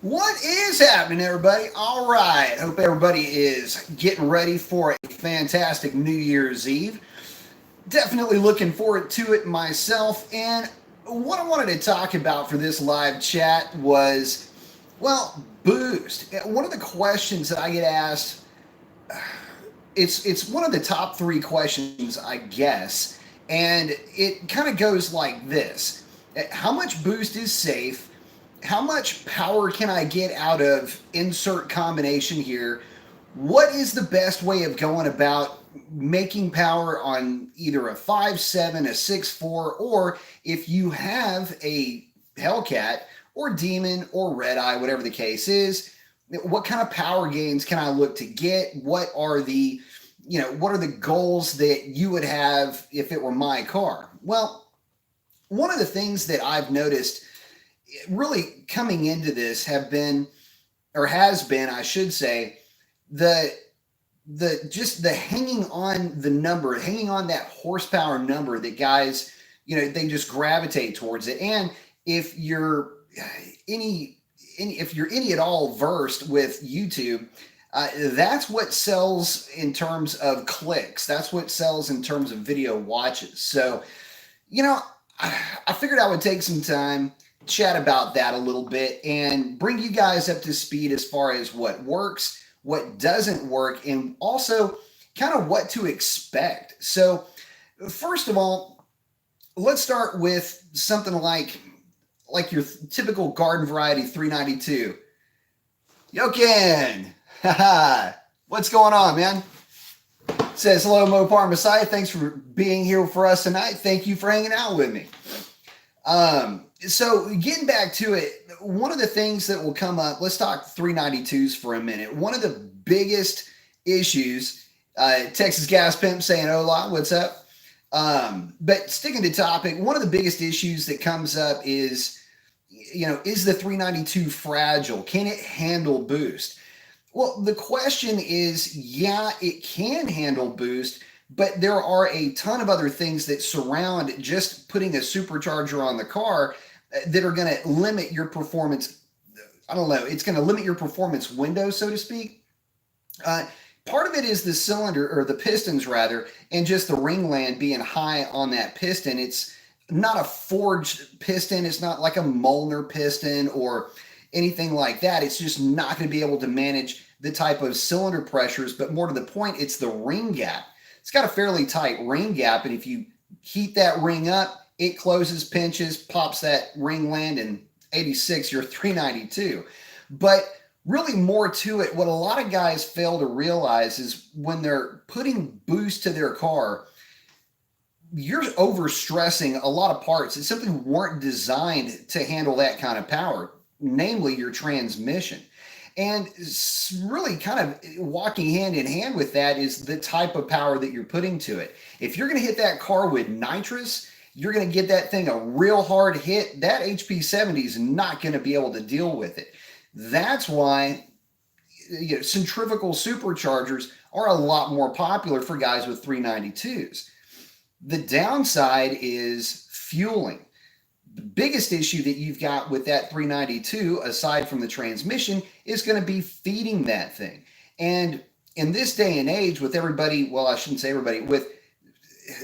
What is happening, everybody? All right. Hope everybody is getting ready for a fantastic New Year's Eve. Definitely looking forward to it myself. And what I wanted to talk about for this live chat was, well, boost. One of the questions that I get asked, it's one of the top three questions, I guess, and it kind of goes like this: How much boost is safe? How much power can I get out of insert combination here? What is the best way of going about making power on either a 5.7, a 6.4, or if you have a Hellcat or Demon or Red Eye, whatever the case is, what kind of power gains can I look to get? What are the goals that you would have if it were my car? Well, one of the things that I've noticed really coming into this have been, or has been, I should say, the just the hanging on the number, hanging on that horsepower number that guys, they just gravitate towards it. And if you're if you're any at all versed with YouTube, that's what sells in terms of clicks. That's what sells in terms of video watches. So, you know, I figured I would take some time, chat about that a little bit, and bring you guys up to speed as far as what works, what doesn't work, and also kind of what to expect. So, first of all, let's start with something like your typical garden variety 392. Yokin, haha, what's going on, man? Says hello, Mopar Messiah. Thanks for being here for us tonight. Thank you for hanging out with me. So getting back to it, one of the things that will come up, let's talk 392s for a minute. One of the biggest issues, Texas Gas Pimp saying, hola, what's up? But sticking to topic, one of the biggest issues that comes up is, is the 392 fragile? Can it handle boost? Well, the question is, yeah, it can handle boost, but there are a ton of other things that surround just putting a supercharger on the car that are going to limit your performance. I don't know. It's going to limit your performance window, so to speak. Part of it is the cylinder, or the pistons rather, and just the ringland being high on that piston. It's not a forged piston. It's not like a Molnar piston or anything like that. It's just not going to be able to manage the type of cylinder pressures, but more to the point, it's the ring gap. It's got a fairly tight ring gap, and if you heat that ring up, it closes, pinches, pops that ringland, and 86, you're 392. But really more to it, what a lot of guys fail to realize is when they're putting boost to their car, you're overstressing a lot of parts that simply weren't designed to handle that kind of power, namely your transmission. And really kind of walking hand in hand with that is the type of power that you're putting to it. If you're going to hit that car with nitrous, you're going to get that thing a real hard hit. That HP70 is not going to be able to deal with it. That's why centrifugal superchargers are a lot more popular for guys with 392s. The downside is fueling. The biggest issue that you've got with that 392, aside from the transmission, is going to be feeding that thing. And in this day and age, with everybody, well, I shouldn't say everybody, with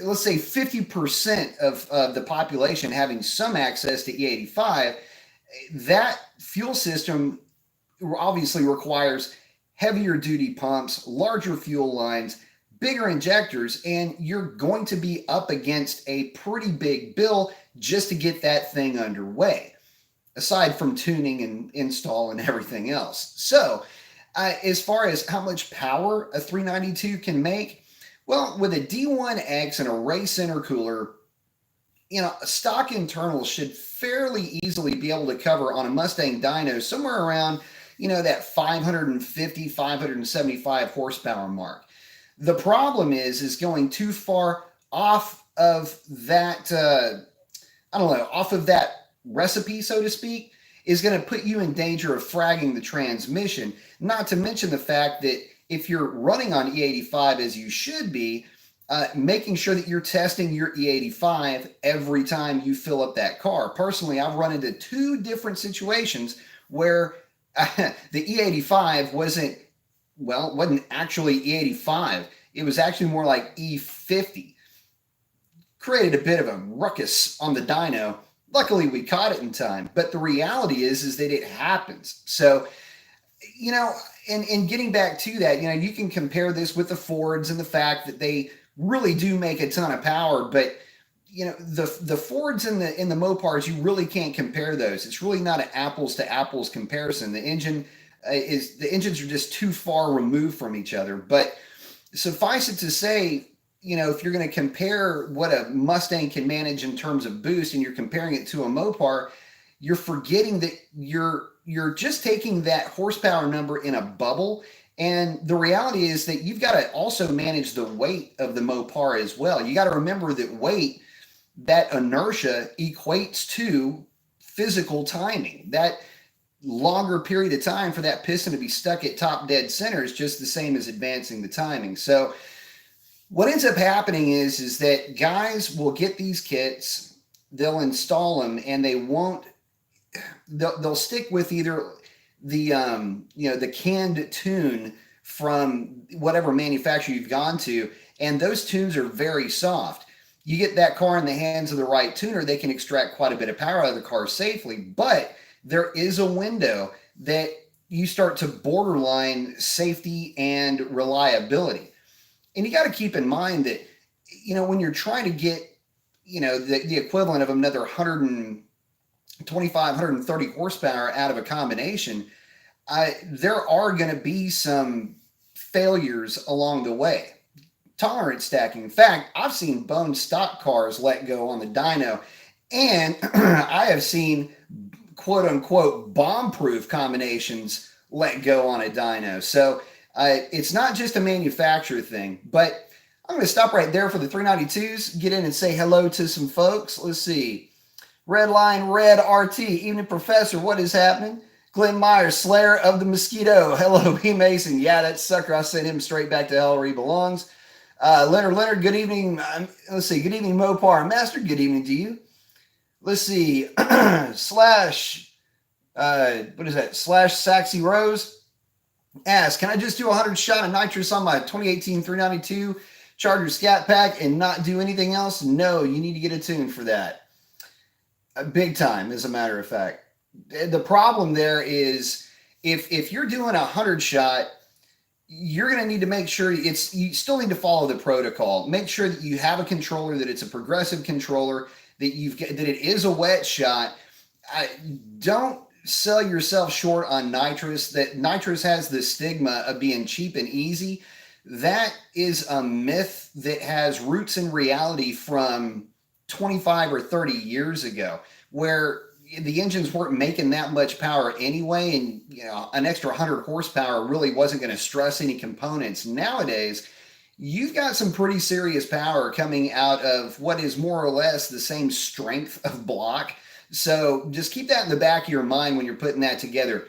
let's say 50% of the population having some access to E85, that fuel system obviously requires heavier duty pumps, larger fuel lines, bigger injectors, and you're going to be up against a pretty big bill just to get that thing underway, aside from tuning and install and everything else. So as far as how much power a 392 can make, well, with a D1X and a race intercooler, stock internals should fairly easily be able to cover on a Mustang dyno somewhere around, that 550, 575 horsepower mark. The problem is going too far off of that, off of that recipe, so to speak, is going to put you in danger of fragging the transmission. Not to mention the fact that if you're running on E85 as you should be, making sure that you're testing your E85 every time you fill up that car. Personally, I've run into two different situations where the E85 wasn't actually E85. It was actually more like E50. Created a bit of a ruckus on the dyno. Luckily, we caught it in time. But the reality is that it happens. So, you know, and getting back to that, you know, you can compare this with the Fords and the fact that they really do make a ton of power, but you know, the Fords and the Mopars, you really can't compare those. It's really not an apples to apples comparison. The engines are just too far removed from each other. But suffice it to say, you know, if you're going to compare what a Mustang can manage in terms of boost and you're comparing it to a Mopar, you're forgetting that you're just taking that horsepower number in a bubble. And the reality is that you've got to also manage the weight of the Mopar as well. You got to remember that weight, that inertia equates to physical timing. That longer period of time for that piston to be stuck at top dead center is just the same as advancing the timing. So what ends up happening is that guys will get these kits, they'll install them, and they'll stick with either the the canned tune from whatever manufacturer you've gone to, and those tunes are very soft. You get that car in the hands of the right tuner, they can extract quite a bit of power out of the car safely. But there is a window that you start to borderline safety and reliability. And you got to keep in mind that, you know, when you're trying to get, you know, the equivalent of another 125, 130 horsepower out of a combination, there are going to be some failures along the way. Tolerance stacking. In fact, I've seen bone stock cars let go on the dyno, and I have seen quote unquote bomb proof combinations let go on a dyno. So it's not just a manufacturer thing. But I'm going to stop right there for the 392s, get in and say hello to some folks. Let's see. Red Line Red RT, Evening Professor, what is happening? Glenn Myers, Slayer of the Mosquito. Hello, B. Mason. Yeah, that sucker, I sent him straight back to hell where he belongs. Leonard, good evening. Let's see. Good evening, Mopar Master. Good evening to you. Let's see. Slash, what is that? Slash Saxy Rose asks, can I just do 100 shot of nitrous on my 2018 392 Charger Scat Pack and not do anything else? No, you need to get a tune for that. Big time, as a matter of fact. The problem there is if you're doing 100 shot, you're going to need to make sure you still need to follow the protocol. Make sure that you have a controller, that it's a progressive controller, that it is a wet shot. Don't sell yourself short on nitrous. That nitrous has the stigma of being cheap and easy. That is a myth that has roots in reality from 25 or 30 years ago, where the engines weren't making that much power anyway, and you know, an extra 100 horsepower really wasn't going to stress any components. Nowadays, you've got some pretty serious power coming out of what is more or less the same strength of block. So just keep that in the back of your mind when you're putting that together.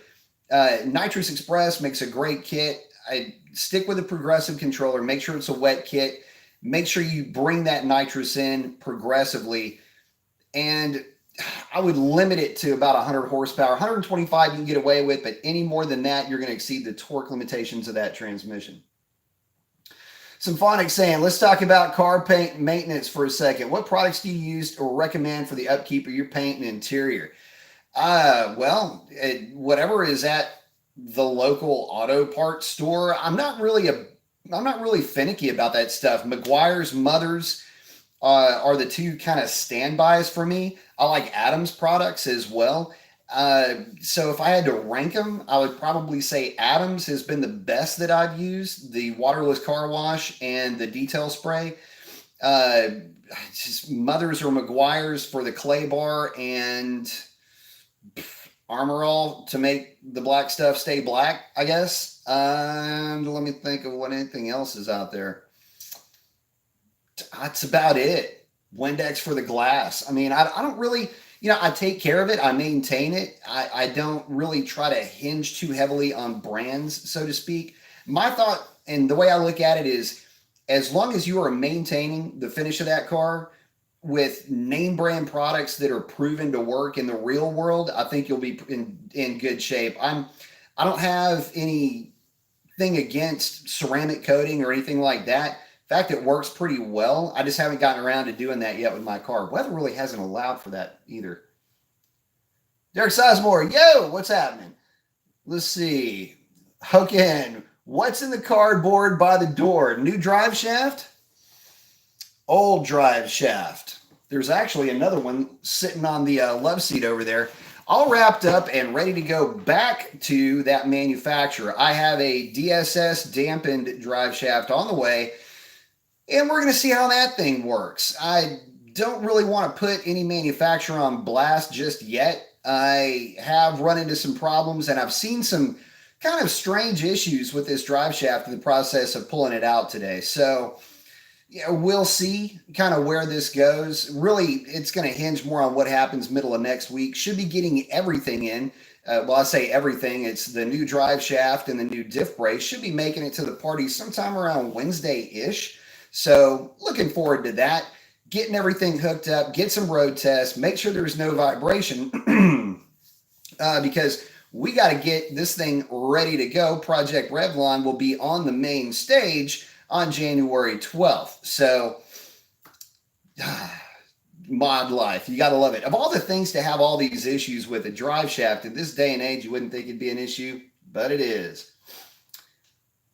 Nitrous Express makes a great kit. I stick with a progressive controller. Make sure it's a wet kit. Make sure you bring that nitrous in progressively, and I would limit it to about 100 horsepower. 125 you can get away with, but any more than that, you're going to exceed the torque limitations of that transmission. Symphonic saying, let's talk about car paint maintenance for a second. What products do you use or recommend for the upkeep of your paint and interior? Well, whatever is at the local auto parts store. I'm not really finicky about that stuff. Meguiar's, Mothers are the two kind of standbys for me. I like Adams products as well. So if I had to rank them, I would probably say Adams has been the best that I've used. The waterless car wash and the detail spray. Just Mothers or Meguiar's for the clay bar, and Armor All to make the black stuff stay black, I guess. And let me think of what anything else is out there. That's about it. Windex for the glass. I mean, I don't really, you know, I take care of it. I maintain it. I don't really try to hinge too heavily on brands, so to speak. My thought and the way I look at it is, as long as you are maintaining the finish of that car with name brand products that are proven to work in the real world, I think you'll be in good shape. I don't have anything against ceramic coating or anything like that. In fact, it works pretty well. I just haven't gotten around to doing that yet with my car. Weather really hasn't allowed for that either. Derek Sizemore, yo, what's happening? Let's see. Hoken, what's in the cardboard by the door? New drive shaft? Old drive shaft. There's actually another one sitting on the love seat over there, all wrapped up and ready to go back to that manufacturer. I have a DSS dampened drive shaft on the way, and we're going to see how that thing works. I don't really want to put any manufacturer on blast just yet. I have run into some problems, and I've seen some kind of strange issues with this drive shaft in the process of pulling it out today. So yeah, we'll see kind of where this goes. Really, it's going to hinge more on what happens middle of next week. Should be getting everything in. Well, I say everything. It's the new drive shaft and the new diff brace. Should be making it to the party sometime around Wednesday-ish. So looking forward to that. Getting everything hooked up, get some road tests, make sure there's no vibration because we got to get this thing ready to go. Project Revlon will be on the main stage on January 12th. So, mod life, you got to love it. Of all the things to have all these issues with a drive shaft in this day and age, you wouldn't think it'd be an issue, but it is.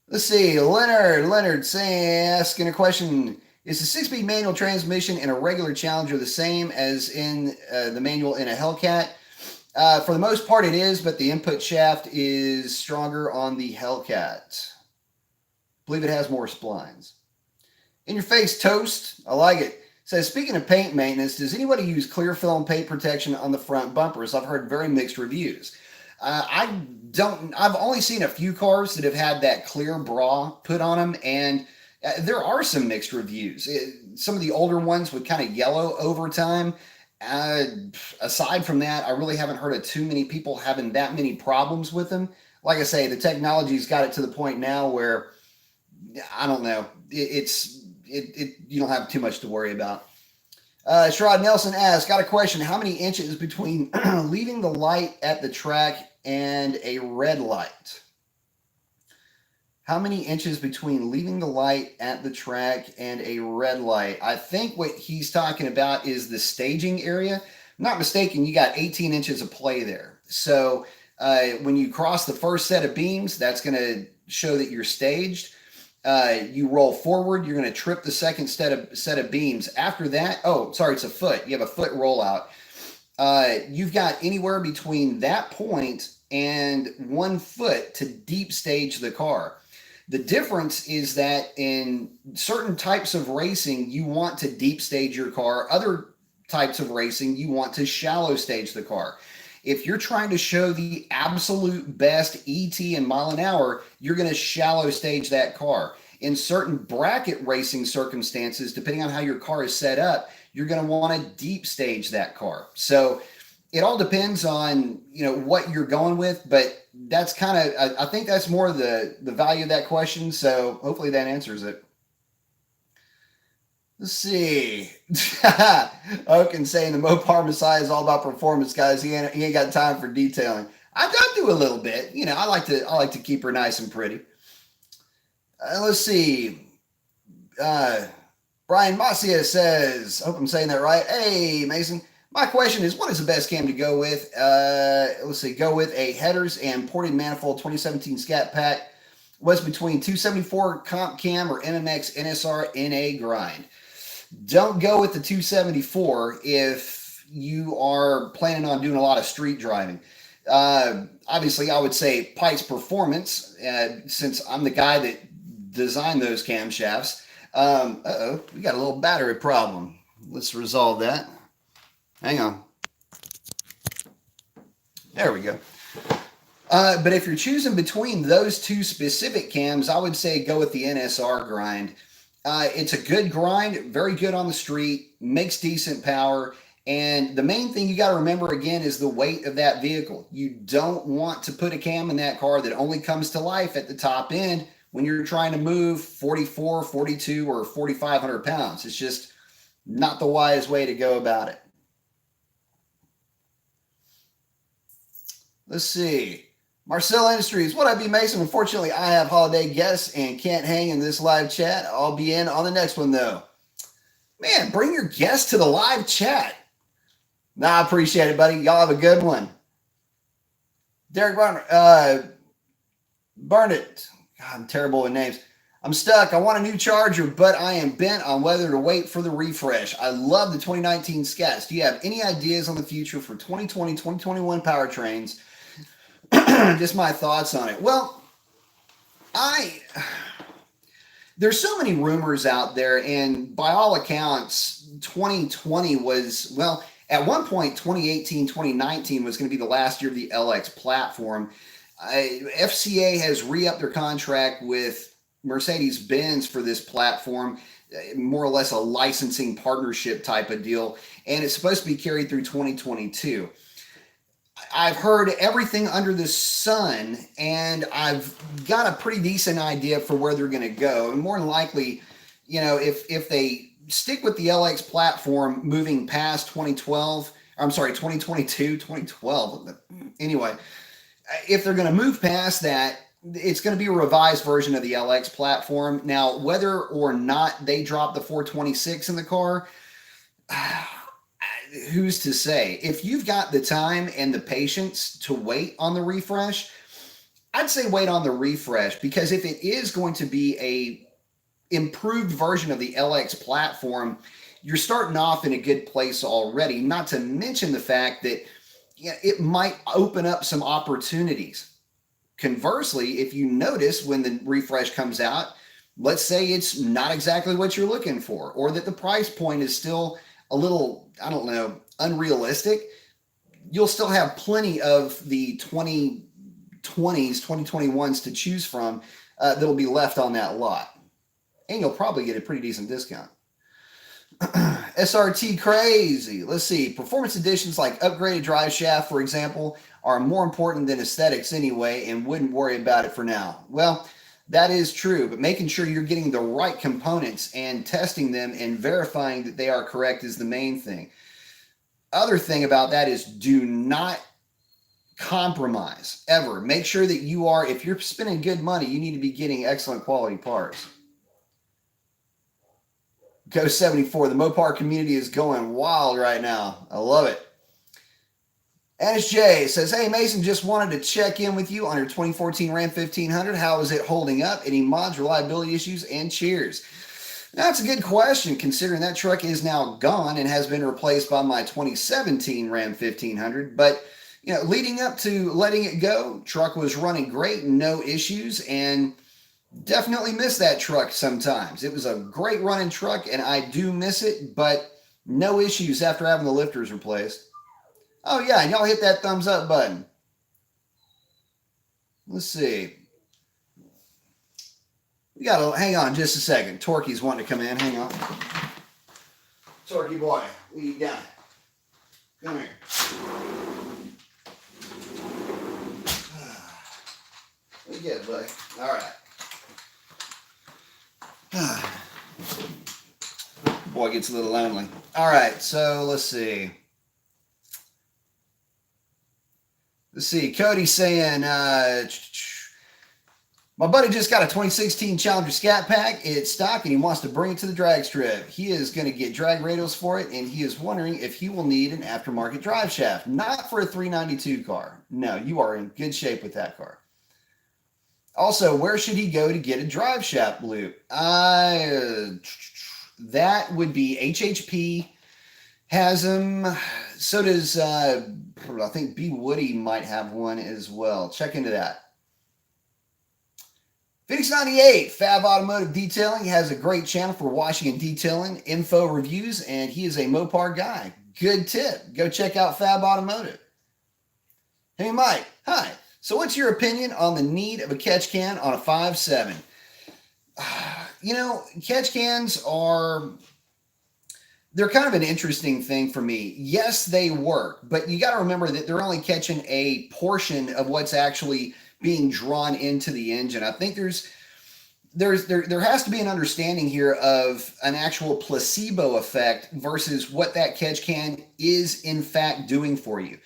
Let's see, Leonard saying, asking a question. Is the 6-speed manual transmission in a regular Challenger the same as in the manual in a Hellcat? For the most part it is, but the input shaft is stronger on the Hellcat. I believe it has more splines. In your face toast, I like it. Says, speaking of paint maintenance, does anybody use clear film paint protection on the front bumpers? I've heard very mixed reviews. I've only seen a few cars that have had that clear bra put on them, and there are some mixed reviews. Some of the older ones would kind of yellow over time. Aside from that, I really haven't heard of too many people having that many problems with them. Like I say, the technology's got it to the point now where, I don't know, you don't have too much to worry about. Sherrod Nelson asks, got a question. How many inches between leaving the light at the track and a red light? How many inches between leaving the light at the track and a red light? I think what he's talking about is the staging area. If I'm not mistaken, you got 18 inches of play there. So when you cross the first set of beams, that's going to show that you're staged. You roll forward, you're going to trip the second set of beams. After that, it's a foot. You have a foot rollout. You've got anywhere between that point and 1 foot to deep stage the car. The difference is that in certain types of racing, you want to deep stage your car. Other types of racing, you want to shallow stage the car. If you're trying to show the absolute best ET in mile an hour, you're going to shallow stage that car. In certain bracket racing circumstances, depending on how your car is set up, you're going to want to deep stage that car. So it all depends on, what you're going with, but that's kind of, I think that's more the value of that question. So hopefully that answers it. Let's see. Oaken saying the Mopar Messiah is all about performance, guys. He ain't got time for detailing. I do a little bit. I like to keep her nice and pretty. Let's see. Brian Macia says, I hope I'm saying that right. Hey, Mason. My question is, what is the best cam to go with? Let's see. Go with a headers and ported manifold 2017 Scat Pack. What's between 274 comp cam or MMX NSR NA grind? Don't go with the 274 if you are planning on doing a lot of street driving. Obviously, I would say Pike's Performance, since I'm the guy that designed those camshafts. We got a little battery problem. Let's resolve that. Hang on. There we go. But if you're choosing between those two specific cams, I would say go with the NSR grind. It's a good grind, very good on the street, makes decent power. And the main thing you got to remember again is the weight of that vehicle. You don't want to put a cam in that car that only comes to life at the top end when you're trying to move 44, 42, or 4,500 pounds. It's just not the wise way to go about it. Let's see. Marcel Industries, what up, B Mason? Unfortunately, I have holiday guests and can't hang in this live chat. I'll be in on the next one, though. Man, bring your guests to the live chat. Nah, I appreciate it, buddy. Y'all have a good one. Derek Barnett. God, I'm terrible with names. I'm stuck. I want a new charger, but I am bent on whether to wait for the refresh. I love the 2019 Scats. Do you have any ideas on the future for 2020, 2021 powertrains? Just my thoughts on it. Well, there's so many rumors out there, and by all accounts, 2020 was, well, at one point, 2018, 2019 was going to be the last year of the LX platform. FCA has re-upped their contract with Mercedes-Benz for this platform, more or less a licensing partnership type of deal, and it's supposed to be carried through 2022. I've heard everything under the sun, and I've got a pretty decent idea for where they're going to go. And more than likely, you know, if they stick with the LX platform moving past 2012, I'm sorry, 2022, 2012. Anyway, if they're going to move past that, it's going to be a revised version of the LX platform. Now, whether or not they drop the 426 in the car, who's to say? If you've got the time and the patience to wait on the refresh, I'd say wait on the refresh, because if it is going to be a improved version of the LX platform, you're starting off in a good place already, not to mention the fact that it might open up some opportunities. Conversely, if you notice when the refresh comes out, let's say it's not exactly what you're looking for, or that the price point is still a little, I don't know, unrealistic, you'll still have plenty of the 2020s, 2021s to choose from that'll be left on that lot. And you'll probably get a pretty decent discount. SRT crazy. Let's see. Performance editions like upgraded drive shaft, for example, are more important than aesthetics anyway, and wouldn't worry about it for now. Well, that is true, but making sure you're getting the right components and testing them and verifying that they are correct is the main thing. Other thing about that is do not compromise ever. Make sure that you are, if you're spending good money, you need to be getting excellent quality parts. Go 74. The Mopar community is going wild right now. I love it. NSJ says, hey, Mason, just wanted to check in with you on your 2014 Ram 1500. How is it holding up? Any mods, reliability issues, and cheers? That's a good question, considering that truck is now gone and has been replaced by my 2017 Ram 1500. But, you know, leading up to letting it go, truck was running great, no issues, and definitely miss that truck sometimes. It was a great running truck, and I do miss it, but no issues after having the lifters replaced. Oh, yeah, and y'all hit that thumbs up button. Let's see. We got to hang on just a second. Torquey's wanting to come in. Hang on. Torquey boy, what you got? Come here. What you get, buddy? All right. Boy gets a little lonely. All right, so let's see. Cody's saying, my buddy just got a 2016 Challenger Scat Pack. It's stock, and he wants to bring it to the drag strip. He is going to get drag radials for it, and he is wondering if he will need an aftermarket drive shaft. Not for a 392 car. No, you are in good shape with that car. Also, where should he go to get a drive shaft loop? That would be HHP. Has them. So does, I think B. Woody might have one as well. Check into that. Phoenix 98, Fab Automotive Detailing, has a great channel for washing and detailing, info, reviews, and he is a Mopar guy. Good tip. Go check out Fab Automotive. Hey, Mike. Hi. So what's your opinion on the need of a catch can on a 5.7? You know, catch cans they're kind of an interesting thing for me. Yes, they work, but you got to remember that they're only catching a portion of what's actually being drawn into the engine. I think there has to be an understanding here of an actual placebo effect versus what that catch can is in fact doing for you.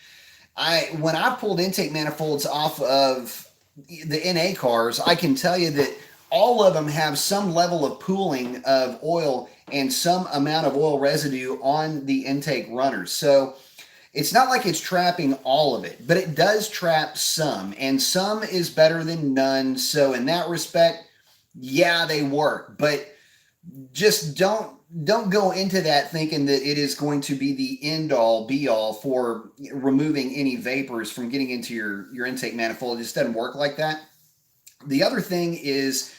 When I pulled intake manifolds off of the NA cars, I can tell you that all of them have some level of pooling of oil and some amount of oil residue on the intake runners. So it's not like it's trapping all of it, but it does trap some, and some is better than none. So in that respect, yeah, they work, but just don't go into that thinking that it is going to be the end all be all for removing any vapors from getting into your intake manifold. It just doesn't work like that. The other thing is,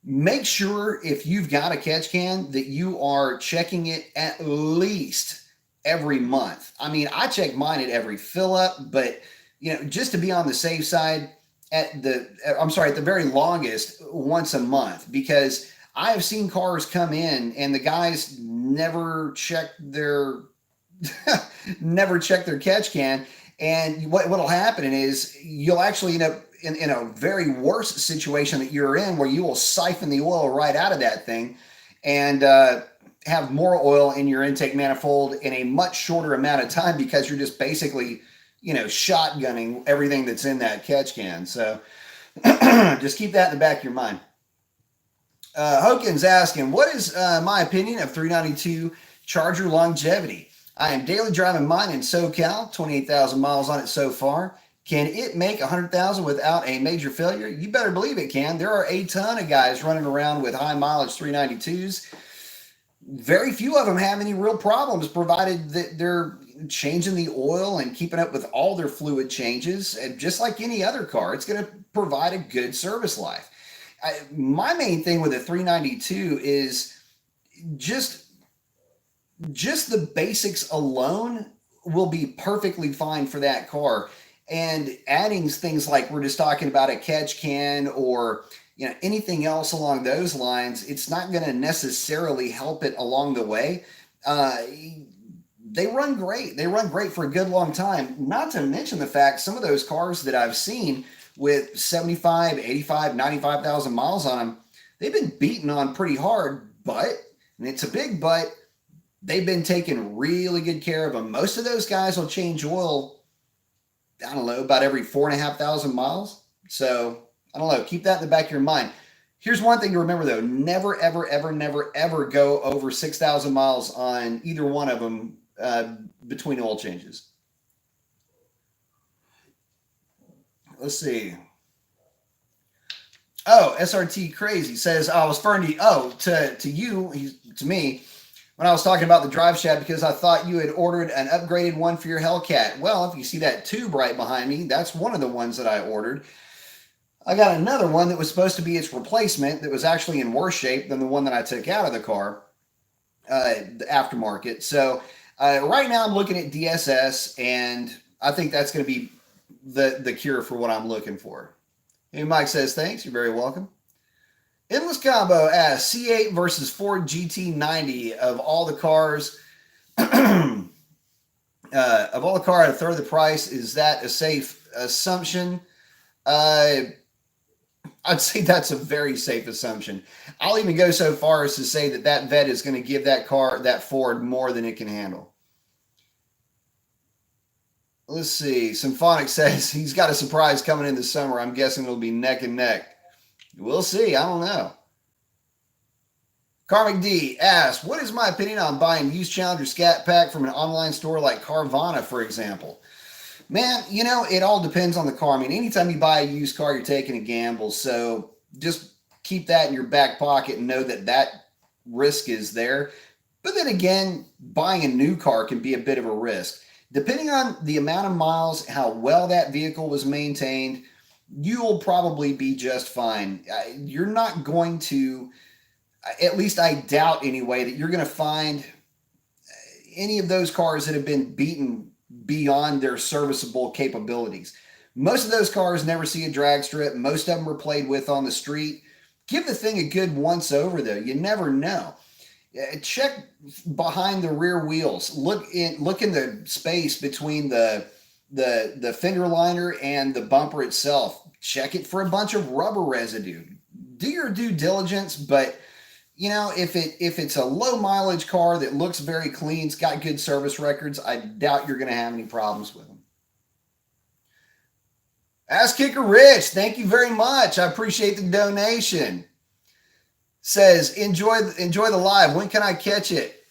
make sure if you've got a catch can that you are checking it at least every month. I mean, I check mine at every fill up, but just to be on the safe side, at the very longest, once a month, because I have seen cars come in and the guys never check their never check their catch can, and what'll happen is you'll actually end up in a very worse situation that you're in, where you will siphon the oil right out of that thing and have more oil in your intake manifold in a much shorter amount of time, because you're just basically shotgunning everything that's in that catch can. So just keep that in the back of your mind. Hokin's asking, what is my opinion of 392 Charger longevity? I am daily driving mine in SoCal, 28,000 miles on it so far. Can it make 100,000 without a major failure? You better believe it can. There are a ton of guys running around with high mileage 392s. Very few of them have any real problems, provided that they're changing the oil and keeping up with all their fluid changes. And just like any other car, it's going to provide a good service life. My main thing with a 392 is just the basics alone will be perfectly fine for that car. And adding things like we're just talking about a catch can or anything else along those lines, it's not going to necessarily help it along the way. They run great. They run great for a good long time. Not to mention the fact some of those cars that I've seen with 75, 85, 95,000 miles on them, they've been beaten on pretty hard, but, and it's a big but, they've been taking really good care of them. Most of those guys will change oil, I don't know, about every 4,500 miles. So I don't know, keep that in the back of your mind. Here's one thing to remember though: never, ever, ever, never, ever go over 6,000 miles on either one of them between oil changes. Let's see. Oh, SRT Crazy says, I was referring to you, to me, when I was talking about the drive shaft, because I thought you had ordered an upgraded one for your Hellcat. Well, if you see that tube right behind me, that's one of the ones that I ordered. I got another one that was supposed to be its replacement that was actually in worse shape than the one that I took out of the car, the aftermarket. So right now I'm looking at DSS, and I think that's going to be the cure for what I'm looking for. Hey, Mike says, thanks. You're very welcome. Endless Combo asks, C8 versus Ford GT90, of all the cars, at a third of the price, is that a safe assumption? I'd say that's a very safe assumption. I'll even go so far as to say that vet is going to give that Ford, more than it can handle. Let's see. Symphonic says he's got a surprise coming in the summer. I'm guessing it'll be neck and neck. We'll see. I don't know. Karmic D asks, what is my opinion on buying used Challenger Scat Pack from an online store like Carvana, for example? Man, it all depends on the car. I mean, anytime you buy a used car, you're taking a gamble. So just keep that in your back pocket and know that risk is there. But then again, buying a new car can be a bit of a risk. Depending on the amount of miles, how well that vehicle was maintained, you'll probably be just fine. You're not going to, at least I doubt anyway, that you're going to find any of those cars that have been beaten beyond their serviceable capabilities. Most of those cars never see a drag strip. Most of them are played with on the street. Give the thing a good once over though. You never know. Check behind the rear wheels. Look in the space between the fender liner and the bumper itself. Check it for a bunch of rubber residue. Do your due diligence, but if it's a low mileage car that looks very clean, it's got good service records, I doubt you're going to have any problems with them. Ass Kicker Rich, thank you very much. I appreciate the donation. Says, enjoy the live. When can I catch it?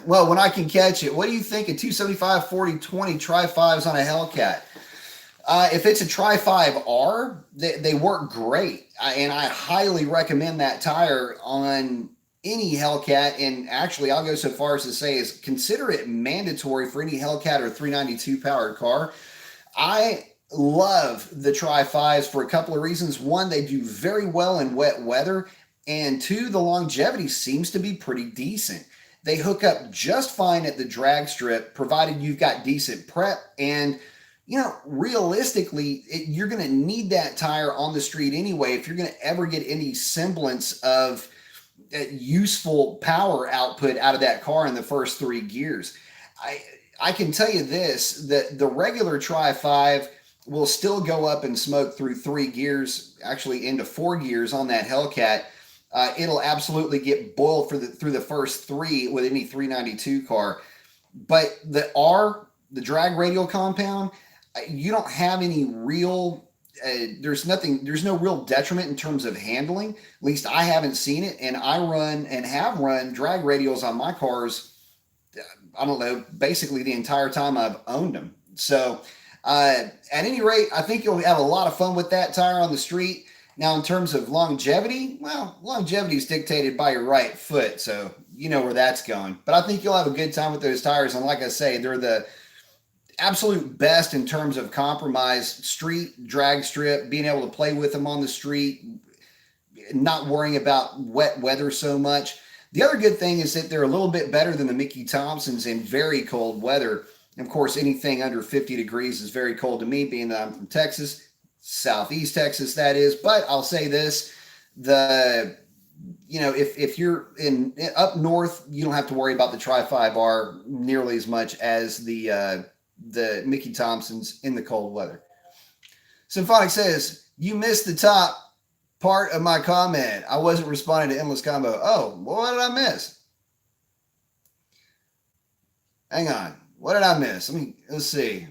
Well, when I can catch it. What do you think of 275, 40, 20 Tri-5s on a Hellcat? If it's a Tri-5R, they work great. And I highly recommend that tire on any Hellcat. And actually, I'll go so far as to say is consider it mandatory for any Hellcat or 392 powered car. I love the Tri-5s for a couple of reasons. One, they do very well in wet weather. And two, the longevity seems to be pretty decent. They hook up just fine at the drag strip, provided you've got decent prep. And, realistically, you're going to need that tire on the street anyway if you're going to ever get any semblance of useful power output out of that car in the first 3 gears. I can tell you this, that the regular Tri-5 will still go up and smoke through 3 gears, actually into 4 gears on that Hellcat. It'll absolutely get boiled through the first 3 with any 392 car. But the drag radial compound, you don't have any real, there's no real detriment in terms of handling. At least I haven't seen it. And I run and have run drag radials on my cars, I don't know, basically the entire time I've owned them. So at any rate, I think you'll have a lot of fun with that tire on the street. Now, in terms of longevity, well, longevity is dictated by your right foot, so you know where that's going. But I think you'll have a good time with those tires. And like I say, they're the absolute best in terms of compromised street, drag strip, being able to play with them on the street, not worrying about wet weather so much. The other good thing is that they're a little bit better than the Mickey Thompsons in very cold weather. Of course, anything under 50 degrees is very cold to me, being that I'm from Texas. Southeast Texas, that is. But I'll say this, if you're in up north, you don't have to worry about the Tri-5R nearly as much as the Mickey Thompsons in the cold weather. Symphonic says, you missed the top part of my comment. I wasn't responding to Endless Combo. Oh, what did I miss? Hang on. What did I miss? Let's see.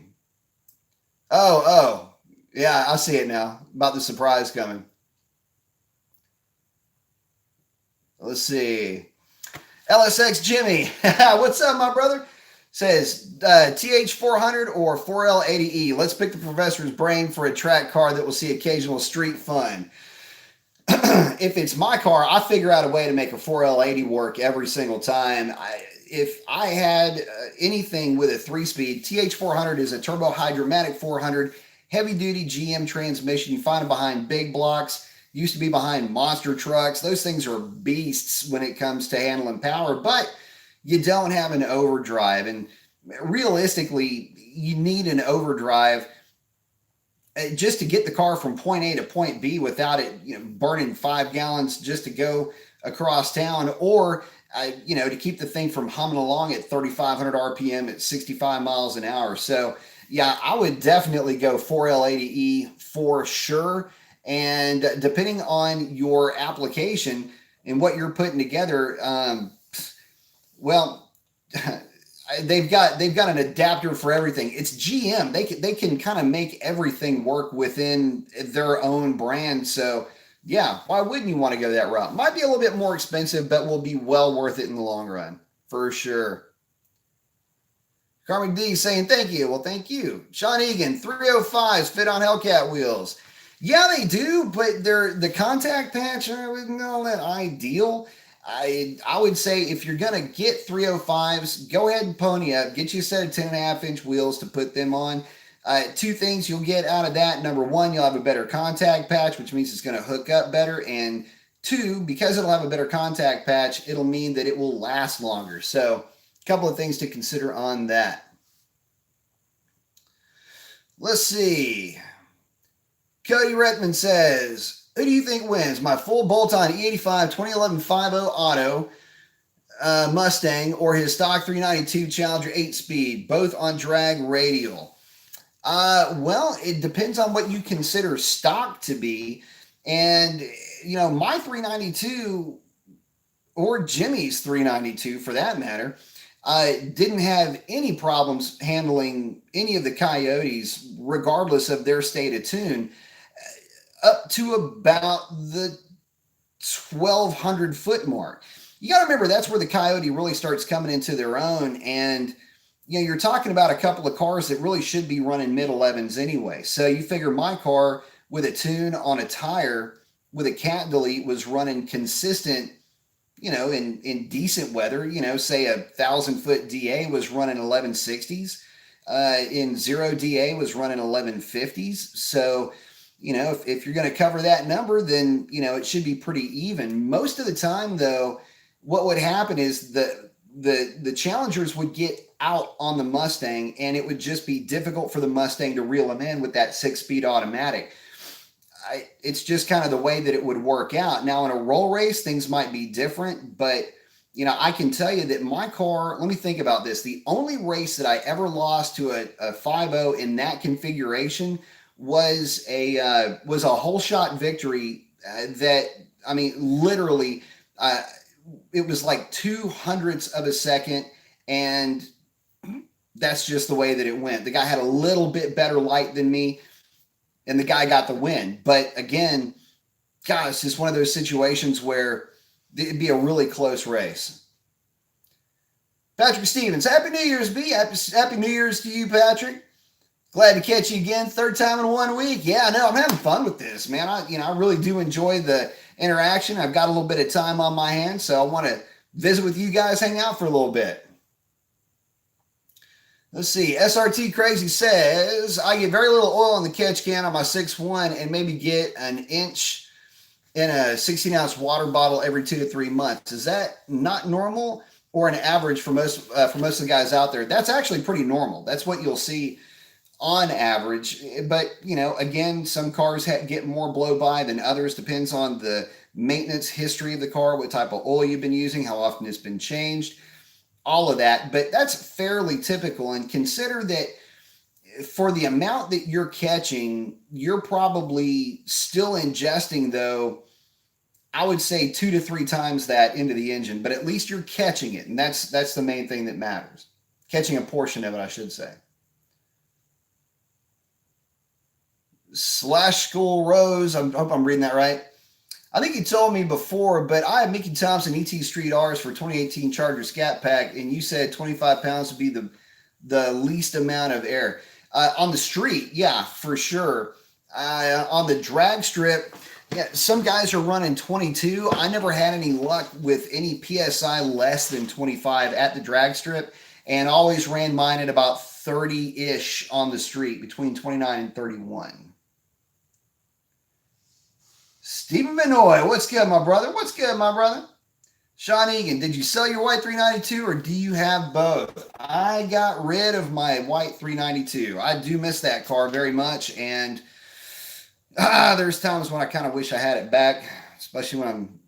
Oh. Yeah, I see it now. About the surprise coming. Let's see. LSX Jimmy. What's up, my brother? Says TH400 or 4L80E. Let's pick the professor's brain for a track car that will see occasional street fun. If it's my car, I figure out a way to make a 4L80 work every single time. If I had anything with a 3-speed, TH400 is a turbo hydromatic 400. Heavy duty GM transmission. You find them behind big blocks. Used to be behind monster trucks. Those things are beasts when it comes to handling power, but you don't have an overdrive. And realistically, you need an overdrive just to get the car from point A to point B without it, burning 5 gallons just to go across town, or to keep the thing from humming along at 3,500 RPM at 65 miles an hour. So yeah, I would definitely go 4L80E for sure. And depending on your application and what you're putting together, they've got an adapter for everything. It's GM. They can kind of make everything work within their own brand. So yeah, why wouldn't you want to go that route? Might be a little bit more expensive, but will be well worth it in the long run for sure. Carmen D saying thank you. Well, thank you. Sean Egan, 305s fit on Hellcat wheels. Yeah, they do, but the contact patch isn't all that ideal. I would say if you're going to get 305s, go ahead and pony up. Get you a set of 10.5-inch wheels to put them on. 2 things you'll get out of that. Number 1, you'll have a better contact patch, which means it's going to hook up better. And 2, because it'll have a better contact patch, it'll mean that it will last longer. So a couple of things to consider on that. Let's see. Cody Redmond says, who do you think wins? My full bolt-on E85 2011 5.0 Auto Mustang or his stock 392 Challenger 8-speed, both on drag radial? Well, it depends on what you consider stock to be. And, my 392 or Jimmy's 392 for that matter, didn't have any problems handling any of the Coyotes, regardless of their state of tune, up to about the 1,200 foot mark. You got to remember that's where the Coyote really starts coming into their own. And, you're talking about a couple of cars that really should be running mid 11s anyway. So you figure my car with a tune on a tire with a cat delete was running consistent, in decent weather, say 1,000-foot DA was running 1160s. In zero DA was running 1150s. So, if you're going to cover that number, then, it should be pretty even. Most of the time, though, what would happen is the challengers would get out on the Mustang, and it would just be difficult for the Mustang to reel them in with that 6-speed automatic. It's just kind of the way that it would work out. Now, in a roll race, things might be different, but I can tell you that my car, let me think about this. The only race that I ever lost to a 5.0 in that configuration was a whole shot victory literally, it was like 0.02 of a second, and that's just the way that it went. The guy had a little bit better light than me, and the guy got the win. But again, gosh, it's just one of those situations where it'd be a really close race. Patrick Stevens, Happy New Year's, B. Happy New Year's to you, Patrick. Glad to catch you again, third time in 1 week. Yeah, no, I'm having fun with this, man. I really do enjoy the interaction. I've got a little bit of time on my hands, so I want to visit with you guys, hang out for a little bit. Let's see. SRT Crazy says, I get very little oil in the catch can on my 6.1 and maybe get an inch in a 16-ounce water bottle every 2 to 3 months. Is that not normal or an average for most of the guys out there? That's actually pretty normal. That's what you'll see on average. But, again, some cars get more blow by than others. Depends on the maintenance history of the car, what type of oil you've been using, how often it's been changed, all of that. But that's fairly typical. And consider that for the amount that you're catching, you're probably still ingesting, though, I would say 2 to 3 times that into the engine. But at least you're catching it. And that's the main thing that matters. Catching a portion of it, I should say. Slash School Rose, I hope I'm reading that right. I think you told me before, but I have Mickey Thompson ET Street R's for 2018 Charger Scat Pack, and you said 25 pounds would be the least amount of air. On the street, yeah, for sure. On the drag strip, yeah, some guys are running 22. I never had any luck with any PSI less than 25 at the drag strip, and always ran mine at about 30-ish on the street, between 29 and 31. Stephen Benoit, what's good, my brother? What's good, my brother? Sean Egan, did you sell your white 392 or do you have both? I got rid of my white 392. I do miss that car very much, and there's times when I kind of wish I had it back, especially when I'm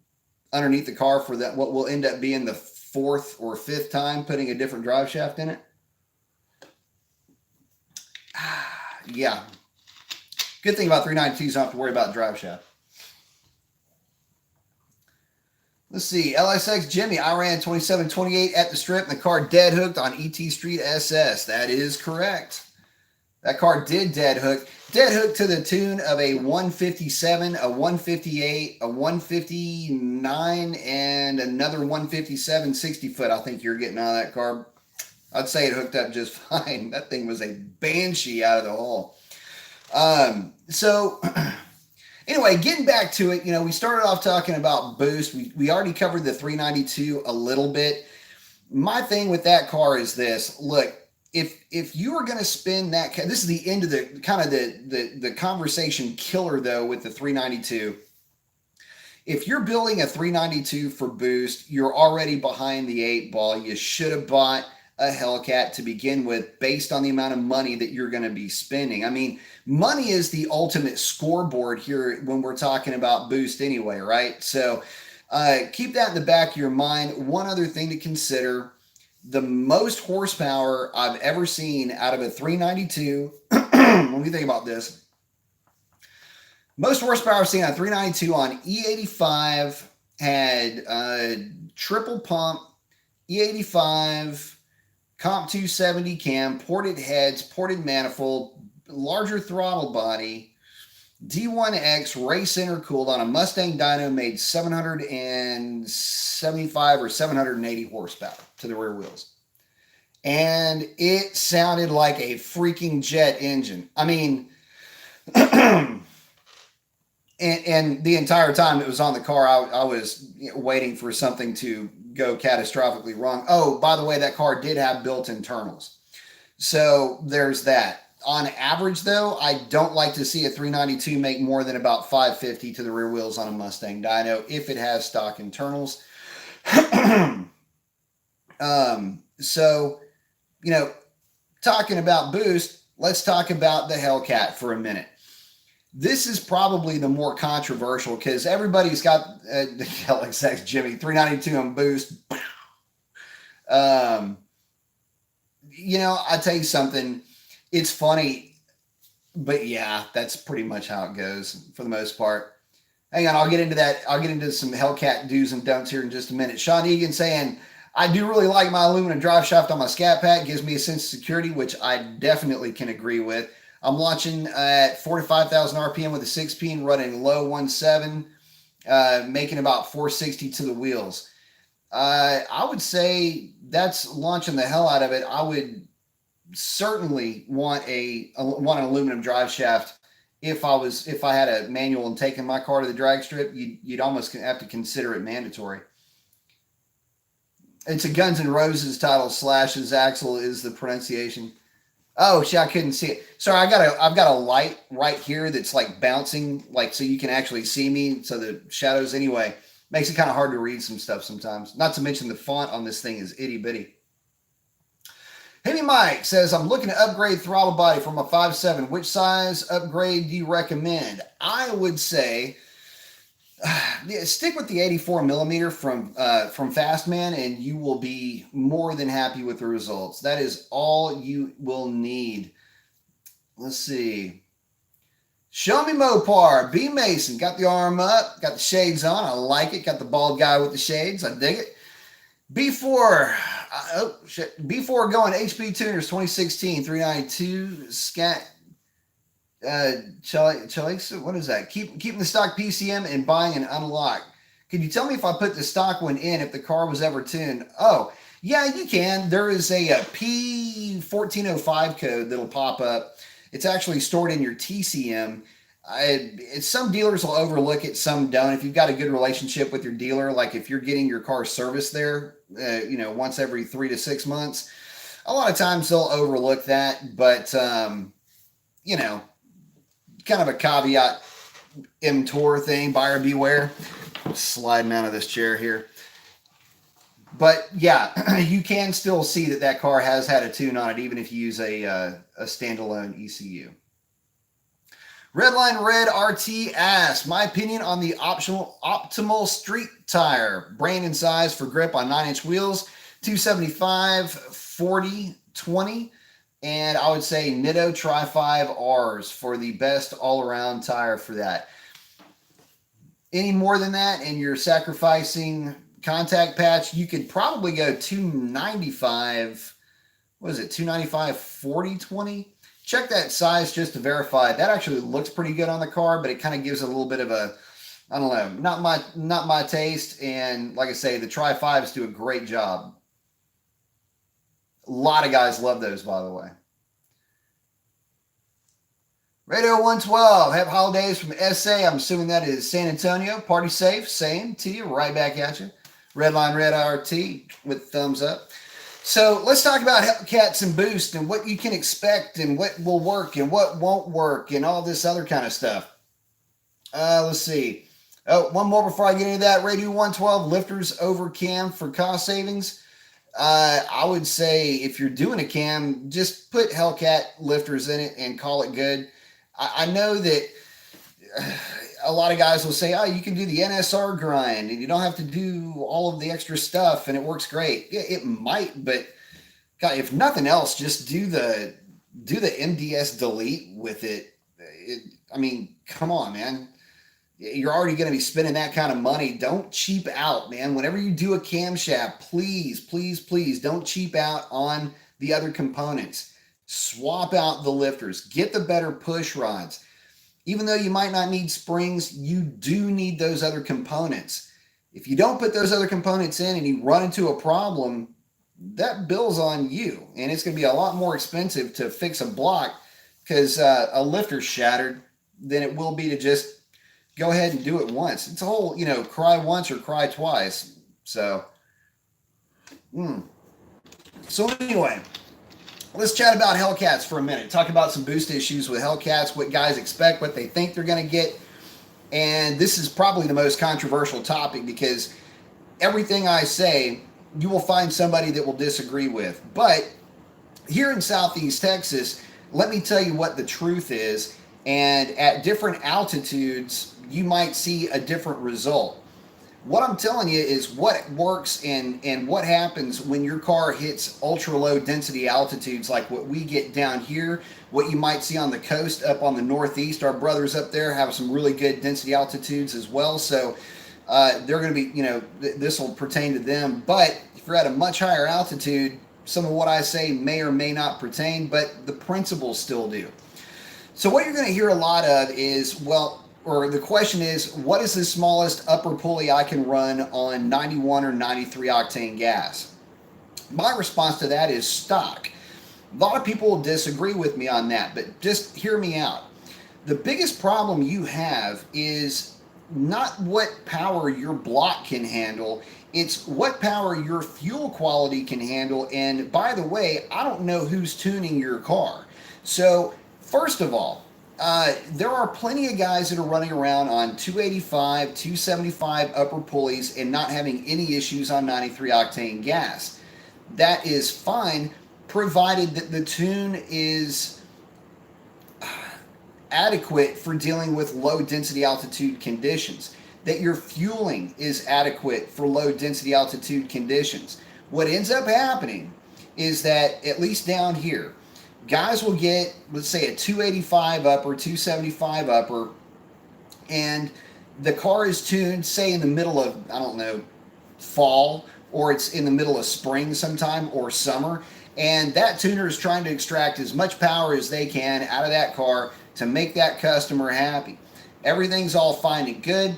underneath the car for that, what will end up being the 4th or 5th time putting a different drive shaft in it. Yeah. Good thing about 392s, you don't have to worry about drive shaft. Let's see. LSX Jimmy, I ran 2728 at the strip, and the car dead hooked on ET Street SS. That is correct. That car did dead hook. Dead hook to the tune of a 157, a 158, a 159, and another 157 60 foot. I think you're getting out of that car. I'd say it hooked up just fine. That thing was a banshee out of the hole. Anyway, getting back to it, we started off talking about boost. We already covered the 392 a little bit. My thing with that car is this. Look, if you were going to spin that, this is the end of the kind of the conversation killer, though, with the 392. If you're building a 392 for boost, you're already behind the 8 ball. You should have bought a Hellcat to begin with, based on the amount of money that you're going to be spending. I mean, money is the ultimate scoreboard here when we're talking about boost anyway, right? So keep that in the back of your mind. One other thing to consider, the most horsepower I've ever seen out of a 392, when we think about this, most horsepower I've seen on 392 on E85 had triple pump, E85, Comp 270 cam, ported heads, ported manifold, larger throttle body, D1X race intercooled on a Mustang dyno made 775 or 780 horsepower to the rear wheels. And it sounded like a freaking jet engine. I mean, and the entire time it was on the car, I was waiting for something to go catastrophically wrong. Oh, by the way, that car did have built internals. So there's that. On average, though, I don't like to see a 392 make more than about 550 to the rear wheels on a Mustang dyno if it has stock internals. So, talking about boost, let's talk about the Hellcat for a minute. This is probably the more controversial because everybody's got the LXX Jimmy 392 on boost. I tell you something. It's funny, but yeah, that's pretty much how it goes for the most part. Hang on, I'll get into that. I'll get into some Hellcat do's and don'ts here in just a minute. Sean Egan saying, I do really like my aluminum drive shaft on my Scat Pack. Gives me a sense of security, which I definitely can agree with. I'm launching at 45,000 RPM with a 6-pin, running low 1.7, making about 460 to the wheels. I would say that's launching the hell out of it. I would certainly want an aluminum drive shaft. If I had a manual and taken my car to the drag strip, you'd almost have to consider it mandatory. It's a Guns N' Roses title. Slash's Axle is the pronunciation. Oh, shit, I couldn't see it. Sorry, I've got a light right here that's like bouncing, like so you can actually see me. So the shadows, anyway, makes it kind of hard to read some stuff sometimes. Not to mention the font on this thing is itty bitty. Heavy Mike says, I'm looking to upgrade throttle body from a 5.7. Which size upgrade do you recommend? I would say stick with the 84 millimeter from Fastman, and you will be more than happy with the results. That is all you will need. Let's see. Show me Mopar. B Mason. Got the arm up. Got the shades on. I like it. Got the bald guy with the shades. I dig it. B4. B4 going HP Tuners 2016 392 Scat. What is that? Keeping the stock PCM and buying an unlock. Could you tell me if I put the stock one in, if the car was ever tuned? Oh, yeah, you can. There is a P1405 code that'll pop up. It's actually stored in your TCM. Some dealers will overlook it, some don't. If you've got a good relationship with your dealer, like if you're getting your car serviced there, once every 3 to 6 months, a lot of times they'll overlook that. But, kind of a caveat emptor thing, buyer beware. Sliding out of this chair here. But yeah, you can still see that car has had a tune on it, even if you use a standalone ECU. Redline Red RT asks, my opinion on the optimal street tire, brand and size for grip on 9-inch wheels, 275, 40, 20. And I would say Nitto Tri-5Rs for the best all-around tire for that. Any more than that, and you're sacrificing contact patch, you could probably go 295. What is it? 295, 40, 20. Check that size just to verify. That actually looks pretty good on the car, but it kind of gives a little bit of a, I don't know, not my taste. And like I say, the Tri-5s do a great job. A lot of guys love those, by the way. Radio 112, happy holidays from SA. I'm assuming that is San Antonio. Party safe, same to you, right back at you. Redline Red RT with thumbs up. So let's talk about Hellcats and Boost and what you can expect and what will work and what won't work and all this other kind of stuff. Let's see. Oh, one more before I get into that. Radio 112, lifters over cam for cost savings. I would say if you're doing a cam, just put Hellcat lifters in it and call it good. I know that a lot of guys will say, oh, you can do the NSR grind and you don't have to do all of the extra stuff and it works great. Yeah, it might, but God, if nothing else, just do the MDS delete with it. I mean, come on, man. You're already going to be spending that kind of money. Don't cheap out, man. Whenever you do a camshaft, please, please, please don't cheap out on the other components. Swap out the lifters. Get the better push rods. Even though you might not need springs, you do need those other components. If you don't put those other components in and you run into a problem, that bill's on you. And it's going to be a lot more expensive to fix a block because a lifter's shattered than it will be to just go ahead and do it once. It's a whole, cry once or cry twice. So, So anyway, let's chat about Hellcats for a minute. Talk about some boost issues with Hellcats, what guys expect, what they think they're going to get. And this is probably the most controversial topic because everything I say, you will find somebody that will disagree with. But here in Southeast Texas, let me tell you what the truth is. And at different altitudes, you might see a different result. What I'm telling you is what works and what happens when your car hits ultra low density altitudes like what we get down here, what you might see on the coast up on the Northeast. Our brothers up there have some really good density altitudes as well. So they're going to be, this will pertain to them. But if you're at a much higher altitude, some of what I say may or may not pertain, but the principles still do. So what you're going to hear a lot of is, the question is, what is the smallest upper pulley I can run on 91 or 93 octane gas? My response to that is stock. A lot of people will disagree with me on that, but just hear me out. The biggest problem you have is not what power your block can handle, it's what power your fuel quality can handle. And by the way, I don't know who's tuning your car. So first of all, there are plenty of guys that are running around on 285, 275 upper pulleys and not having any issues on 93 octane gas. That is fine, provided that the tune is adequate for dealing with low density altitude conditions, that your fueling is adequate for low density altitude conditions. What ends up happening is that, at least down here, guys will get, let's say, a 285 upper, 275 upper, and the car is tuned, say, in the middle of, fall, or it's in the middle of spring sometime, or summer, and that tuner is trying to extract as much power as they can out of that car to make that customer happy. Everything's all fine and good.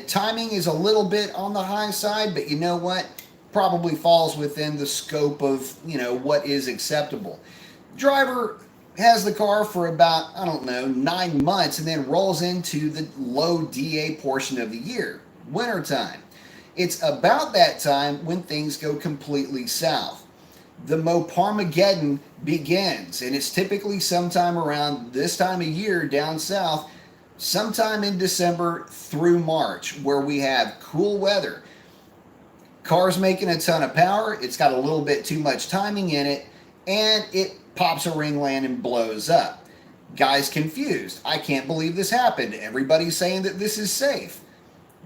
Timing is a little bit on the high side, but you know what? Probably falls within the scope of, what is acceptable. Driver has the car for about, 9 months and then rolls into the low DA portion of the year, wintertime. It's about that time when things go completely south. The Moparmageddon begins, and it's typically sometime around this time of year down south, sometime in December through March, where we have cool weather. Car's making a ton of power, it's got a little bit too much timing in it, and it pops a ringland and blows up. Guys confused. I can't believe this happened. Everybody's saying that this is safe.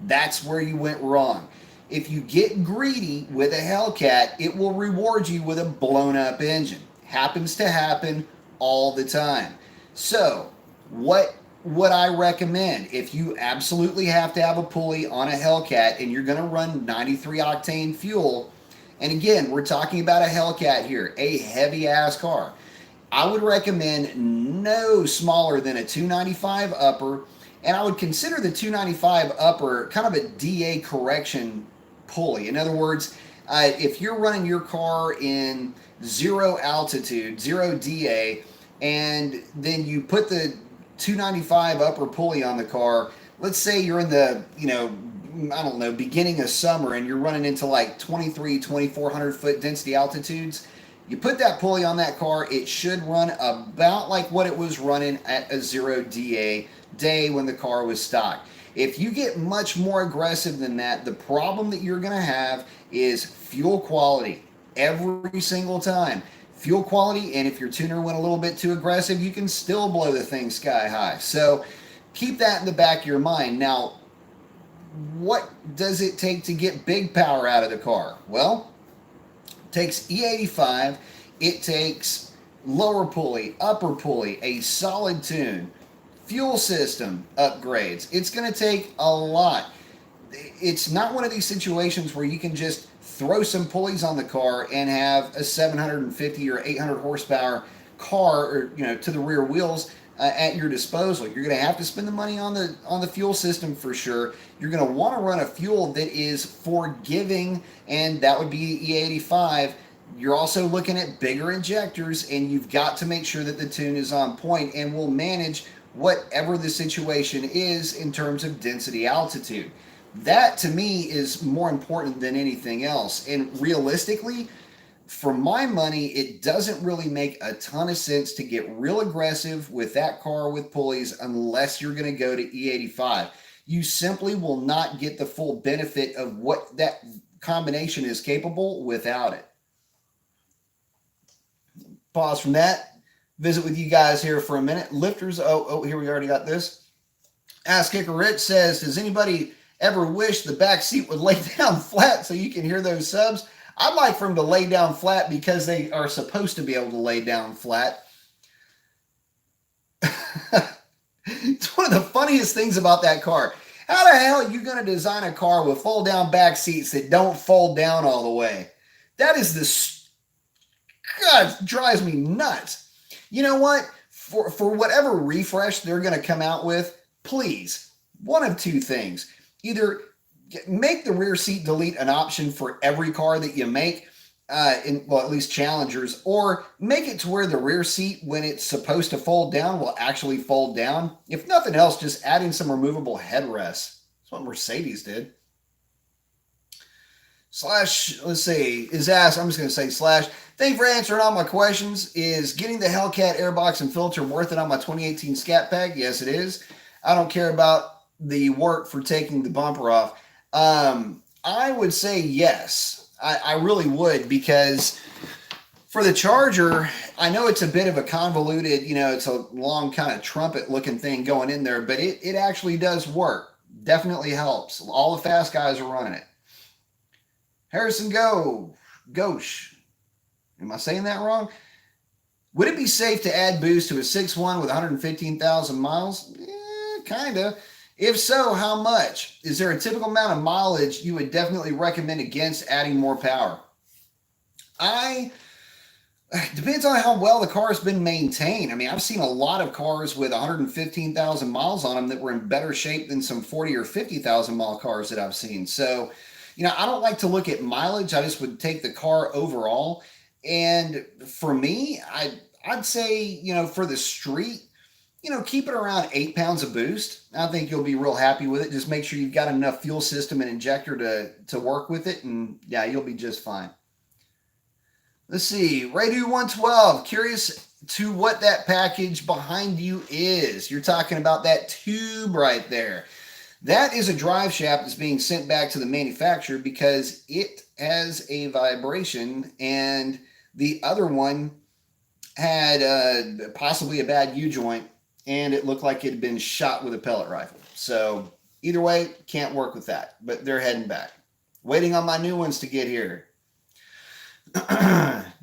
That's where you went wrong. If you get greedy with a Hellcat, it will reward you with a blown up engine. Happens to happen all the time. So, what would I recommend? If you absolutely have to have a pulley on a Hellcat and you're going to run 93 octane fuel, and again, we're talking about a Hellcat here, a heavy ass car, I would recommend no smaller than a 295 upper, and I would consider the 295 upper kind of a DA correction pulley. In other words, if you're running your car in zero altitude, zero DA, and then you put the 295 upper pulley on the car, let's say you're in the, beginning of summer and you're running into like 2,400 foot density altitudes, you put that pulley on that car, it should run about like what it was running at a zero DA day when the car was stock. If you get much more aggressive than that, the problem that you're going to have is fuel quality every single time. Fuel quality, and if your tuner went a little bit too aggressive, you can still blow the thing sky high. So keep that in the back of your mind. Now, what does it take to get big power out of the car? Well, it takes E85, it takes lower pulley, upper pulley, a solid tune, fuel system upgrades. It's going to take a lot. it's not one of these situations where you can just throw some pulleys on the car and have a 750 or 800 horsepower car, or to the rear wheels at your disposal. You're going to have to spend the money on the fuel system for sure. You're going to want to run a fuel that is forgiving, and that would be E85. You're also looking at bigger injectors, and you've got to make sure that the tune is on point and will manage whatever the situation is in terms of density altitude. That to me is more important than anything else. And realistically, for my money, it doesn't really make a ton of sense to get real aggressive with that car with pulleys unless you're going to go to E85. You simply will not get the full benefit of what that combination is capable without it. Pause from that. Visit with you guys here for a minute. Lifters, here we already got this. Ask Kicker Rich says, does anybody ever wish the back seat would lay down flat so you can hear those subs? I'd like for them to lay down flat because they are supposed to be able to lay down flat. It's one of the funniest things about that car. How the hell are you going to design a car with fold down back seats that don't fold down all the way? That is God, it drives me nuts. You know what? For whatever refresh they're going to come out with, please, one of two things. Either make the rear seat delete an option for every car that you make, at least Challengers, or make it to where the rear seat, when it's supposed to fold down, will actually fold down. If nothing else, just add in some removable headrests. That's what Mercedes did. Slash, let's see, is asked, I'm just going to say Slash, thank you for answering all my questions. Is getting the Hellcat airbox and filter worth it on my 2018 Scat Pack? Yes, it is. I don't care about the work for taking the bumper off. I would say yes. I really would, because for the Charger, I know it's a bit of a convoluted, it's a long kind of trumpet looking thing going in there, but it actually does work. Definitely helps. All the fast guys are running it. Harrison Ghosh. Am I saying that wrong? Would it be safe to add boost to a 6.1 with 115,000 miles? Kind of. If so, how much? Is there a typical amount of mileage you would definitely recommend against adding more power? Depends on how well the car has been maintained. I mean, I've seen a lot of cars with 115,000 miles on them that were in better shape than some 40 or 50,000 mile cars that I've seen. So, I don't like to look at mileage. I just would take the car overall. And for me, I'd say, for the street, keep it around 8 pounds of boost. I think you'll be real happy with it. Just make sure you've got enough fuel system and injector to work with it. And yeah, you'll be just fine. Let's see. Radu112, curious to what that package behind you is. You're talking about that tube right there. That is a drive shaft that's being sent back to the manufacturer because it has a vibration, and the other one had possibly a bad U-joint, and it looked like it had been shot with a pellet rifle. So either way, can't work with that, but they're heading back. Waiting on my new ones to get here.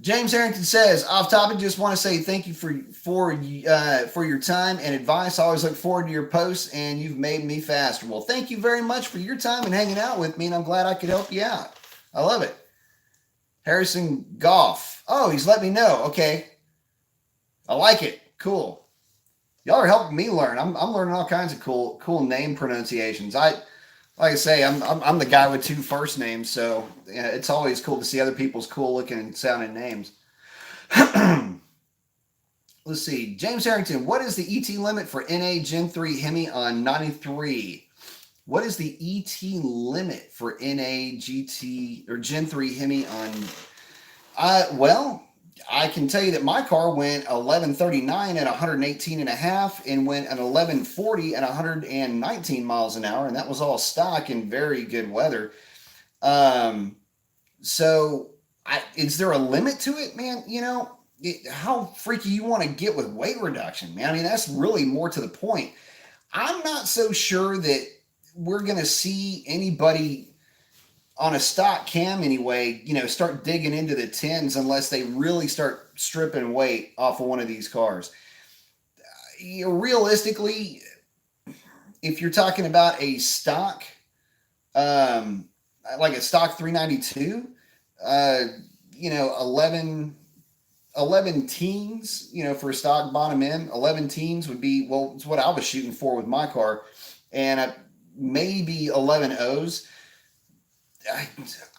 James Harrington says, off topic, just want to say thank you for your time and advice. I always look forward to your posts, and you've made me faster. Well, thank you very much for your time and hanging out with me, and I'm glad I could help you out. I love it. Harrison Goff. Oh, he's let me know. Okay. I like it. Cool. Y'all are helping me learn. I'm learning all kinds of cool name pronunciations. Like I say, I'm the guy with 2 first names, so it's always cool to see other people's cool looking and sounding names. Let's see. James Harrington, what is the ET limit for NA Gen 3 Hemi on 93? What is the ET limit for NA GT or Gen 3 Hemi on? Well, I can tell you that my car went 1139 at 118 and a half and went an 1140 at 119 miles an hour. And that was all stock in very good weather. So is there a limit to it, man? How freaky you want to get with weight reduction, man. I mean, that's really more to the point. I'm not so sure that we're going to see anybody on a stock cam anyway, start digging into the tens unless they really start stripping weight off of one of these cars. Realistically, if you're talking about a stock um, like a stock 392, uh, 11 teens, for a stock bottom end. 11 teens would be, well, it's what I was shooting for with my car. And maybe 11 O's. I,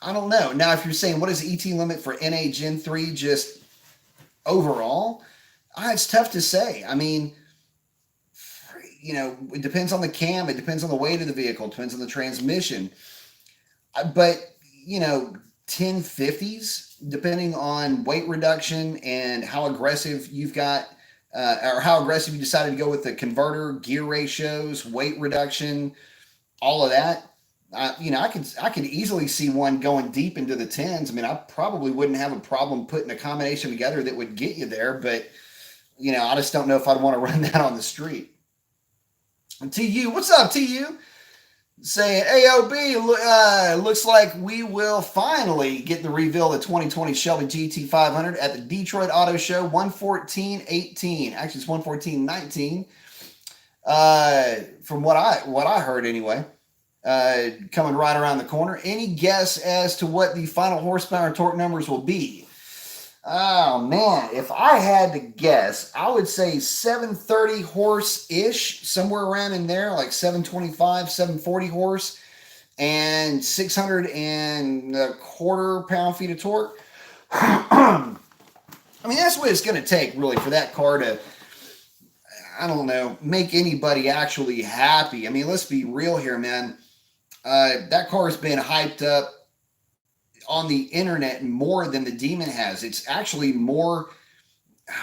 I don't know. Now, if you're saying what is the ET limit for NA Gen 3 just overall, it's tough to say. I mean, it depends on the cam, it depends on the weight of the vehicle, it depends on the transmission. But, 1050s, depending on weight reduction and how aggressive you've got, or how aggressive you decided to go with the converter, gear ratios, weight reduction, all of that. I could easily see one going deep into the tens. I mean, I probably wouldn't have a problem putting a combination together that would get you there, but I just don't know if I'd want to run that on the street. And TU, what's up, TU? Saying AOB, looks like we will finally get the reveal of the 2020 Shelby GT500 at the Detroit Auto Show, 114.18. Actually, it's 114.19. From what I heard anyway. Coming right around the corner. Any guess as to what the final horsepower and torque numbers will be? Oh man, if I had to guess, I would say 730 horse-ish, somewhere around in there, like 725, 740 horse, and 600 and a quarter pound-feet of torque. I mean, that's what it's going to take, really, for that car to, I don't know, make anybody actually happy. I mean, let's be real here, man. That car has been hyped up on the internet more than the Demon has. It's actually more,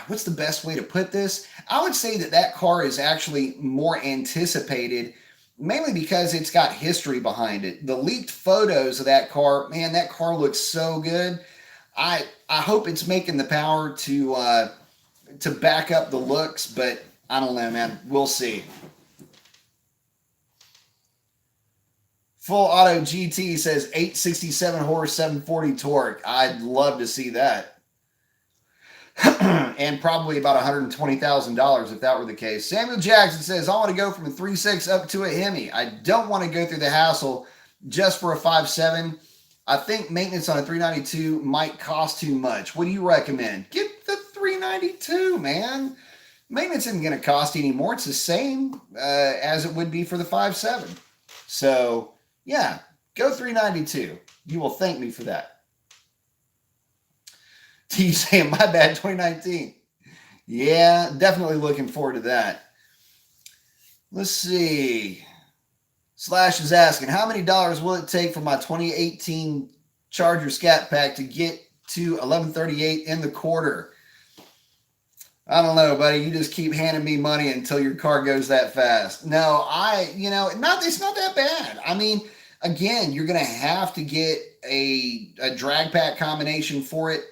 what's the best way to put this? I would say that car is actually more anticipated, mainly because it's got history behind it. The leaked photos of that car, man, that car looks so good. I hope it's making the power to back up the looks, but I don't know, man. We'll see. Full Auto GT says 867 horse, 740 torque. I'd love to see that. And probably about $120,000 if that were the case. Samuel Jackson says, I want to go from a 3.6 up to a Hemi. I don't want to go through the hassle just for a 5.7. I think maintenance on a 392 might cost too much. What do you recommend? Get the 392, man. Maintenance isn't going to cost anymore. It's the same as it would be for the 5.7. So, yeah, go 392. You will thank me for that. T saying, my bad, 2019. Yeah, definitely looking forward to that. Let's see. Slash is asking, how many dollars will it take for my 2018 Charger Scat Pack to get to 1138 in the quarter? I don't know, buddy. You just keep handing me money until your car goes that fast. No, it's not that bad. I mean, again, you're going to have to get a drag pack combination for it.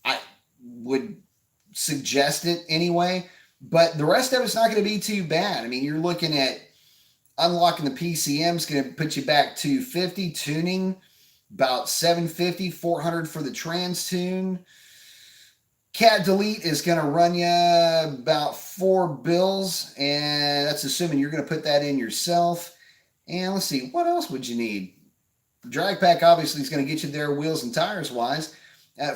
I would suggest it anyway, but the rest of it's not going to be too bad. I mean, you're looking at unlocking the PCM is going to put you back to 50, tuning about 750, 400 for the trans tune. Cat delete is going to run you about $4 and that's assuming you're going to put that in yourself. And let's see, what else would you need? Drag pack obviously is going to get you there wheels and tires wise.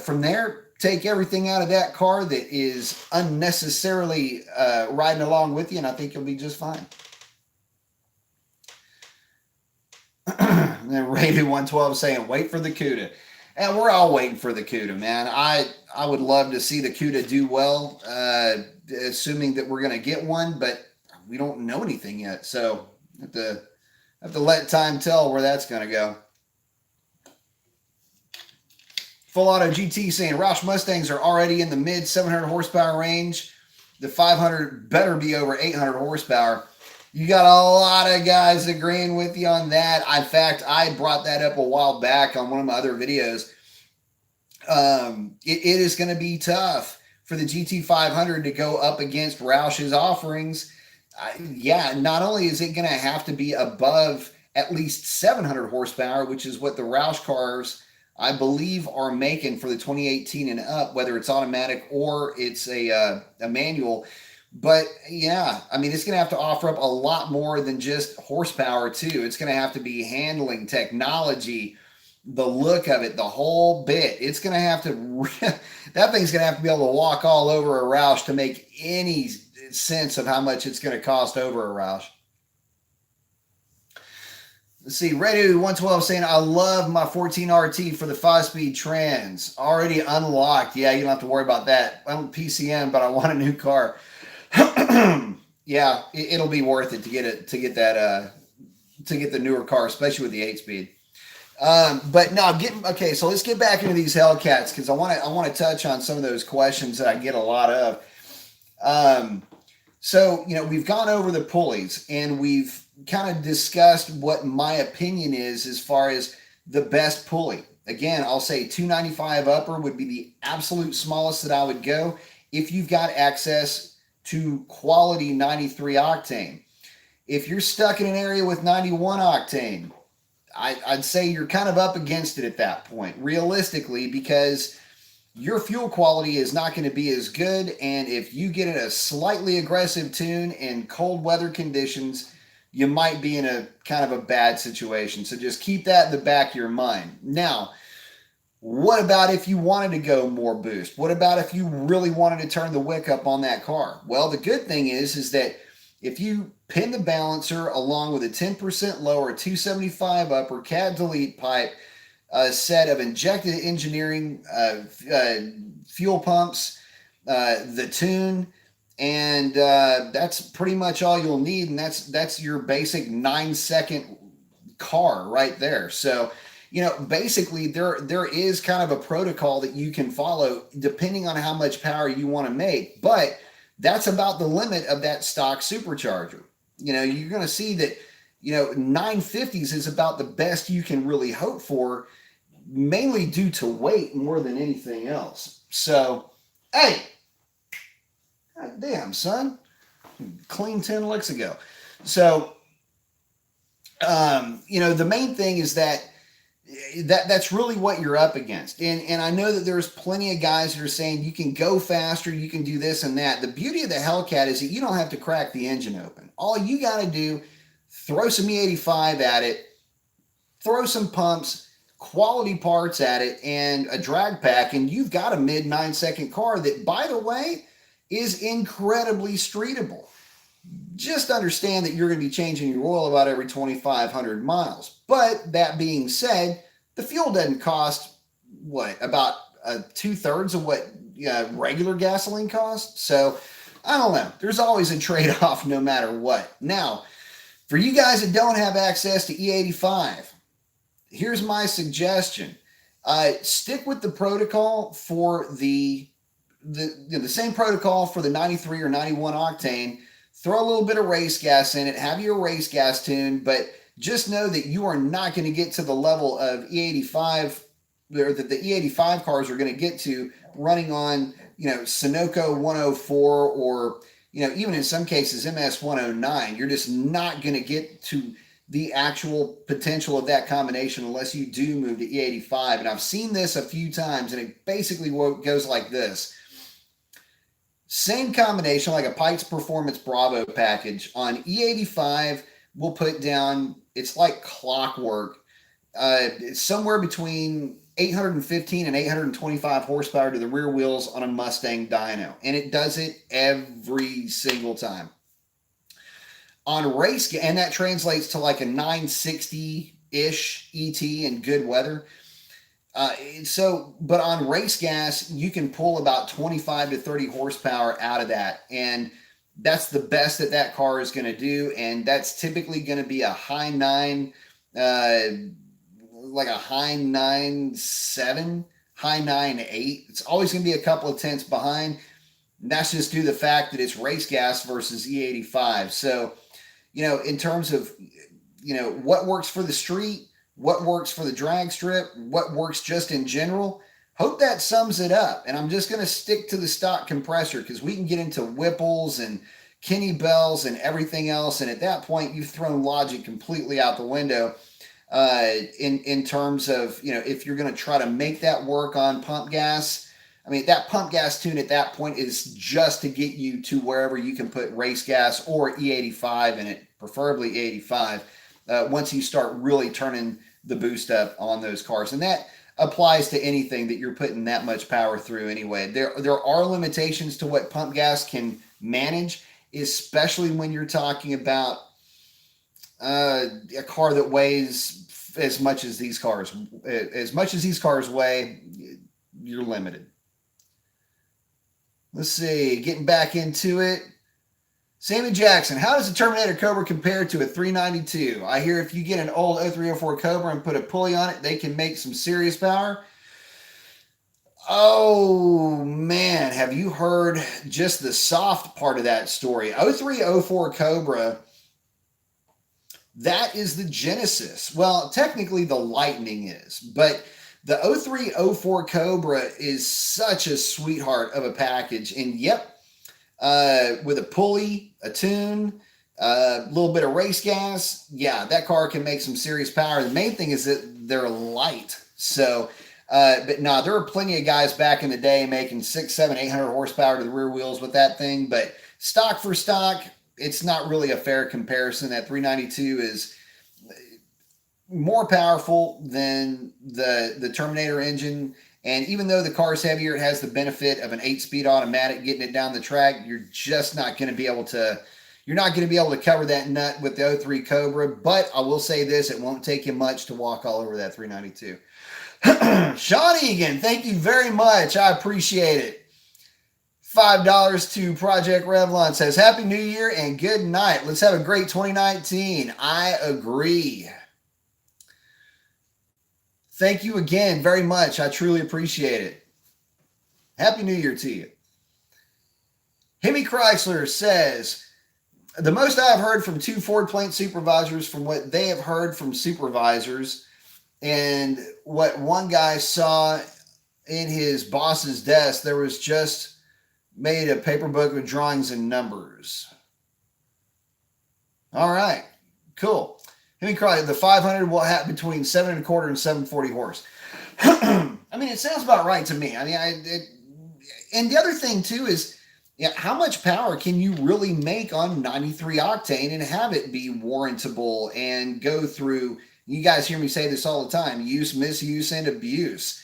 From there, take everything out of that car that is unnecessarily riding along with you, and I think you'll be just fine. And then Rated 112 saying, wait for the CUDA. And we're all waiting for the CUDA, man. I would love to see the CUDA do well, assuming that we're going to get one, but we don't know anything yet. So have to let time tell where that's going to go. Full Auto GT saying Roush Mustangs are already in the mid 700 horsepower range. The 500 better be over 800 horsepower. You got a lot of guys agreeing with you on that. In fact, I brought that up a while back on one of my other videos. It is going to be tough for the GT500 to go up against Roush's offerings. Yeah, not only is it going to have to be above at least 700 horsepower, which is what the Roush cars, I believe, are making for the 2018 and up, whether it's automatic or it's a manual. But yeah, I mean, it's going to have to offer up a lot more than just horsepower, too. It's going to have to be handling, technology, the look of it, the whole bit. It's going to have to, that thing's going to have to be able to walk all over a Roush to make any sense of how much it's going to cost over a Roush. Let's see, Redu 112 saying, I love my 14 RT for the 5-speed trans. Already unlocked. Yeah, you don't have to worry about that. I'm PCM, but I want a new car. Yeah, it'll be worth it to get it to get that to get the newer car, especially with the 8-speed. But no, okay. So let's get back into these Hellcats because I want to touch on some of those questions that I get a lot of. So we've gone over the pulleys and we've kind of discussed what my opinion is as far as the best pulley. Again, I'll say 295 upper would be the absolute smallest that I would go if you've got access to quality 93 octane. If you're stuck in an area with 91 octane, I'd say you're kind of up against it at that point, realistically, because your fuel quality is not going to be as good. And if you get in a slightly aggressive tune in cold weather conditions, you might be in a kind of a bad situation. So just keep that in the back of your mind. Now, what about if you wanted to go more boost? What about if you really wanted to turn the wick up on that car? Well, the good thing is that if you pin the balancer along with a 10% lower 275 upper cat delete pipe, a set of injected engineering fuel pumps, the tune, and that's pretty much all you'll need. And that's your basic 9-second car right there. So, basically there is kind of a protocol that you can follow depending on how much power you want to make. But that's about the limit of that stock supercharger. You're going to see that, 950s is about the best you can really hope for, mainly due to weight more than anything else. So, hey, God damn, son, clean 10 licks ago. So, the main thing is that's really what you're up against. And I know that there's plenty of guys that are saying you can go faster, you can do this and that. The beauty of the Hellcat is that you don't have to crack the engine open. All you got to do, throw some E85 at it, throw some pumps, quality parts at it, and a drag pack, and you've got a mid 9-second car that, by the way, is incredibly streetable. Just understand that you're going to be changing your oil about every 2,500 miles. But that being said, the fuel doesn't cost, about 2/3 of what regular gasoline costs. So I don't know. There's always a trade-off no matter what. Now, for you guys that don't have access to E85, here's my suggestion. Stick with the protocol for the same protocol for the 93 or 91 octane. Throw a little bit of race gas in it, have your race gas tune, but just know that you are not going to get to the level of E85, or that the E85 cars are going to get to running on, Sunoco 104 or, even in some cases MS 109. You're just not going to get to the actual potential of that combination unless you do move to E85. And I've seen this a few times, and it basically goes like this. Same combination, like a Pikes Performance Bravo package on E85, we'll put down, it's like clockwork. It's somewhere between 815 and 825 horsepower to the rear wheels on a Mustang dyno. And it does it every single time. On race, and that translates to like a 960-ish ET in good weather. But on race gas, you can pull about 25 to 30 horsepower out of that. And that's the best that car is going to do. And that's typically going to be a high 9, like a high 9.7, high 9.8. It's always going to be a couple of tenths behind. And that's just due to the fact that it's race gas versus E85. So, in terms of, what works for the street, what works for the drag strip, what works just in general. Hope that sums it up. And I'm just going to stick to the stock compressor because we can get into Whipples and Kenny Bells and everything else. And at that point, you've thrown logic completely out the window in terms of, if you're going to try to make that work on pump gas. I mean, that pump gas tune at that point is just to get you to wherever you can put race gas or E85 in it, preferably E85, once you start really turning the boost up on those cars. And that applies to anything that you're putting that much power through anyway. There are limitations to what pump gas can manage, especially when you're talking about a car that weighs as much as these cars. As much as these cars weigh, you're limited. Let's see, getting back into it. Sammy Jackson, how does the Terminator Cobra compare to a 392? I hear if you get an old 0304 Cobra and put a pulley on it, they can make some serious power. Oh, man, have you heard just the soft part of that story? 0304 Cobra, that is the Genesis. Well, technically the Lightning is, but the 0304 Cobra is such a sweetheart of a package. And yep, with a pulley, a tune, a little bit of race gas, yeah, that car can make some serious power. The main thing is that they're light. So, but no, there are plenty of guys back in the day making 600, 700, 800 horsepower to the rear wheels with that thing. But stock for stock, it's not really a fair comparison. That 392 is more powerful than the Terminator engine. And even though the car is heavier, it has the benefit of an 8-speed automatic getting it down the track. You're just not going to be able to, you're not going to be able to cover that nut with the 03 Cobra. But I will say this, it won't take you much to walk all over that 392. Sean Egan, thank you very much. I appreciate it. $5 to Project Revlon says, Happy New Year and good night. Let's have a great 2019. I agree. Thank you again very much. I truly appreciate it. Happy New Year to you. Hemi Chrysler says, the most I've heard from 2 Ford plant supervisors from what they have heard from supervisors and what one guy saw in his boss's desk, there was just made a paper book with drawings and numbers. All right, cool. Let me cry. The 500 will have between 7.25 and 740 horse. I mean, it sounds about right to me. I mean, and the other thing too is, yeah, how much power can you really make on 93 octane and have it be warrantable and go through? You guys hear me say this all the time: use, misuse, and abuse.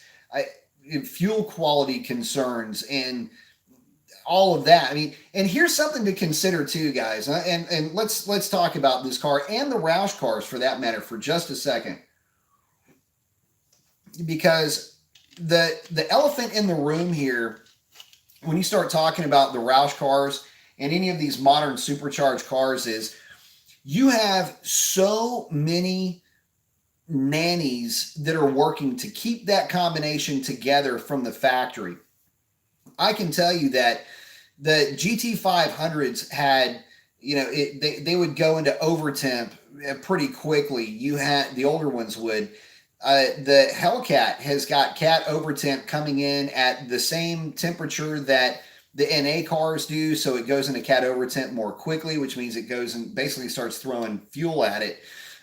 Fuel quality concerns and all of that. I mean, and here's something to consider too, guys. And let's talk about this car and the Roush cars for that matter for just a second, because the elephant in the room here, when you start talking about the Roush cars and any of these modern supercharged cars, is you have so many nannies that are working to keep that combination together from the factory. I can tell you that the GT500s had, you know, they would go into overtemp pretty quickly. You had, the older ones would. The Hellcat has got cat overtemp coming in at the same temperature that the NA cars do, so it goes into cat overtemp more quickly, which means it goes and basically starts throwing fuel at it.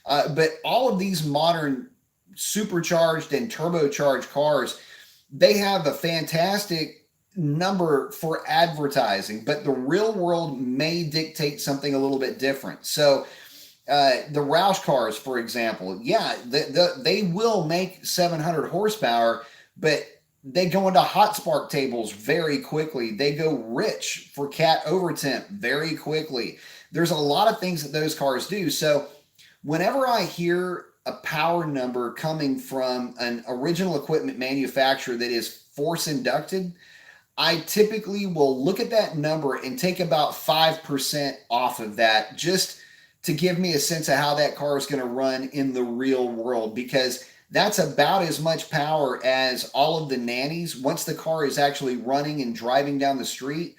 But all of these modern supercharged and turbocharged cars, they have a fantastic number for advertising, but the real world may dictate something a little bit different. So the Roush cars, for example, yeah, they will make 700 horsepower, but they go into hot spark tables very quickly. They go rich for cat overtemp very quickly. There's a lot of things that those cars do. So whenever I hear a power number coming from an original equipment manufacturer that is force inducted, I typically will look at that number and take about 5% off of that just to give me a sense of how that car is going to run in the real world, because that's about as much power as all of the nannies. Once the car is actually running and driving down the street,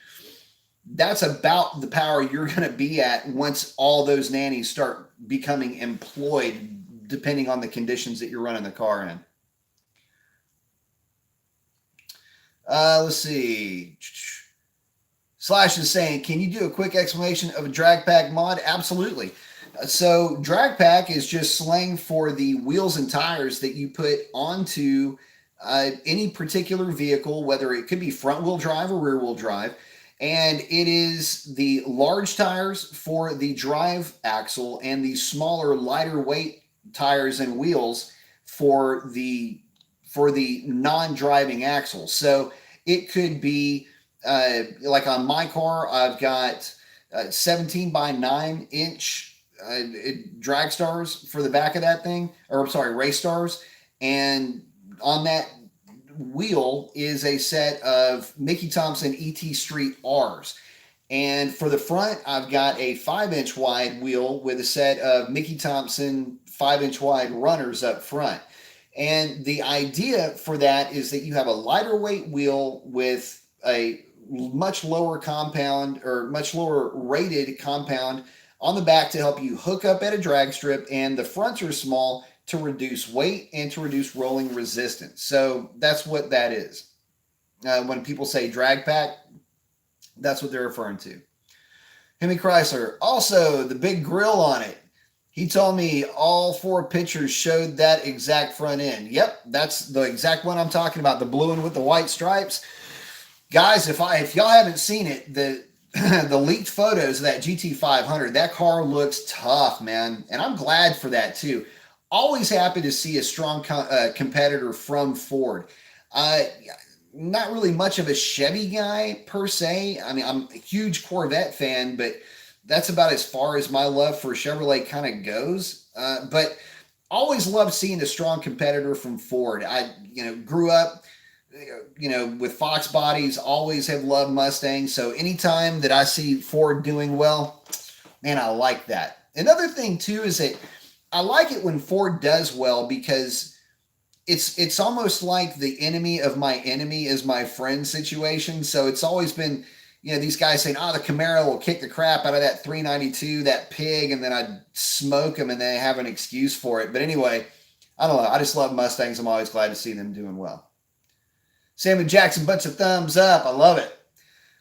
that's about the power you're going to be at once all those nannies start becoming employed, depending on the conditions that you're running the car in. Let's see. Slash is saying, can you do a quick explanation of a drag pack mod? Absolutely. So drag pack is just slang for the wheels and tires that you put onto any particular vehicle, whether it could be front wheel drive or rear wheel drive. And it is the large tires for the drive axle and the smaller, lighter weight tires and wheels for the non-driving axle. So it could be like on my car, I've got 17 by 9 inch drag stars for the back of that thing, or I'm sorry, race stars. And on that wheel is a set of Mickey Thompson ET Street R's. And for the front, I've got a 5-inch wide wheel with a set of Mickey Thompson 5-inch wide runners up front. And the idea for that is that you have a lighter weight wheel with a much lower compound or much lower rated compound on the back to help you hook up at a drag strip, and the fronts are small to reduce weight and to reduce rolling resistance. So that's what that is. When people say drag pack, that's what they're referring to. Hemi Chrysler, also the big grill on it. He told me all 4 pictures showed that exact front end. Yep, that's the exact one I'm talking about, the blue one with the white stripes. Guys, if y'all haven't seen it, the leaked photos of that GT500, that car looks tough, man. And I'm glad for that too. Always happy to see a strong competitor from Ford. Not really much of a Chevy guy per se. I mean, I'm a huge Corvette fan, but that's about as far as my love for Chevrolet kind of goes. But always love seeing a strong competitor from Ford. I grew up with Fox bodies, always have loved Mustangs. So anytime that I see Ford doing well, man, I like that. Another thing too is that I like it when Ford does well, because it's almost like the enemy of my enemy is my friend situation. So it's always been, these guys saying, the Camaro will kick the crap out of that 392, that pig, and then I'd smoke them and they have an excuse for it. But anyway, I don't know. I just love Mustangs. I'm always glad to see them doing well. Sammy Jackson, bunch of thumbs up. I love it.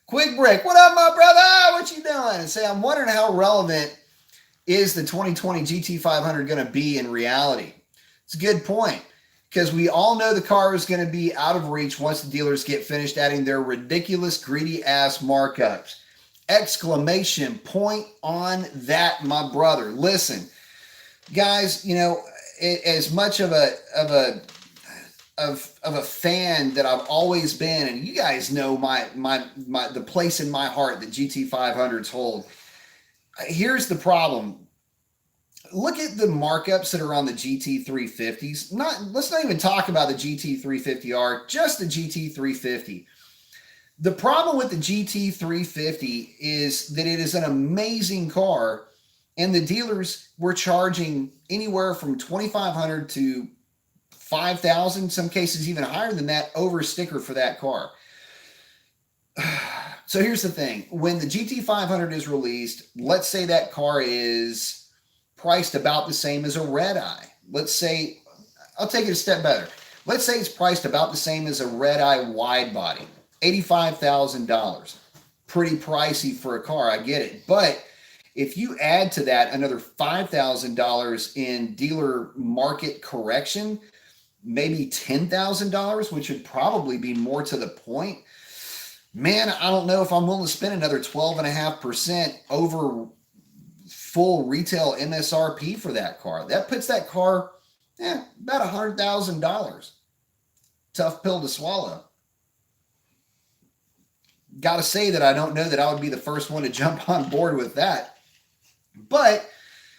Quick Brick, what up, my brother? What you doing? And say, I'm wondering how relevant is the 2020 GT500 going to be in reality? It's a good point, because we all know the car is going to be out of reach once the dealers get finished adding their ridiculous greedy ass markups. Exclamation point on that, my brother. Listen, guys, as much of a fan that I've always been, and you guys know the place in my heart that GT500s hold. Here's the problem. Look at the markups that are on the GT350s. Let's not even talk about the GT350R, just the GT350. The problem with the GT350 is that it is an amazing car, and the dealers were charging anywhere from $2,500 to $5,000, some cases even higher than that, over a sticker for that car. So here's the thing. When the GT500 is released, let's say that car is priced about the same as a red eye. Let's say, I'll take it a step better. Let's say it's priced about the same as a red eye wide body, $85,000. Pretty pricey for a car, I get it. But if you add to that another $5,000 in dealer market correction, maybe $10,000, which would probably be more to the point, man, I don't know if I'm willing to spend another 12.5% over full retail MSRP for that car. That puts that car about $100,000. Tough pill to swallow. Got to say that I don't know that I would be the first one to jump on board with that. But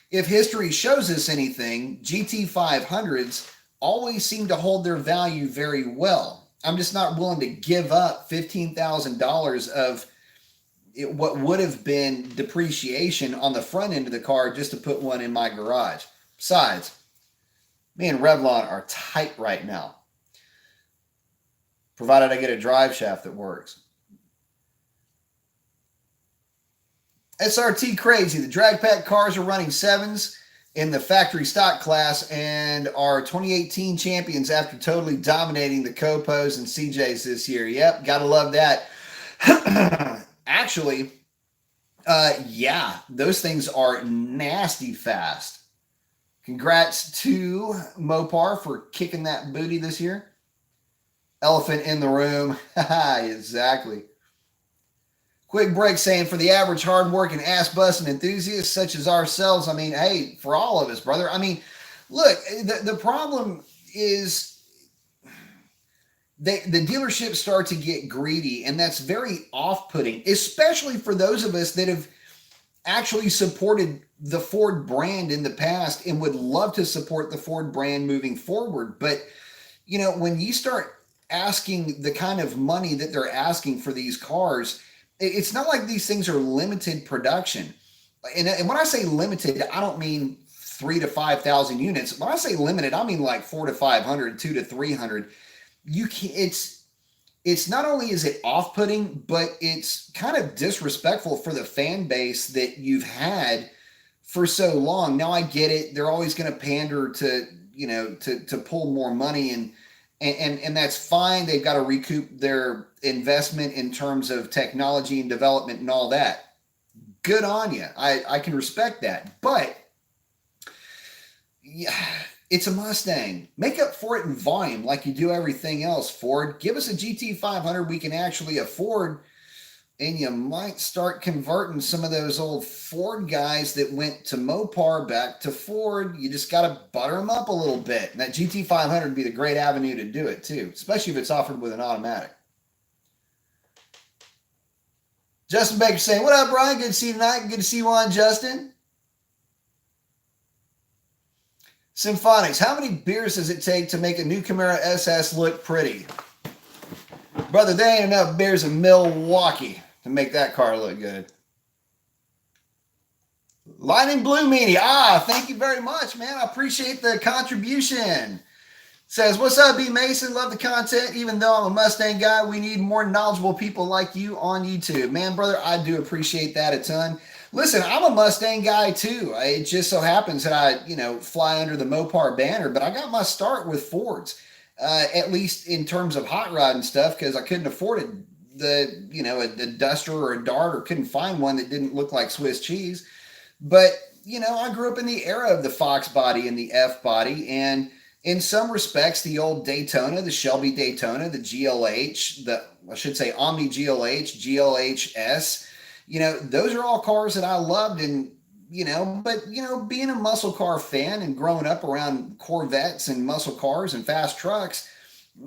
if history shows us anything, GT500s always seem to hold their value very well. I'm just not willing to give up $15,000 of what would have been depreciation on the front end of the car just to put one in my garage. Besides, me and Revlon are tight right now, provided I get a drive shaft that works. SRT crazy. The drag pack cars are running 7s in the factory stock class and are 2018 champions after totally dominating the Copos and CJs this year. Yep, gotta love that. Actually, yeah, those things are nasty fast. Congrats to Mopar for kicking that booty this year. Elephant in the room. Exactly. Quick break saying for the average hardworking ass busting enthusiast such as ourselves, I mean, hey, for all of us, brother. I mean, look, the problem is the dealerships start to get greedy, and that's very off-putting, especially for those of us that have actually supported the Ford brand in the past and would love to support the Ford brand moving forward. But when you start asking the kind of money that they're asking for these cars, it's not like these things are limited production. And when I say limited, I don't mean 3 to 5,000 units. When I say limited, I mean like 4 to 500, 2 to 300. You can it's not only is it off-putting, but it's kind of disrespectful for the fan base that you've had for so long. Now I get it; they're always going to pander to to pull more money, and that's fine. They've got to recoup their investment in terms of technology and development and all that. Good on you. I can respect that, but yeah, it's a Mustang. Make up for it in volume like you do everything else, Ford. Give us a GT500 we can actually afford, and you might start converting some of those old Ford guys that went to Mopar back to Ford. You just got to butter them up a little bit. And that GT500 would be the great avenue to do it too, especially if it's offered with an automatic. Justin Baker saying, what up, Brian? Good to see you tonight. Good to see you on, Justin. Symphonics, how many beers does it take to make a new Camaro SS look pretty? Brother, there ain't enough beers in Milwaukee to make that car look good. Lightning Blue Meanie. Thank you very much, man. I appreciate the contribution. Says, what's up, B. Mason? Love the content. Even though I'm a Mustang guy, we need more knowledgeable people like you on YouTube. Man, brother, I do appreciate that a ton. Listen, I'm a Mustang guy too. It just so happens that I, fly under the Mopar banner, but I got my start with Fords, at least in terms of hot rod and stuff, because I couldn't afford a Duster or a Dart, or couldn't find one that didn't look like Swiss cheese. But, I grew up in the era of the Fox body and the F body, and in some respects, the old Daytona, the Shelby Daytona, the GLH, Omni GLH, GLHS, those are all cars that I loved, and, but, being a muscle car fan and growing up around Corvettes and muscle cars and fast trucks,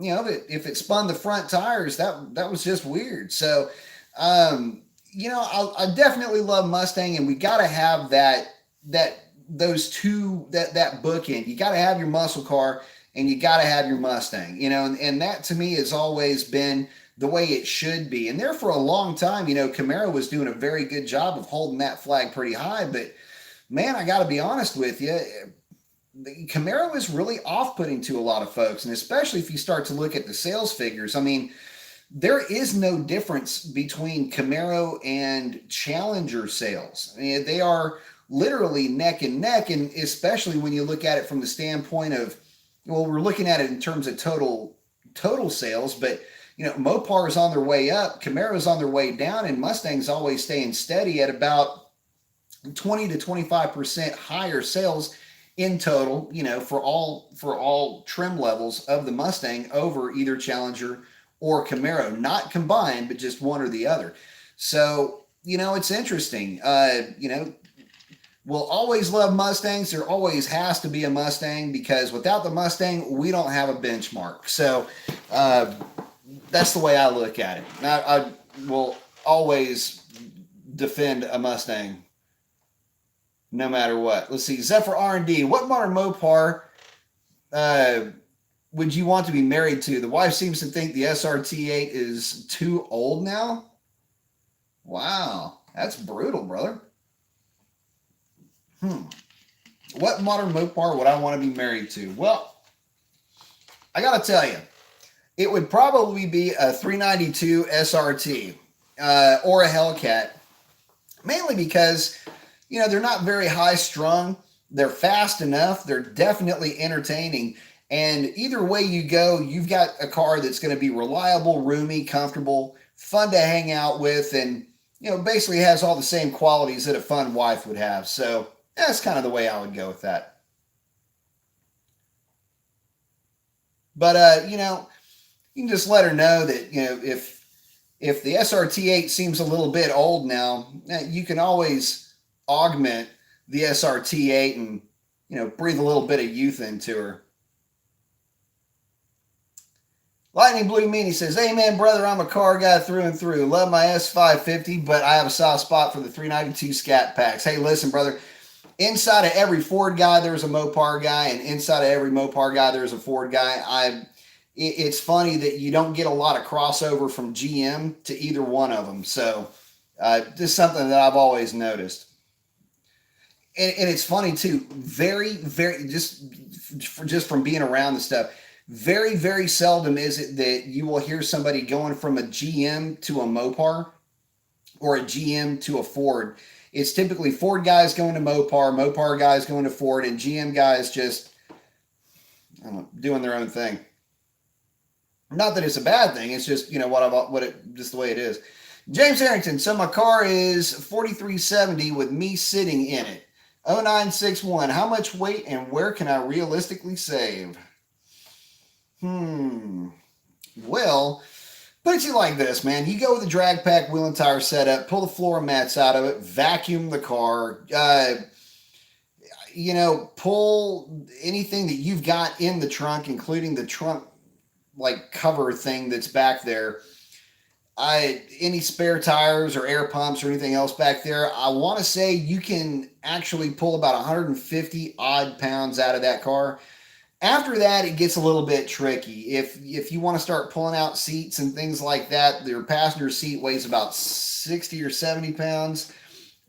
if it spun the front tires, that was just weird. So, I definitely love Mustang, and we got to have that bookend. You got to have your muscle car and you got to have your Mustang, and that to me has always been the way it should be. And there for a long time, Camaro was doing a very good job of holding that flag pretty high. But man, I got to be honest with you, the Camaro is really off-putting to a lot of folks. And especially if you start to look at the sales figures, I mean, there is no difference between Camaro and Challenger sales. I mean, they are literally neck and neck. And especially when you look at it from the standpoint of, well, we're looking at it in terms of total sales, but Mopar is on their way up, Camaro is on their way down, and Mustang's always staying steady at about 20 to 25% higher sales in total, for all trim levels of the Mustang over either Challenger or Camaro, not combined, but just one or the other. So, it's interesting. We'll always love Mustangs. There always has to be a Mustang, because without the Mustang, we don't have a benchmark. So, that's the way I look at it. I will always defend a Mustang no matter what. Let's see. Zephyr R&D. What modern Mopar would you want to be married to? The wife seems to think the SRT8 is too old now. Wow. That's brutal, brother. What modern Mopar would I want to be married to? Well, I got to tell you, it would probably be a 392 SRT or a Hellcat, mainly because, they're not very high strung. They're fast enough. They're definitely entertaining. And either way you go, you've got a car that's going to be reliable, roomy, comfortable, fun to hang out with, and, basically has all the same qualities that a fun wife would have. So that's kind of the way I would go with that. But, you can just let her know that, if the SRT8 seems a little bit old now, you can always augment the SRT8 and, breathe a little bit of youth into her. Lightning Blue Meanie says, "Amen, brother. I'm a car guy through and through. Love my S550, but I have a soft spot for the 392 Scat Packs." Hey, listen, brother. Inside of every Ford guy, there's a Mopar guy, and inside of every Mopar guy, there's a Ford guy. It's funny that you don't get a lot of crossover from GM to either one of them. So, just something that I've always noticed. And it's funny too. Very, very just from being around the stuff. Very, very seldom is it that you will hear somebody going from a GM to a Mopar or a GM to a Ford. It's typically Ford guys going to Mopar, Mopar guys going to Ford, and GM guys just, I don't know, doing their own thing. Not that it's a bad thing. It's just, just the way it is. James Harrington. "So my car is 4370 with me sitting in it. 0961. How much weight and where can I realistically save?" Well, put it like this, man. You go with a drag pack wheel and tire setup, pull the floor mats out of it, vacuum the car, pull anything that you've got in the trunk, including the trunk cover thing that's back there. Any spare tires or air pumps or anything else back there, I want to say you can actually pull about 150 odd pounds out of that car. After that, it gets a little bit tricky. If you want to start pulling out seats and things like that, your passenger seat weighs about 60 or 70 pounds.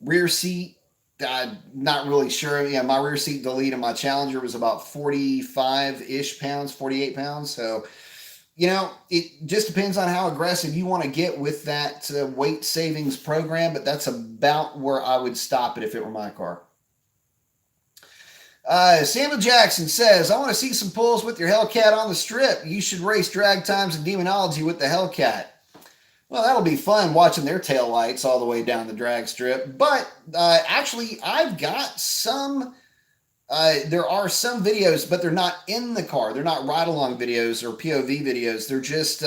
Rear seat, I'm not really sure. Yeah, my rear seat delete in my Challenger was about 45-ish pounds, 48 pounds. So, it just depends on how aggressive you want to get with that weight savings program, but that's about where I would stop it if it were my car. Samuel Jackson says, "I want to see some pulls with your Hellcat on the strip. You should race drag times and demonology with the Hellcat." Well, that'll be fun watching their tail lights all the way down the drag strip. But actually, I've got some. There are some videos, but they're not in the car. They're not ride-along videos or POV videos. They're just,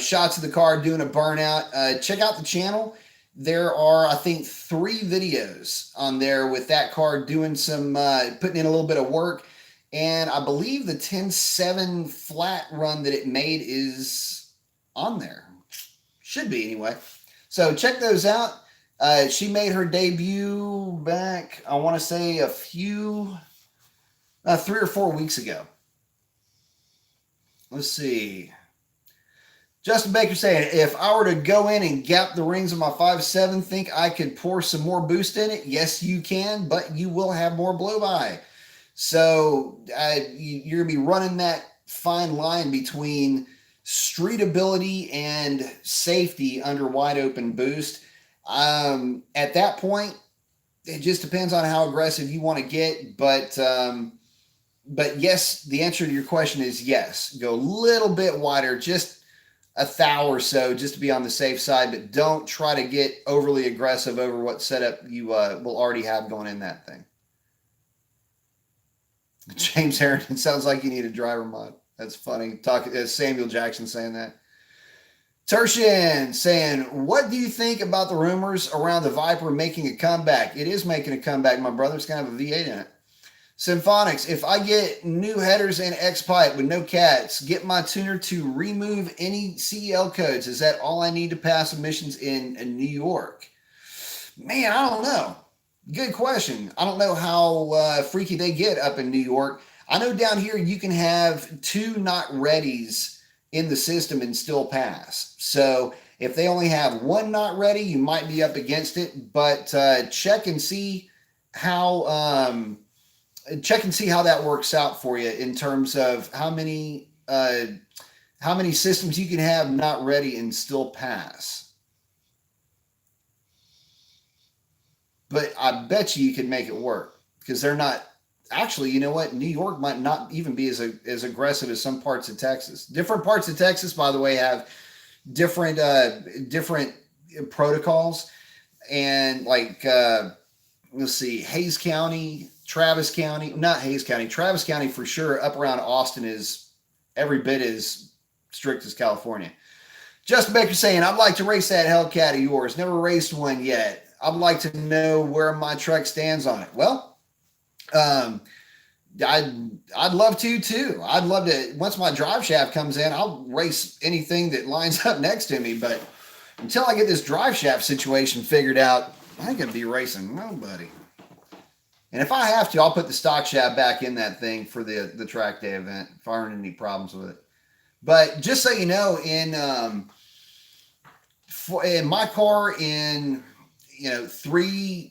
shots of the car doing a burnout. Check out the channel. There are, I think, 3 videos on there with that car doing some, putting in a little bit of work. And I believe the 10.7 flat run that it made is on there. Should be anyway. So check those out. She made her debut back, I want to say 3 or 4 weeks ago. Let's see. Justin Baker saying, "If I were to go in and gap the rings of my 5.7, think I could pour some more boost in it?" Yes, you can, but you will have more blow-by. So you're going to be running that fine line between streetability and safety under wide open boost. At that point, it just depends on how aggressive you want to get. But yes, the answer to your question is yes. Go a little bit wider, just a thou or so, just to be on the safe side, but don't try to get overly aggressive over what setup you will already have going in that thing. James Harrington, sounds like you need a driver mod. That's funny. Samuel Jackson saying that. Tershin saying, "What do you think about the rumors around the Viper making a comeback?" It is making a comeback, my brother. It's going to have a V8 in it. Symphonics, "If I get new headers and X-pipe with no cats, get my tuner to remove any CEL codes. Is that all I need to pass emissions in New York?" Man, I don't know. Good question. I don't know how freaky they get up in New York. I know down here you can have 2 not readies in the system and still pass. So if they only have 1 not ready, you might be up against it. But check and see how that works out for you in terms of how many systems you can have not ready and still pass. But I bet you can make it work because they're not. Actually, you know what? New York might not even be as aggressive as some parts of Texas. Different parts of Texas, by the way, have different protocols. And let's see, Hayes County, Travis County, not Hayes County, Travis County for sure. Up around Austin is every bit as strict as California. Justin Baker saying, I'd like to race that Hellcat of yours. Never raced one yet. I'd like to know where my truck stands on it. Well, I'd love to too. I'd love to. Once my drive shaft comes in, I'll race anything that lines up next to me. But until I get this drive shaft situation figured out, I ain't gonna be racing nobody. And if I have to, I'll put the stock shaft back in that thing for the track day event if I run any problems with it. But just so you know, in my car, in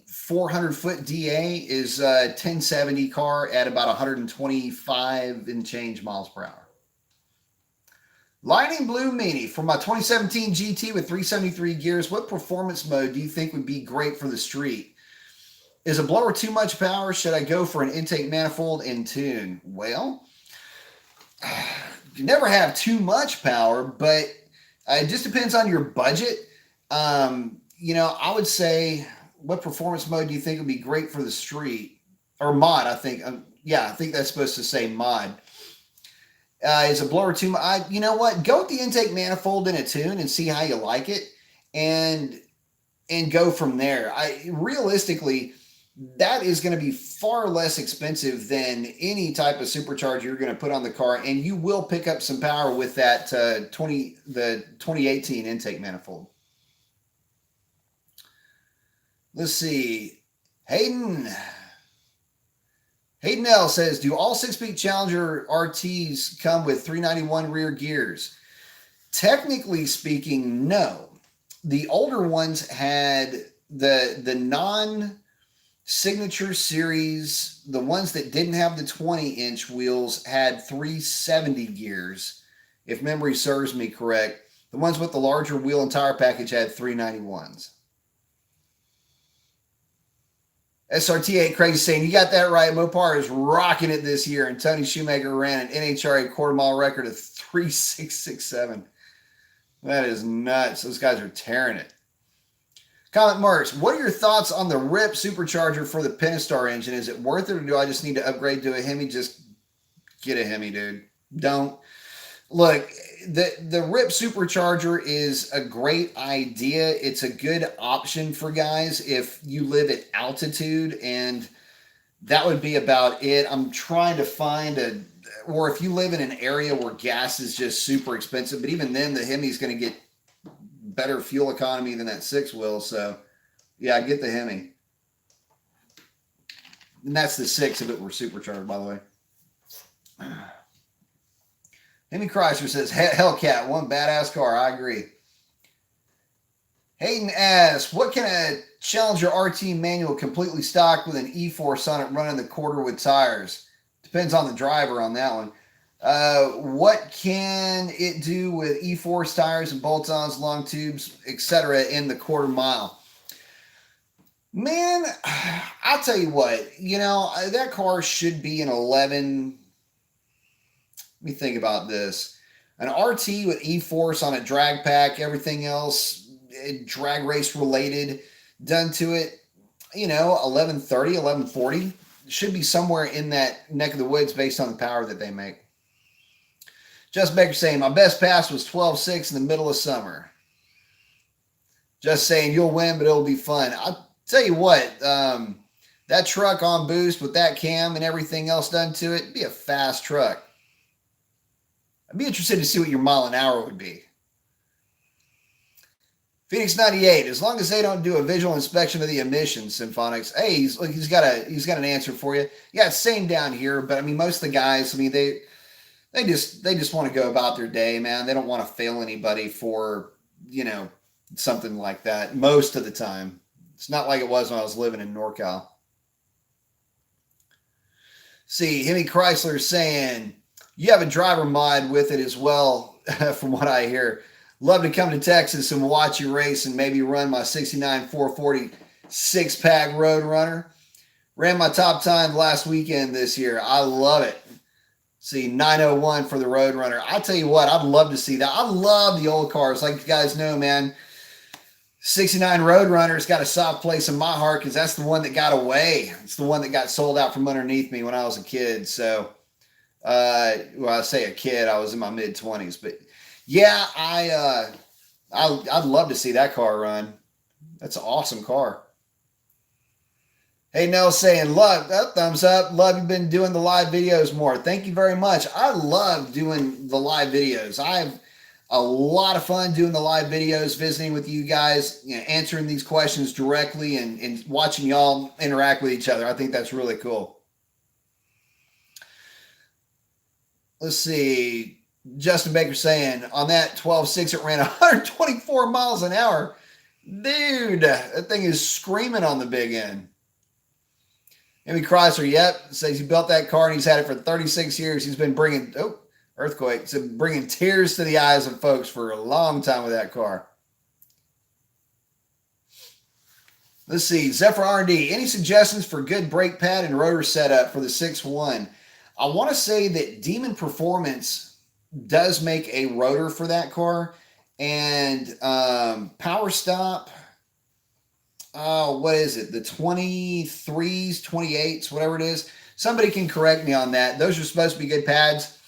400 foot DA is a 1070 car at about 125 and change miles per hour. Lightning Blue Meanie, for my 2017 GT with 373 gears, what performance mode do you think would be great for the street? Is a blower too much power? Should I go for an intake manifold and tune? Well, you never have too much power, but it just depends on your budget. I would say, what performance mode do you think would be great for the street? Or mod, I think. I think that's supposed to say mod. Is a blower too much? You know what? Go with the intake manifold in a tune and see how you like it, and go from there. Realistically, that is going to be far less expensive than any type of supercharger you're going to put on the car, and you will pick up some power with that the 2018 intake manifold. Let's see. Hayden L says, do all 6-speed Challenger RTs come with 391 rear gears? Technically speaking, no. The older ones had the non-signature series, the ones that didn't have the 20-inch wheels had 370 gears, if memory serves me correct. The ones with the larger wheel and tire package had 391s. SRT8 Crazy saying, you got that right. Mopar is rocking it this year, and Tony Shoemaker ran an NHRA quarter mile record of 3.667. That is nuts. Those guys are tearing it. Comment Marks, what are your thoughts on the RIP supercharger for the Pentastar engine? Is it worth it, or do I just need to upgrade to a Hemi? Just get a Hemi, dude. Don't. Look, the RIP supercharger is a great idea. It's a good option for guys if you live at altitude, and that would be about it. I'm trying to find or if you live in an area where gas is just super expensive, but even then the Hemi is going to get better fuel economy than that 6-wheel. So yeah, get the Hemi. And that's the 6 if it were supercharged, by the way. Hemi Chrysler says, Hellcat, one badass car. I agree. Hayden asks, what can a Challenger RT manual completely stock with an E-Force on it running the quarter with tires? Depends on the driver on that one. What can it do with E-Force tires and bolt-ons, long tubes, etc. in the quarter mile? Man, I'll tell you what, that car should be an 11. Let me think about this. An RT with E-Force on a drag pack, everything else drag race related done to it, 1130, 1140. Should be somewhere in that neck of the woods based on the power that they make. Just Baker saying, my best pass was 12.6 in the middle of summer. Just saying, you'll win, but it'll be fun. I'll tell you what, that truck on boost with that cam and everything else done to it, it'd be a fast truck. I'd be interested to see what your mile an hour would be. Phoenix 98, as long as they don't do a visual inspection of the emissions, Symphonics. Hey, he's got an answer for you. Yeah, it's same down here, but I mean, most of the guys, I mean, they just want to go about their day, man. They don't want to fail anybody for, something like that most of the time. It's not like it was when I was living in NorCal. See, Hemi Chrysler saying, you have a driver mod with it as well, from what I hear. Love to come to Texas and watch you race and maybe run my 69 440 6-pack Roadrunner. Ran my top time last weekend this year. I love it. See, 901 for the Roadrunner. I'll tell you what, I'd love to see that. I love the old cars. Like you guys know, man, 69 Roadrunner's got a soft place in my heart because that's the one that got away. It's the one that got sold out from underneath me when I was a kid. So, I say a kid, I was in my mid-20s. But Yeah, I'd love to see that car run. That's an awesome car. Hey, Nell saying, love, oh, thumbs up. Love you've been doing the live videos more. Thank you very much. I love doing the live videos. I have a lot of fun doing the live videos, visiting with you guys, answering these questions directly and watching y'all interact with each other. I think that's really cool. Let's see. Justin Baker saying, on that 12.6, it ran 124 miles an hour. Dude, that thing is screaming on the big end. Amy Chrysler, yep, says he built that car and he's had it for 36 years. He's been bringing, earthquake, so bringing tears to the eyes of folks for a long time with that car. Let's see, Zephyr R&D, any suggestions for good brake pad and rotor setup for the 6.1? I want to say that Demon Performance does make a rotor for that car, and Power Stop, what is it? The 23s, 28s, whatever it is. Somebody can correct me on that. Those are supposed to be good pads.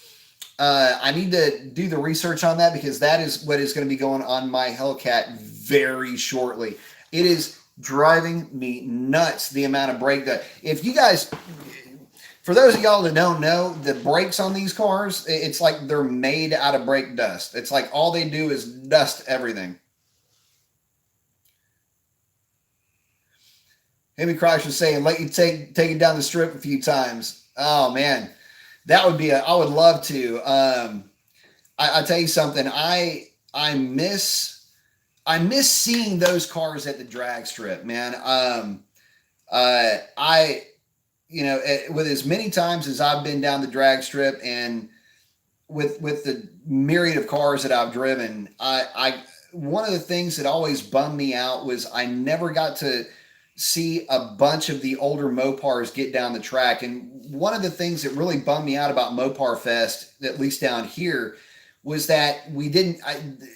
I need to do the research on that because that is what is going to be going on my Hellcat very shortly. It is driving me nuts, the amount of brake that, if you guys, for those of y'all that don't know, the brakes on these cars, it's like they're made out of brake dust. It's like all they do is dust everything. Hemi Crouch was saying, let you take it down the strip a few times. Oh man, that would be I would love to. I tell you something, I miss seeing those cars at the drag strip, man. With as many times as I've been down the drag strip and with the myriad of cars that I've driven, I one of the things that always bummed me out was I never got to see a bunch of the older Mopars get down the track. And one of the things that really bummed me out about Mopar Fest, at least down here, was that we didn't,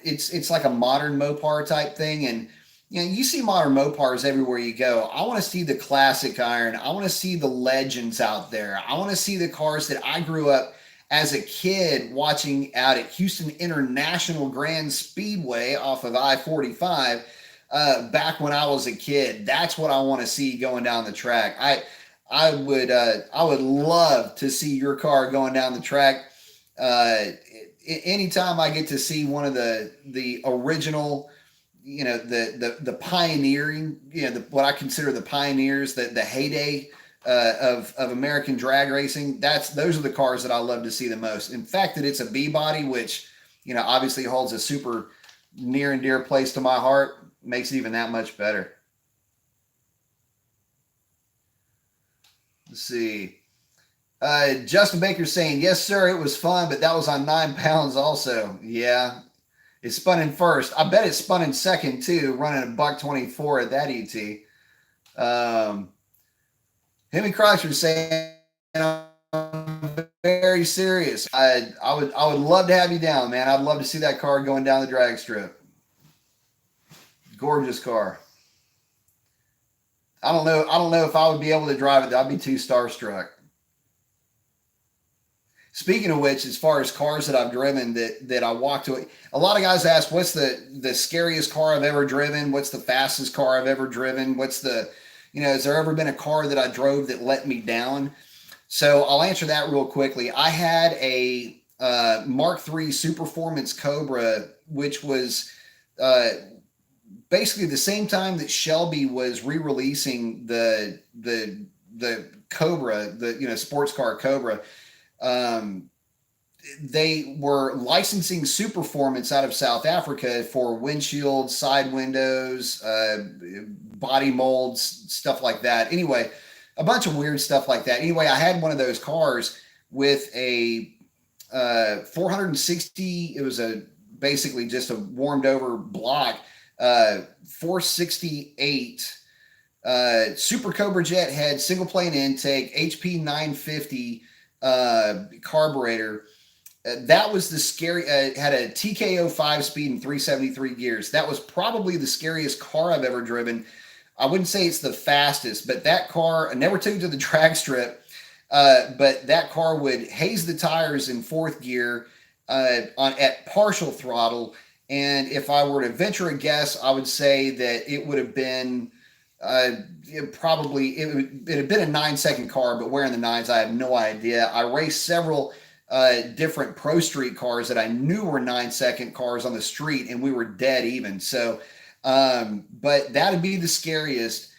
it's like a modern Mopar type thing. And, you see modern Mopars everywhere you go. I want to see the classic iron. I want to see the legends out there. I want to see the cars that I grew up as a kid watching out at Houston International Grand Speedway off of I-45. Back when I was a kid. That's what I want to see going down the track. I would love to see your car going down the track. Anytime I get to see one of the original, the pioneering, what I consider the pioneers, the heyday of American drag racing. Those are the cars that I love to see the most. In fact, that it's a B body, which obviously holds a super near and dear place to my heart, makes it even that much better. Let's see. Justin Baker saying, yes, sir, it was fun, but that was on 9 pounds also. Yeah. It spun in first. I bet it spun in second, too, running a $124 at that ET. Hemi Chrysler saying, I'm very serious. I would love to have you down, man. I'd love to see that car going down the drag strip. Gorgeous car. I don't know if I would be able to drive it. I'd be too starstruck. Speaking of which, as far as cars that I've driven that I walked away, a lot of guys ask, what's the scariest car I've ever driven? What's the fastest car I've ever driven? What's has there ever been a car that I drove that let me down? So I'll answer that real quickly. I had a Mark III Superformance Cobra, which was basically the same time that Shelby was re-releasing the Cobra, sports car Cobra. They were licensing Superformance out of South Africa for windshields, side windows, body molds, stuff like that. Anyway, a bunch of weird stuff like that. Anyway, I had one of those cars with a 460. It was basically just a warmed over block. 468 Super Cobra Jet head, single plane intake, HP 950 carburetor. That was the scary, had a TKO 5-speed and 373 gears. That was probably the scariest car I've ever driven. I wouldn't say it's the fastest, but that car, I never took it to the drag strip, but that car would haze the tires in fourth gear, at partial throttle. And if I were to venture a guess, I would say that it would have been it had been a 9-second car, but where in the nines, I have no idea. I raced several different pro street cars that I knew were 9-second cars on the street, and we were dead even. So, but that'd be the scariest.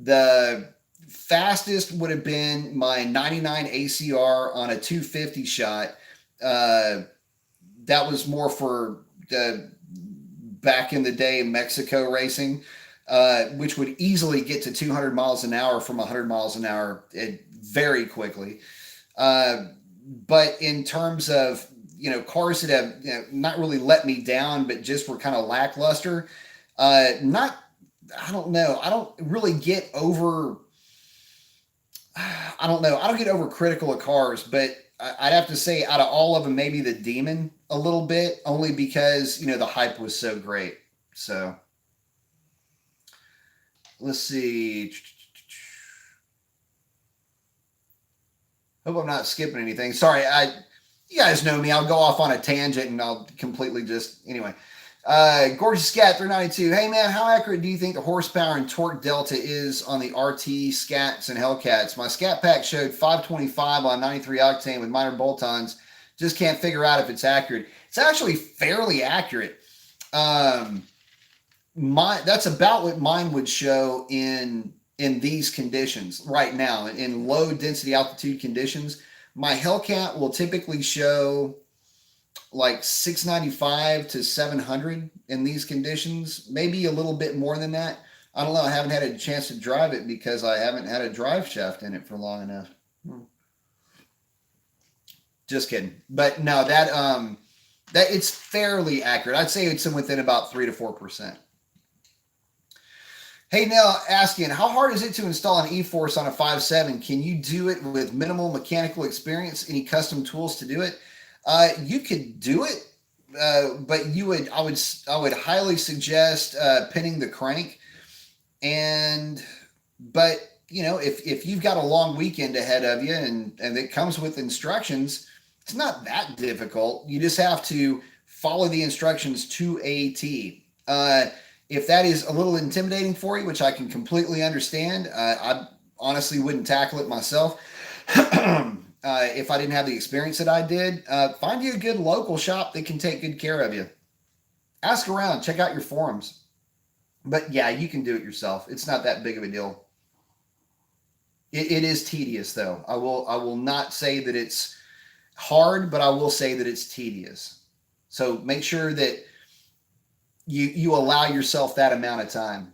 The fastest would have been my 99 ACR on a 250 shot. That was more for the back in the day Mexico racing, which would easily get to 200 miles an hour from 100 miles an hour very quickly. But in terms of, cars that have not really let me down, but just were kind of lackluster, I don't know. I don't really get over, I don't know. I don't get over critical of cars, but I'd have to say out of all of them, maybe the Demon a little bit, only because, the hype was so great. So let's see. Hope I'm not skipping anything. Sorry. You guys know me. I'll go off on a tangent and I'll completely anyway. Gorgeous Scat 392. Hey man, how accurate do you think the horsepower and torque delta is on the RT Scats and Hellcats? My Scat Pack showed 525 on 93 octane with minor bolt-ons. Just can't figure out if it's accurate. It's actually fairly accurate. That's about what mine would show in these conditions right now. In low density altitude conditions, my Hellcat will typically show like 695 to 700 in these conditions, maybe a little bit more than that. I don't know. I haven't had a chance to drive it because I haven't had a drive shaft in it for long enough. Just kidding. But no, that it's fairly accurate. I'd say it's within about 3 to 4%. Hey, Neil asking, how hard is it to install an E-Force on a 5.7? Can you do it with minimal mechanical experience? Any custom tools to do it? You could do it, but I would highly suggest pinning the crank. But if you've got a long weekend ahead of you and it comes with instructions, it's not that difficult. You just have to follow the instructions to a T. If that is a little intimidating for you, which I can completely understand, I honestly wouldn't tackle it myself. If I didn't have the experience that I did, find you a good local shop that can take good care of you. Ask around, check out your forums. But yeah, you can do it yourself. It's not that big of a deal. It is tedious though. I will not say that it's hard, but I will say that it's tedious. So make sure that you allow yourself that amount of time.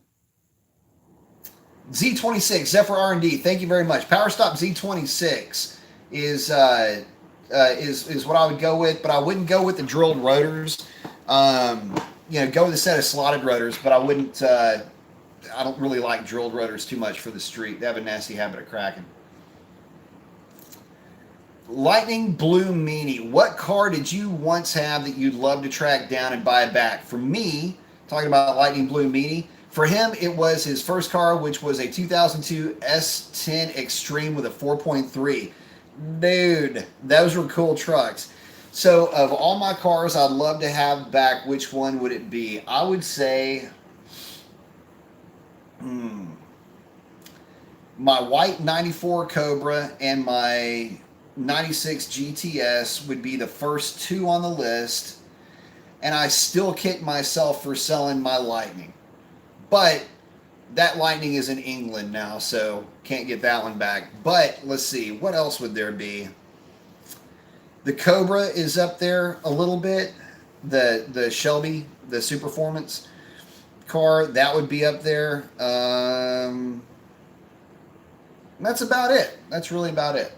Z26, Zephyr R&D, thank you very much. Power Stop Z26 is what I would go with, but I wouldn't go with the drilled rotors. Go with a set of slotted rotors, but I wouldn't. I don't really like drilled rotors too much for the street. They have a nasty habit of cracking. Lightning Blue Meanie. What car did you once have that you'd love to track down and buy back? For me, talking about Lightning Blue Meanie, for him, it was his first car, which was a 2002 S10 Extreme with a 4.3. Dude, those were cool trucks. So of all my cars I'd love to have back, which one would it be? I would say my white 94 Cobra and my 96 GTS would be the first two on the list. And I still kick myself for selling my Lightning. But that Lightning is in England now, so can't get that one back. But let's see, what else would there be? The Cobra is up there a little bit. The Shelby, the Superformance car, that would be up there. That's about it. That's really about it.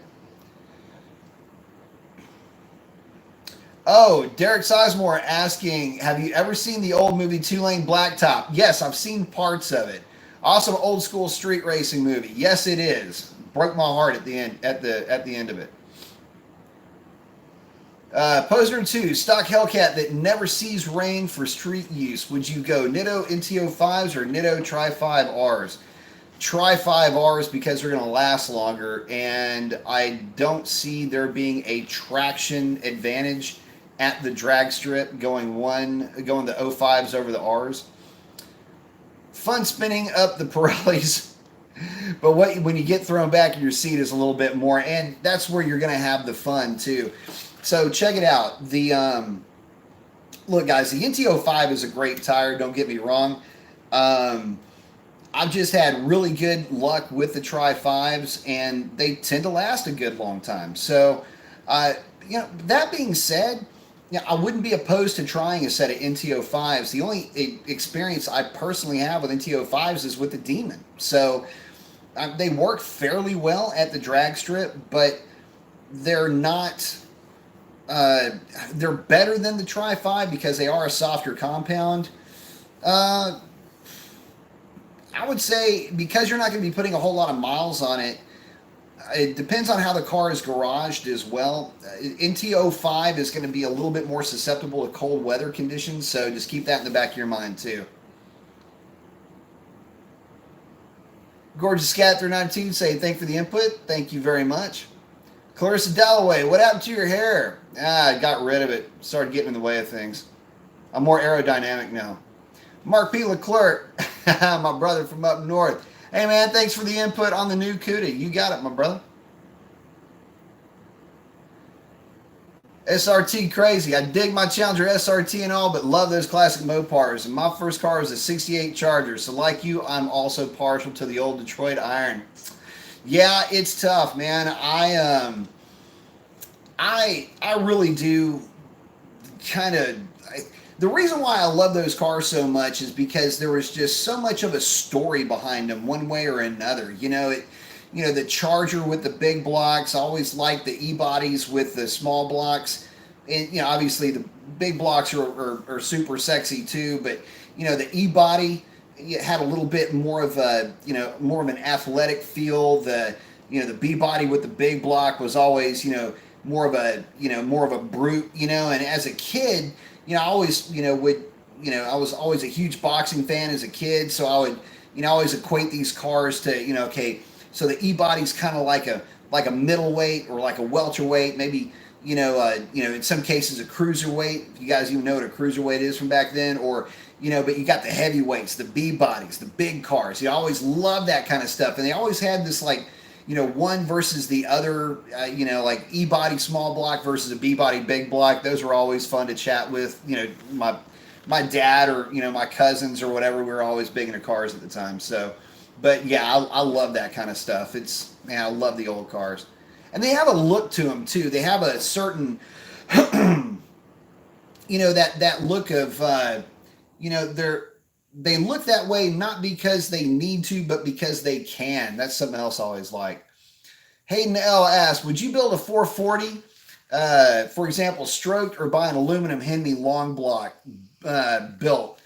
Oh, Derek Sizemore asking, have you ever seen the old movie Two Lane Blacktop? Yes, I've seen parts of it. Awesome old school street racing movie. Yes, it is. Broke my heart at the end of it. Poser 2, stock Hellcat that never sees rain for street use. Would you go Nitto NT05s or Nitto Tri-5Rs? Tri-5Rs because they're going to last longer, and I don't see there being a traction advantage at the drag strip, going the O5s over the R's. Fun spinning up the Pirellis, but when you get thrown back in your seat is a little bit more, and that's where you're going to have the fun too. So check it out. The look, guys, the NT05 is a great tire. Don't get me wrong. Um, I've just had really good luck with the Tri Fives, and they tend to last a good long time. So, uh, that being said, I wouldn't be opposed to trying a set of NTO5s. The only experience I personally have with NTO5s is with the Demon. So, they work fairly well at the drag strip, but they're not. They're better than the Tri Five because they are a softer compound. Uh, I would say because you're not going to be putting a whole lot of miles on it. It depends on how the car is garaged as well. NT05 is going to be a little bit more susceptible to cold weather conditions, so just keep that in the back of your mind too. Gorgeous Cat 392 saying thank you for the input. Thank you very much. Clarissa Dalloway, what happened to your hair? I got rid of it. Started getting in the way of things. I'm more aerodynamic now. Mark P. Leclerc, my brother from up north. Hey, man, thanks for the input on the new Cuda. You got it, my brother. SRT crazy. I dig my Challenger SRT and all, but love those classic Mopars. And my first car was a 68 Charger. So like you, I'm also partial to the old Detroit Iron. Yeah, it's tough, man. I really do kind of. The reason why I love those cars so much is because there was just so much of a story behind them, one way or another. The Charger with the big blocks. I always liked the E-bodies with the small blocks. And obviously the big blocks are super sexy too. But the E-body had a little bit more of more of an athletic feel. The B-body with the big block was always more of a brute. And as a kid. I always, I was always a huge boxing fan as a kid, so I would, always equate these cars to, okay, so the E-body's kind of like a middleweight or like a welterweight, maybe, in some cases a cruiserweight. You guys even know what a cruiserweight is from back then, or, but you got the heavyweights, the B-bodies, the big cars. You always loved that kind of stuff, and they always had this like, one versus the other, like E-body small block versus a B-body big block. Those were always fun to chat with, my dad or, my cousins or whatever. We were always big into cars at the time. So, but yeah, I love that kind of stuff. I love the old cars. And they have a look to them too. They have a certain, that look of, they look that way not because they need to, but because they can. That's something else I always like. Hayden L. asks, would you build a 440, for example, stroked, or buy an aluminum Hemi long block built?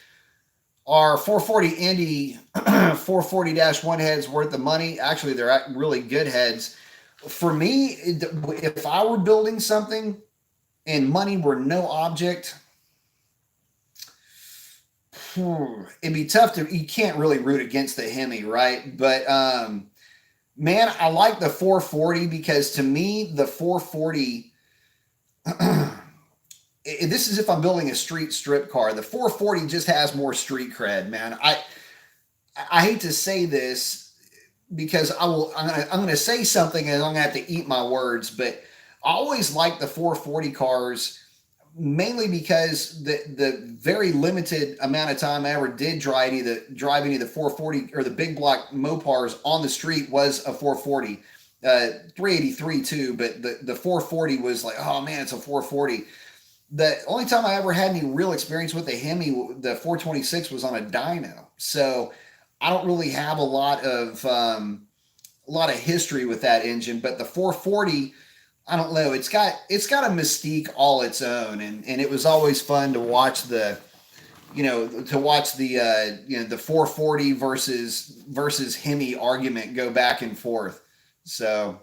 Are 440 Indy 440-1 heads worth the money? Actually, they're really good heads. For me, if I were building something and money were no object, it'd be tough you can't really root against the Hemi, right? But man, I like the 440 because to me, the 440, this is if I'm building a street strip car. The 440 just has more street cred, man. I hate to say this because I'm gonna say something and I'm gonna have to eat my words, but I always like the 440 cars. Mainly because the very limited amount of time I ever did drive any of the 440 or the big block Mopars on the street was a 440, 383 too, but the 440 was like, oh man, it's a 440. The only time I ever had any real experience with the Hemi, the 426, was on a dyno. So I don't really have a lot of history with that engine, but the 440. I don't know. It's got a mystique all its own, and it was always fun to watch the 440 versus Hemi argument go back and forth. So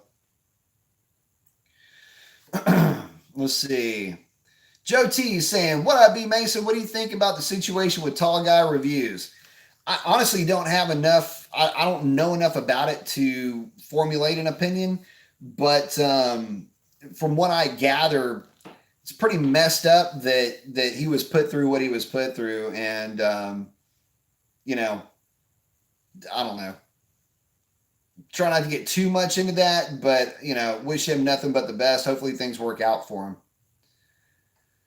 let's see. Joe T is saying, "What up, B Mason? What do you think about the situation with Tall Guy Reviews?" I honestly don't have enough. I don't know enough about it to formulate an opinion, but from what I gather, it's pretty messed up that he was put through what he was put through. And, you know, I don't know. Try not to get too much into that, but, you know, wish him nothing but the best. Hopefully things work out for him.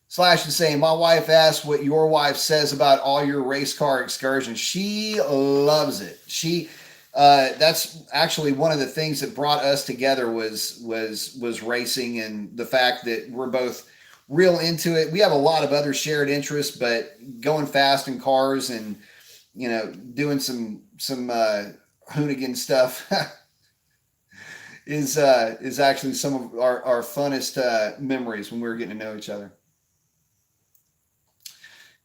Slash is saying, my wife asked what your wife says about all your race car excursions. She loves it. That's actually one of the things that brought us together was racing, and the fact that we're both real into it. We have a lot of other shared interests, but going fast in cars and, you know, doing some hoonigan stuff is actually some of our funnest memories when we were getting to know each other.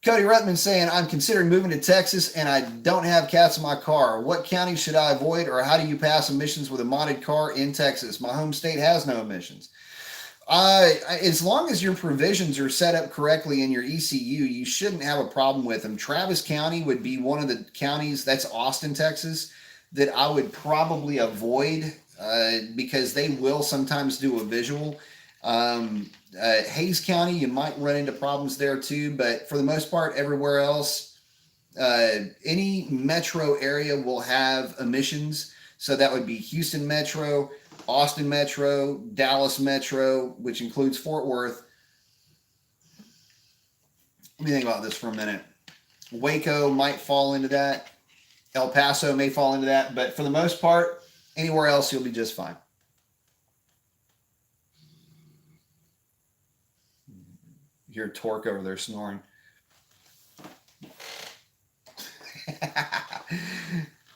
Cody Rutman saying, I'm considering moving to Texas and I don't have cats in my car. What county should I avoid, or how do you pass emissions with a modded car in Texas? My home state has no emissions. As long as your provisions are set up correctly in your ECU, you shouldn't have a problem with them. Travis County would be one of the counties, that's Austin, Texas, that I would probably avoid because they will sometimes do a visual. Hayes County, you might run into problems there too, but for the most part, everywhere else, any metro area will have emissions. So that would be Houston Metro, Austin Metro, Dallas Metro, which includes Fort Worth. Let me think about this for a minute. Waco might fall into that. El Paso may fall into that, but for the most part, anywhere else, you'll be just fine. You hear Torque over there snoring.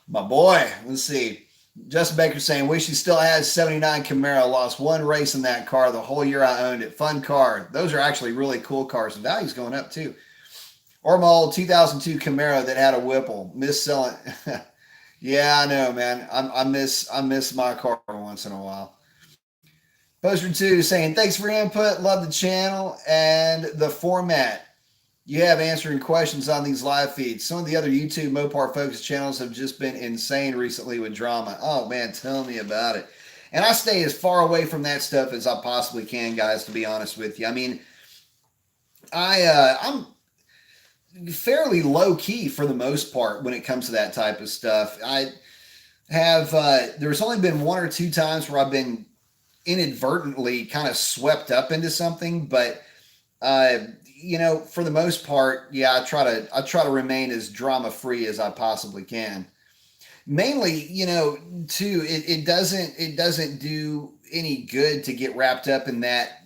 My boy, let's see. Justin Baker saying, wish he still has 79 Camaro. Lost one race in that car the whole year I owned it. Fun car. Those are actually really cool cars. The value's going up too. Or my old 2002 Camaro that had a Whipple. Miss selling. Yeah, I know, man. I miss my car once in a while. Poster 2 saying, thanks for your input. Love the channel and the format you have answering questions on these live feeds. Some of the other YouTube Mopar focused channels have just been insane recently with drama. Oh, man, tell me about it. And I stay as far away from that stuff as I possibly can, guys, to be honest with you. I mean, I'm fairly low-key for the most part when it comes to that type of stuff. I have there's only been one or two times where I've been inadvertently kind of swept up into something, but you know, for the most part, yeah, I try to remain as drama free as I possibly can. Mainly, you know, too, it doesn't do any good to get wrapped up in that.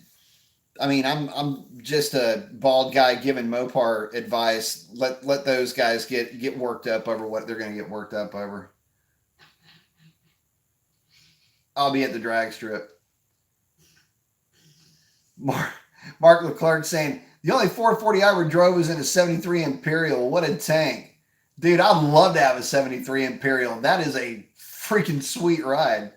I mean, I'm just a bald guy giving Mopar advice. Let those guys get worked up over what they're going to get worked up over. I'll be at the drag strip. Mark Leclerc saying, the only 440 I ever drove was in a 73 Imperial. What a tank. Dude, I'd love to have a 73 Imperial. That is a freaking sweet ride.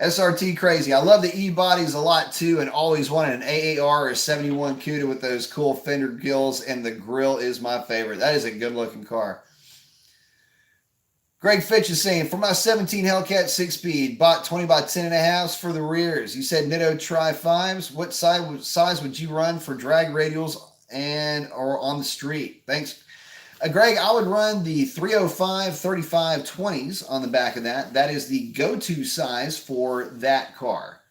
SRT crazy. I love the E-bodies a lot too, and always wanted an AAR or 71 CUDA with those cool fender gills, and the grill is my favorite. That is a good looking car. Greg Fitch is saying, for my 17 Hellcat 6-speed, bought 20 by 10.5s for the rears. You said Nitto Tri 5s. What size would you run for drag radials or on the street? Thanks. Greg, I would run the 305 35 20s on the back of that. That is the go-to size for that car.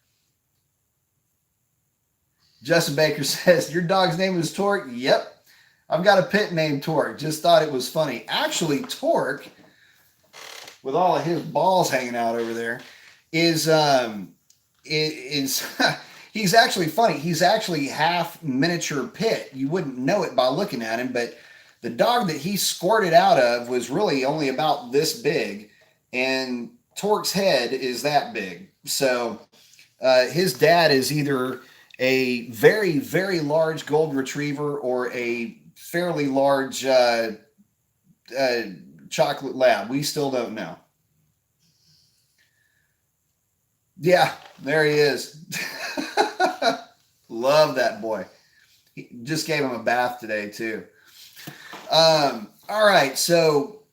Justin Baker says, your dog's name is Torque? Yep. I've got a pit named Torque. Just thought it was funny. Actually, Torque, with all of his balls hanging out over there, is he's actually funny. He's actually half miniature pit. You wouldn't know it by looking at him, but the dog that he squirted out of was really only about this big, and Torque's head is that big. So his dad is either a very, very large golden retriever or a fairly large chocolate lab. We still don't know. Yeah, there he is. Love that boy. He just gave him a bath today too. All right, so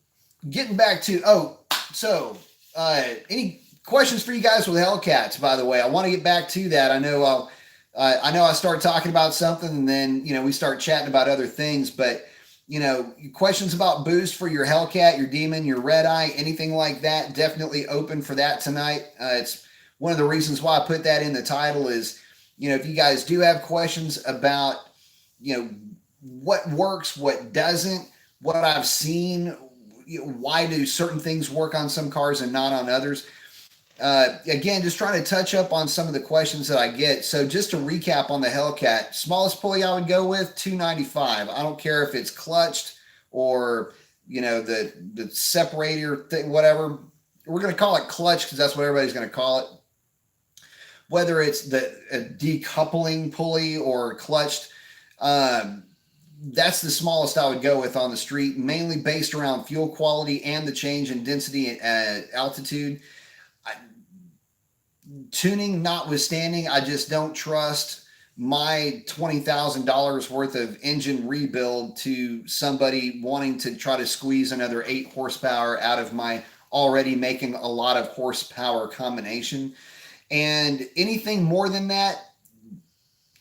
getting back to any questions for you guys with Hellcats, by the way? I want to get back to that. I know I'll I know I start talking about something and then, we start chatting about other things, but, questions about boost for your Hellcat, your Demon, your Red Eye, anything like that, definitely open for that tonight. It's one of the reasons why I put that in the title is, if you guys do have questions about, what works, what doesn't, what I've seen, why do certain things work on some cars and not on others. Again, just trying to touch up on some of the questions that I get. So just to recap on the Hellcat, smallest pulley I would go with 295. I don't care if it's clutched or the separator thing, whatever. We're going to call it clutch because that's what everybody's going to call it. Whether it's the decoupling pulley or clutched, that's the smallest I would go with on the street, mainly based around fuel quality and the change in density and altitude. Tuning notwithstanding, I just don't trust my $20,000 worth of engine rebuild to somebody wanting to try to squeeze another 8 horsepower out of my already making a lot of horsepower combination. And anything more than that,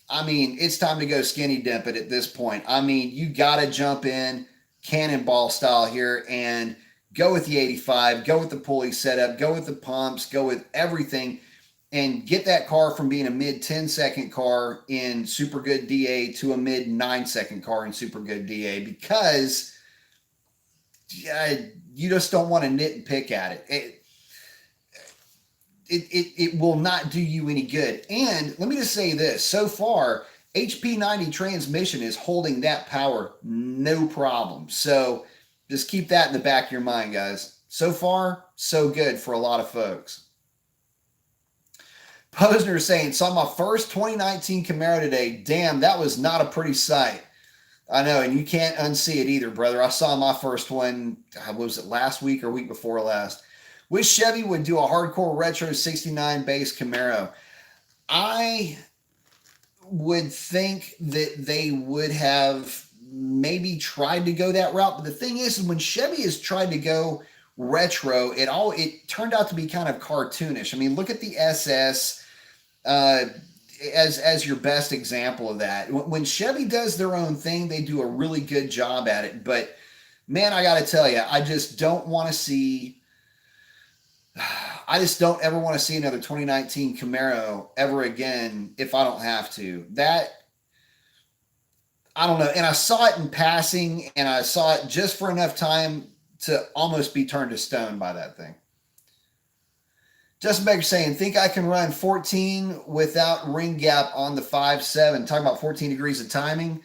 I mean, it's time to go skinny dip it at this point. I mean, you got to jump in cannonball style here and go with the 85, go with the pulley setup, go with the pumps, go with everything, and get that car from being a mid 10-second car in super good DA to a mid 9-second car in super good DA, because you just don't want to nit and pick at it. It will not do you any good. And let me just say this. So far, HP90 transmission is holding that power no problem. So just keep that in the back of your mind, guys. So far, so good for a lot of folks. Posner is saying, saw my first 2019 Camaro today. Damn, that was not a pretty sight. I know, and you can't unsee it either, brother. I saw my first one, what was it, last week or week before last? Wish Chevy would do a hardcore retro 69 base Camaro. I would think that they would have maybe tried to go that route. But the thing is when Chevy has tried to go retro, it turned out to be kind of cartoonish. I mean, look at the SS as your best example of that. When Chevy does their own thing, they do a really good job at it. But man, I got to tell you, I just don't want to see. I just don't ever want to see another 2019 Camaro ever again if I don't have to. That, I don't know. And I saw it in passing, and I saw it just for enough time to almost be turned to stone by that thing. Justin Baker saying, think I can run 14 without ring gap on the 5.7. Talking about 14 degrees of timing.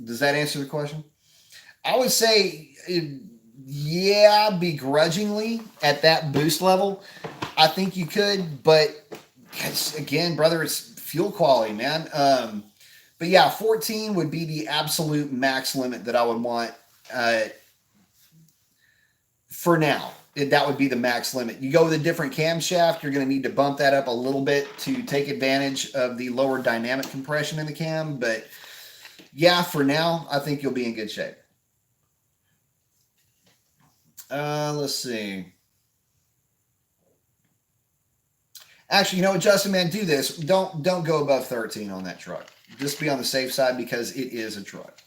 Does that answer the question? I would say, yeah, begrudgingly at that boost level. I think you could, but again, brother, it's fuel quality, man. But yeah, 14 would be the absolute max limit that I would want for now. That would be the max limit. You go with a different camshaft, you're going to need to bump that up a little bit to take advantage of the lower dynamic compression in the cam, but yeah, for now, I think you'll be in good shape. Let's see. Actually, you know what, Justin, man, do this. Don't go above 13 on that truck. Just be on the safe side because it is a truck.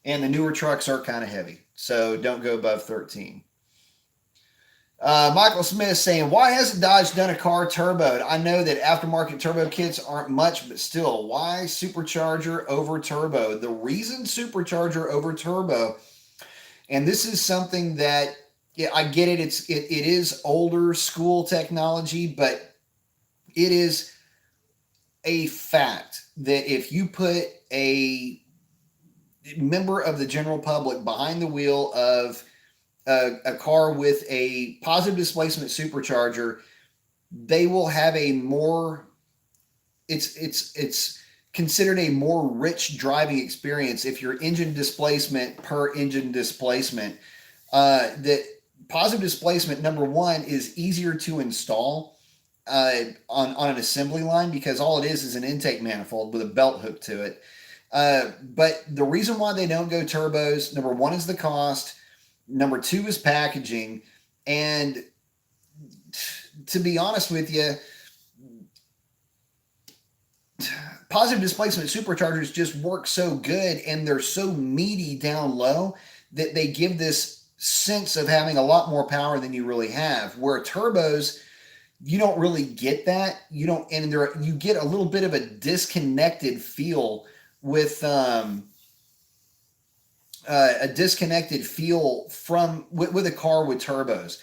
And the newer trucks are kind of heavy. So don't go above 13. Michael Smith saying, why hasn't Dodge done a car turboed? I know that aftermarket turbo kits aren't much, but still, why supercharger over turbo? The reason supercharger over turbo, and this is something that, yeah, I get it. It is older school technology, but it is a fact that if you put a member of the general public behind the wheel of a car with a positive displacement supercharger, they will have a more, it's considered a more rich driving experience if your engine displacement per engine displacement, that positive displacement, number one, is easier to install on an assembly line because all it is an intake manifold with a belt hook to it. But the reason why they don't go turbos, number one is the cost. Number two is packaging. And to be honest with you, positive displacement superchargers just work so good, and they're so meaty down low that they give this sense of having a lot more power than you really have. Where turbos, you don't really get that. You don't, and you get a little bit of a disconnected feel with a disconnected feel from with a car with turbos.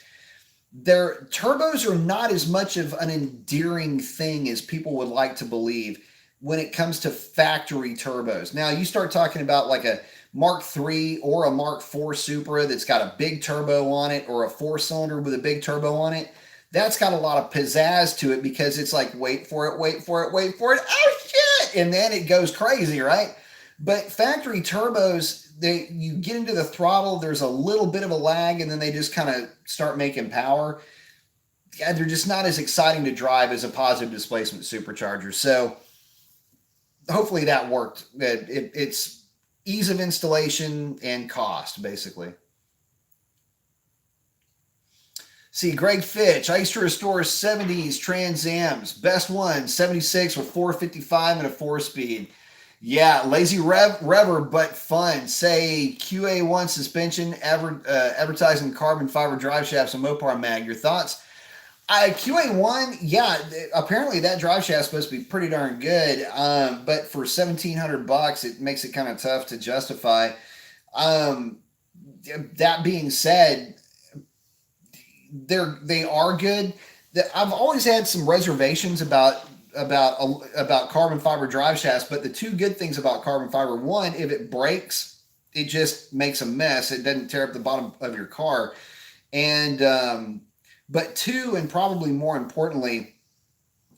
Their turbos are not as much of an endearing thing as people would like to believe when it comes to factory turbos. Now, you start talking about like a Mark III or a Mark IV Supra that's got a big turbo on it, or a 4-cylinder with a big turbo on it. That's got a lot of pizzazz to it, because it's like, wait for it, wait for it, wait for it. Oh shit! And then it goes crazy, right? But factory turbos, you get into the throttle, there's a little bit of a lag, and then they just kind of start making power. Yeah, they're just not as exciting to drive as a positive displacement supercharger. So hopefully that worked. It's ease of installation and cost, basically. See, Greg Fitch, I used to restore 70s Trans Ams. Best one, 76 with 455 and a 4-speed. Yeah, lazy rever, but fun. Say QA1 suspension, advertising carbon fiber drive shafts and Mopar mag. Your thoughts? QA1, yeah, apparently that drive shaft is supposed to be pretty darn good, but for $1,700, it makes it kind of tough to justify. That being said, they are good. I've always had some reservations about carbon fiber drive shafts, but the two good things about carbon fiber: one, if it breaks, it just makes a mess. It doesn't tear up the bottom of your car. And but two, and probably more importantly,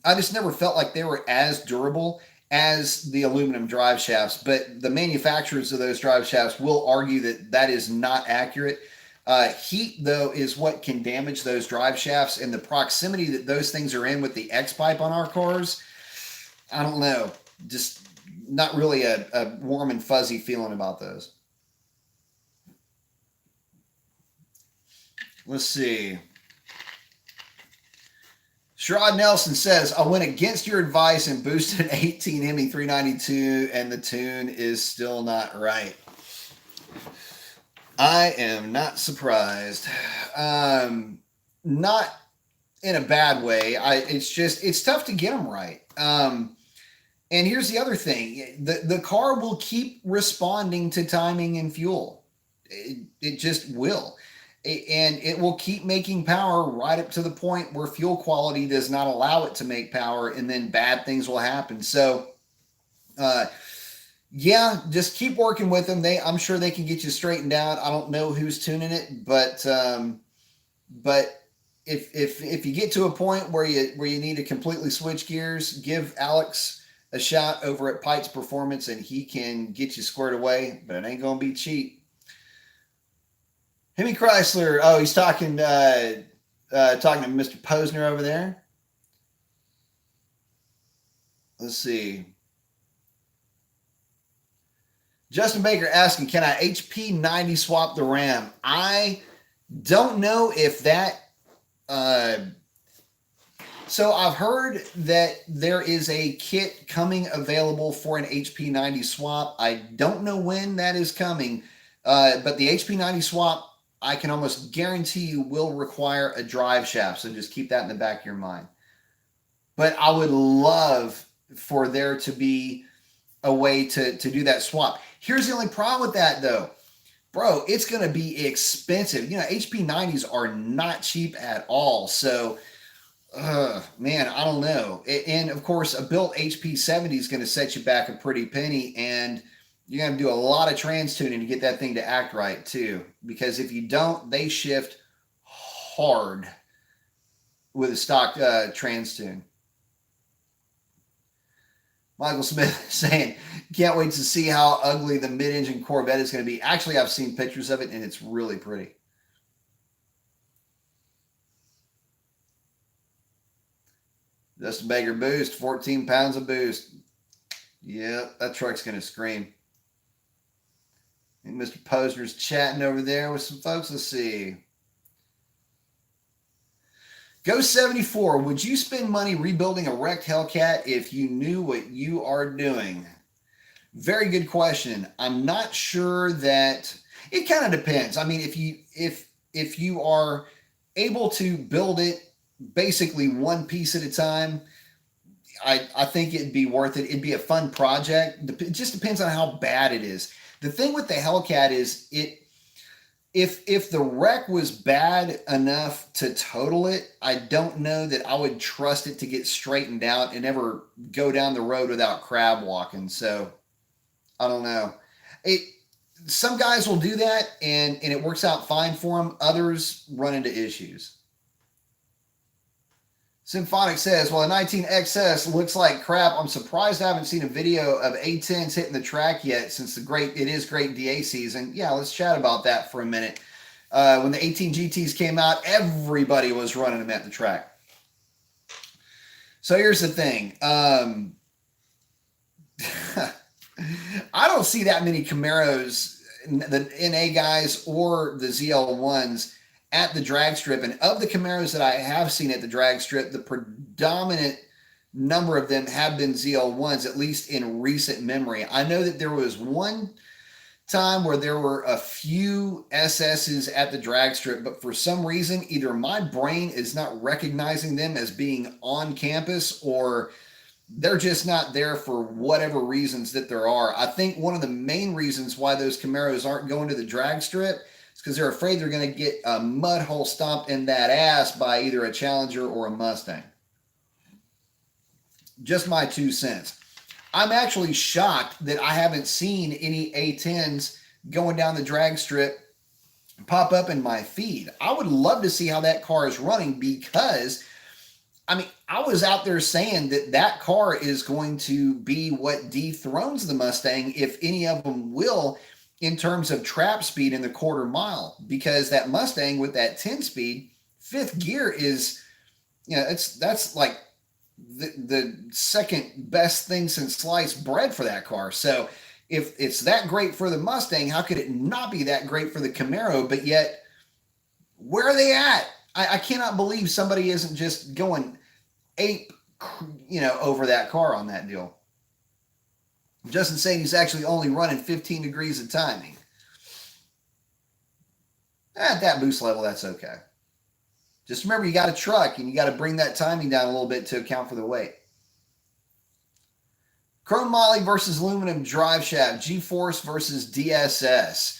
I just never felt like they were as durable as the aluminum drive shafts. But the manufacturers of those drive shafts will argue that that is not accurate. Heat, though, is what can damage those drive shafts, and the proximity that those things are in with the X-pipe on our cars, I don't know, just not really a warm and fuzzy feeling about those. Let's see. Sherrod Nelson says, I went against your advice and boosted an 18 Hemi 392, and the tune is still not right. I am not surprised. Not in a bad way. It's tough to get them right. And here's the other thing. The car will keep responding to timing and fuel. It just will. And it will keep making power right up to the point where fuel quality does not allow it to make power, and then bad things will happen. So, yeah, just keep working with them. I'm sure they can get you straightened out. I don't know who's tuning it, but if you get to a point where you need to completely switch gears, give Alex a shot over at Pikes Performance, and he can get you squared away. But it ain't gonna be cheap. Hemi Chrysler. Oh, he's talking to Mr. Posner over there. Let's see. Justin Baker asking, can I HP 90 swap the RAM? I don't know if that... so I've heard that there is a kit coming available for an HP 90 swap. I don't know when that is coming, but the HP 90 swap, I can almost guarantee you, will require a drive shaft. So just keep that in the back of your mind. But I would love for there to be a way to do that swap. Here's the only problem with that, though. Bro, it's going to be expensive. You know, HP 90s are not cheap at all. So, man, I don't know. And, of course, a built HP 70 is going to set you back a pretty penny. And you're going to do a lot of trans tuning to get that thing to act right, too. Because if you don't, they shift hard with a stock trans tune. Michael Smith saying, can't wait to see how ugly the mid-engine Corvette is going to be. Actually, I've seen pictures of it, and it's really pretty. Justin Baker boost, 14 pounds of boost. Yeah, that truck's going to scream. And Mr. Posner's chatting over there with some folks. Let's see. Go 74. Would you spend money rebuilding a wrecked Hellcat if you knew what you are doing? Very good question. I'm not sure that it kind of depends. I mean, if you are able to build it basically one piece at a time, I think it'd be worth it. It'd be a fun project. It just depends on how bad it is. The thing with the Hellcat is if the wreck was bad enough to total it, I don't know that I would trust it to get straightened out and ever go down the road without crab walking. So I don't know. Some guys will do that and it works out fine for them. Others run into issues. Symphonic says, well, a 19XS looks like crap. I'm surprised I haven't seen a video of A10s hitting the track yet since it is great DA season. Yeah, let's chat about that for a minute. When the 18 GTs came out, everybody was running them at the track. So here's the thing. I don't see that many Camaros, the NA guys or the ZL1s at the drag strip. And of the Camaros that I have seen at the drag strip, the predominant number of them have been ZL1s, at least in recent memory. I know that there was one time where there were a few SSs at the drag strip, but for some reason, either my brain is not recognizing them as being on campus or they're just not there for whatever reasons that there are. I think one of the main reasons why those Camaros aren't going to the drag strip is because they're afraid they're going to get a mud hole stomped in that ass by either a Challenger or a Mustang. Just my 2 cents. I'm actually shocked that I haven't seen any A10s going down the drag strip pop up in my feed. I would love to see how that car is running because, I mean, I was out there saying that car is going to be what dethrones the Mustang, if any of them will, in terms of trap speed in the quarter mile, because that Mustang with that 10 speed, fifth gear is, that's like the second best thing since sliced bread for that car. So if it's that great for the Mustang, how could it not be that great for the Camaro? But yet, where are they at? I cannot believe somebody isn't just going ape, over that car on that deal. Justin saying he's actually only running 15 degrees of timing. At that boost level, that's okay. Just remember, you got a truck and you got to bring that timing down a little bit to account for the weight. Chrome Moly versus aluminum drive shaft, G-Force versus DSS.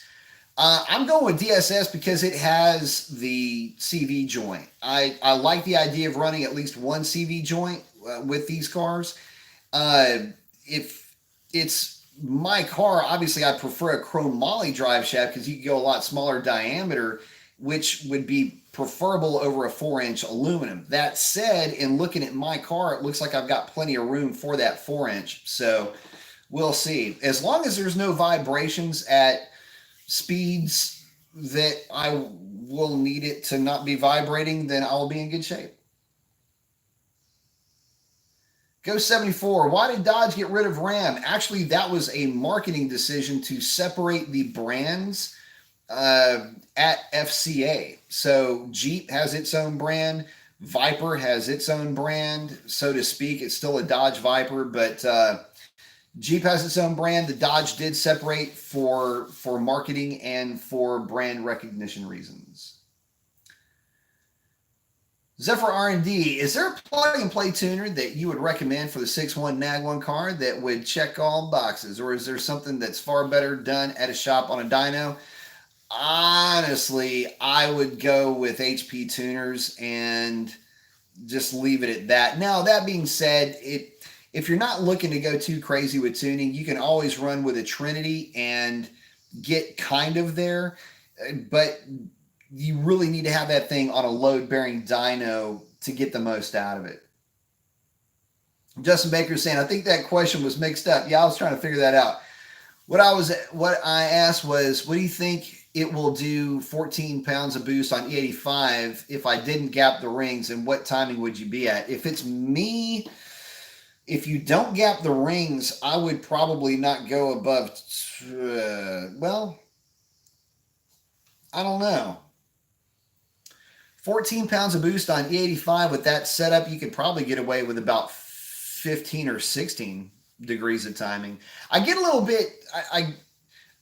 I'm going with DSS because it has the CV joint. I like the idea of running at least one CV joint with these cars. If it's my car, obviously I prefer a Chrome Moly drive shaft because you can go a lot smaller diameter, which would be preferable over a 4-inch aluminum. That said, in looking at my car, it looks like I've got plenty of room for that 4-inch. So we'll see. As long as there's no vibrations at speeds that I will need it to not be vibrating, then I'll be in good shape. Go 74. Why did Dodge get rid of Ram? Actually, that was a marketing decision to separate the brands at FCA. So Jeep has its own brand. Viper has its own brand, so to speak. It's still a Dodge Viper, but Jeep has its own brand. The Dodge did separate for marketing and for brand recognition reasons. Zephyr R&D, is there a plug-and-play tuner that you would recommend for the 6.1 NAG1 car that would check all boxes? Or is there something that's far better done at a shop on a dyno? Honestly, I would go with HP tuners and just leave it at that. Now, that being said, if you're not looking to go too crazy with tuning, you can always run with a Trinity and get kind of there. But you really need to have that thing on a load-bearing dyno to get the most out of it. Justin Baker saying, I think that question was mixed up. Yeah, I was trying to figure that out. What I asked was, what do you think it will do 14 pounds of boost on E85 if I didn't gap the rings, and what timing would you be at? If it's me, if you don't gap the rings, I would probably not go above, I don't know. 14 pounds of boost on E85 with that setup, you could probably get away with about 15 or 16 degrees of timing. I get a little bit, I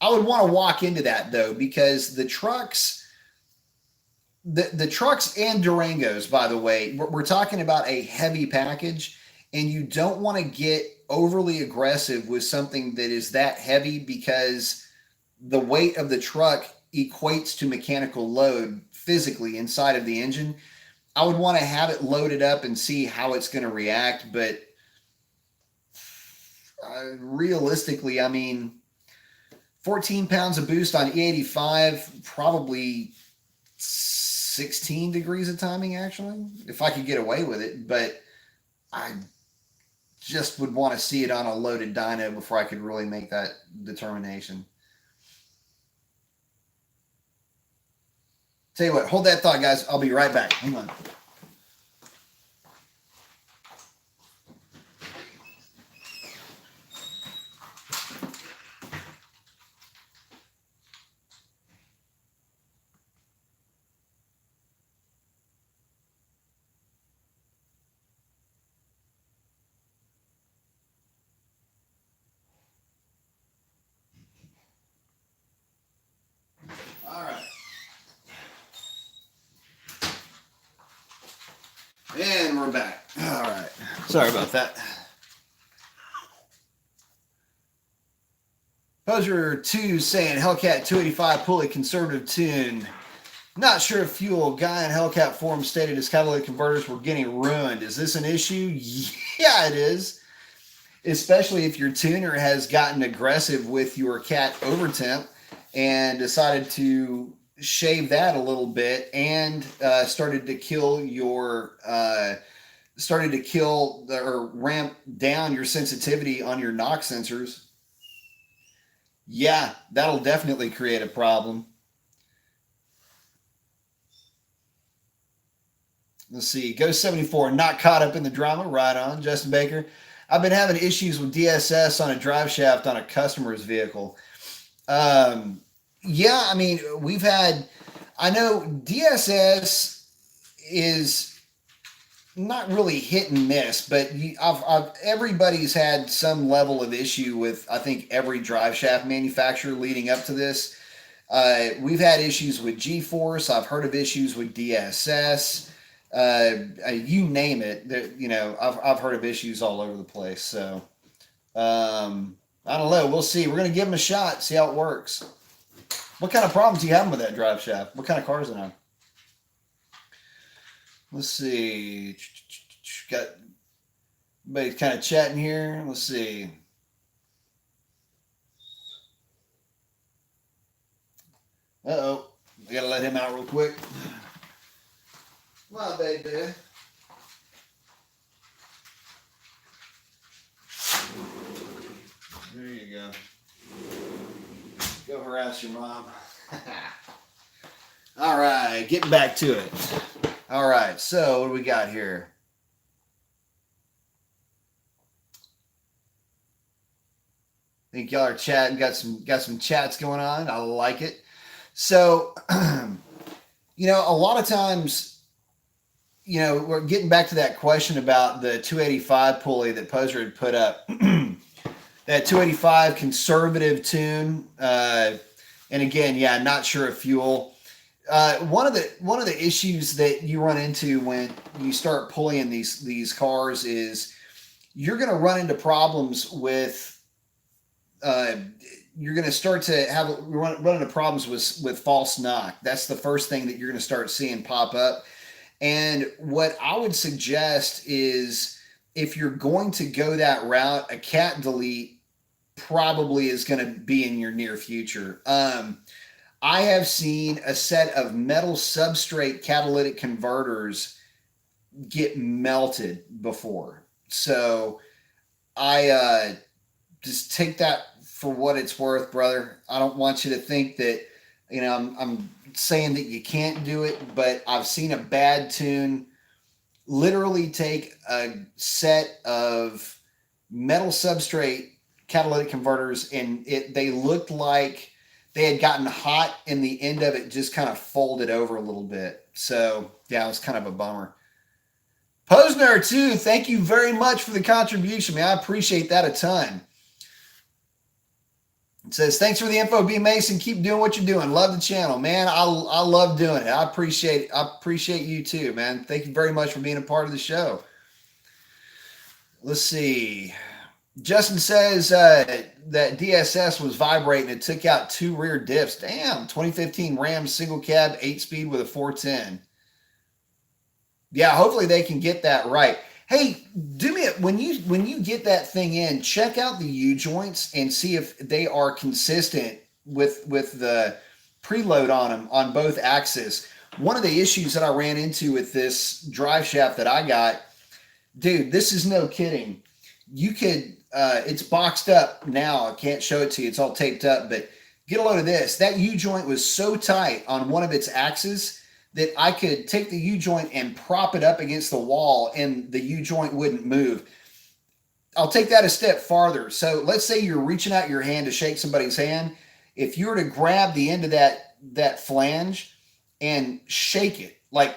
would want to walk into that though, because the trucks and Durangos, by the way, we're talking about a heavy package, and you don't want to get overly aggressive with something that is that heavy, because the weight of the truck equates to mechanical load physically inside of the engine. I would want to have it loaded up and see how it's going to react, but realistically, I mean, 14 pounds of boost on E85, probably 16 degrees of timing, actually, if I could get away with it. But I just would want to see it on a loaded dyno before I could really make that determination. Tell you what, hold that thought, guys. I'll be right back. Hang on. All right. And we're back. All right. Sorry about that. Poser 2 saying Hellcat 285 pulley conservative tune. Not sure if fuel. Guy in Hellcat forum stated his catalytic converters were getting ruined. Is this an issue? Yeah, it is. Especially if your tuner has gotten aggressive with your cat overtemp and decided to shave that a little bit, and started to kill or ramp down your sensitivity on your knock sensors. Yeah, that'll definitely create a problem. Let's see. Ghost 74, not caught up in the drama. Right on. Justin Baker. I've been having issues with DSS on a drive shaft on a customer's vehicle. Yeah, I mean, I know DSS is not really hit and miss, but everybody's had some level of issue with, I think, every drive shaft manufacturer leading up to this. We've had issues with G-Force. I've heard of issues with DSS. You name it. I've heard of issues all over the place. So, I don't know. We'll see. We're going to give them a shot, see how it works. What kind of problems do you have with that drive shaft? What kind of car is it on? Let's see. Got everybody kind of chatting here. Let's see. Uh-oh. I got to let him out real quick. Come on, baby. There you go. Go harass your mom. All right, getting back to it. All right, so what do we got here? I think y'all are chatting, got some chats going on. I like it. So, a lot of times, we're getting back to that question about the 285 pulley that Poser had put up. That 285 conservative tune, and again, yeah, not sure of fuel. One of the issues that you run into when you start pulling these cars is you're going to run into problems with. You're going to start to run into problems with false knock. That's the first thing that you're going to start seeing pop up. And what I would suggest is, if you're going to go that route, a cat delete probably is going to be in your near future. I have seen a set of metal substrate catalytic converters get melted before. So I just take that for what it's worth, brother. I don't want you to think that, I'm saying that you can't do it, but I've seen a bad tune literally take a set of metal substrate catalytic converters, and they looked like they had gotten hot and the end of it just kind of folded over a little bit. So yeah, it was kind of a bummer. Posner too, thank you very much for the contribution, man. I appreciate that a ton. It says, thanks for the info, B Mason. Keep doing what you're doing. Love the channel, man. I love doing it. I appreciate you too, man. Thank you very much for being a part of the show. Let's see. Justin says that DSS was vibrating. It took out 2 rear diffs. Damn, 2015 Ram single cab, 8-speed with a 410. Yeah, hopefully they can get that right. Hey, do me when you get that thing in, check out the U joints and see if they are consistent with the preload on them on both axes. One of the issues that I ran into with this drive shaft that I got, dude, this is no kidding. You could, it's boxed up now. I can't show it to you. It's all taped up, but get a load of this. That U joint was so tight on one of its axes that I could take the U-joint and prop it up against the wall and the U-joint wouldn't move. I'll take that a step farther. So let's say you're reaching out your hand to shake somebody's hand. If you were to grab the end of that flange and shake it, like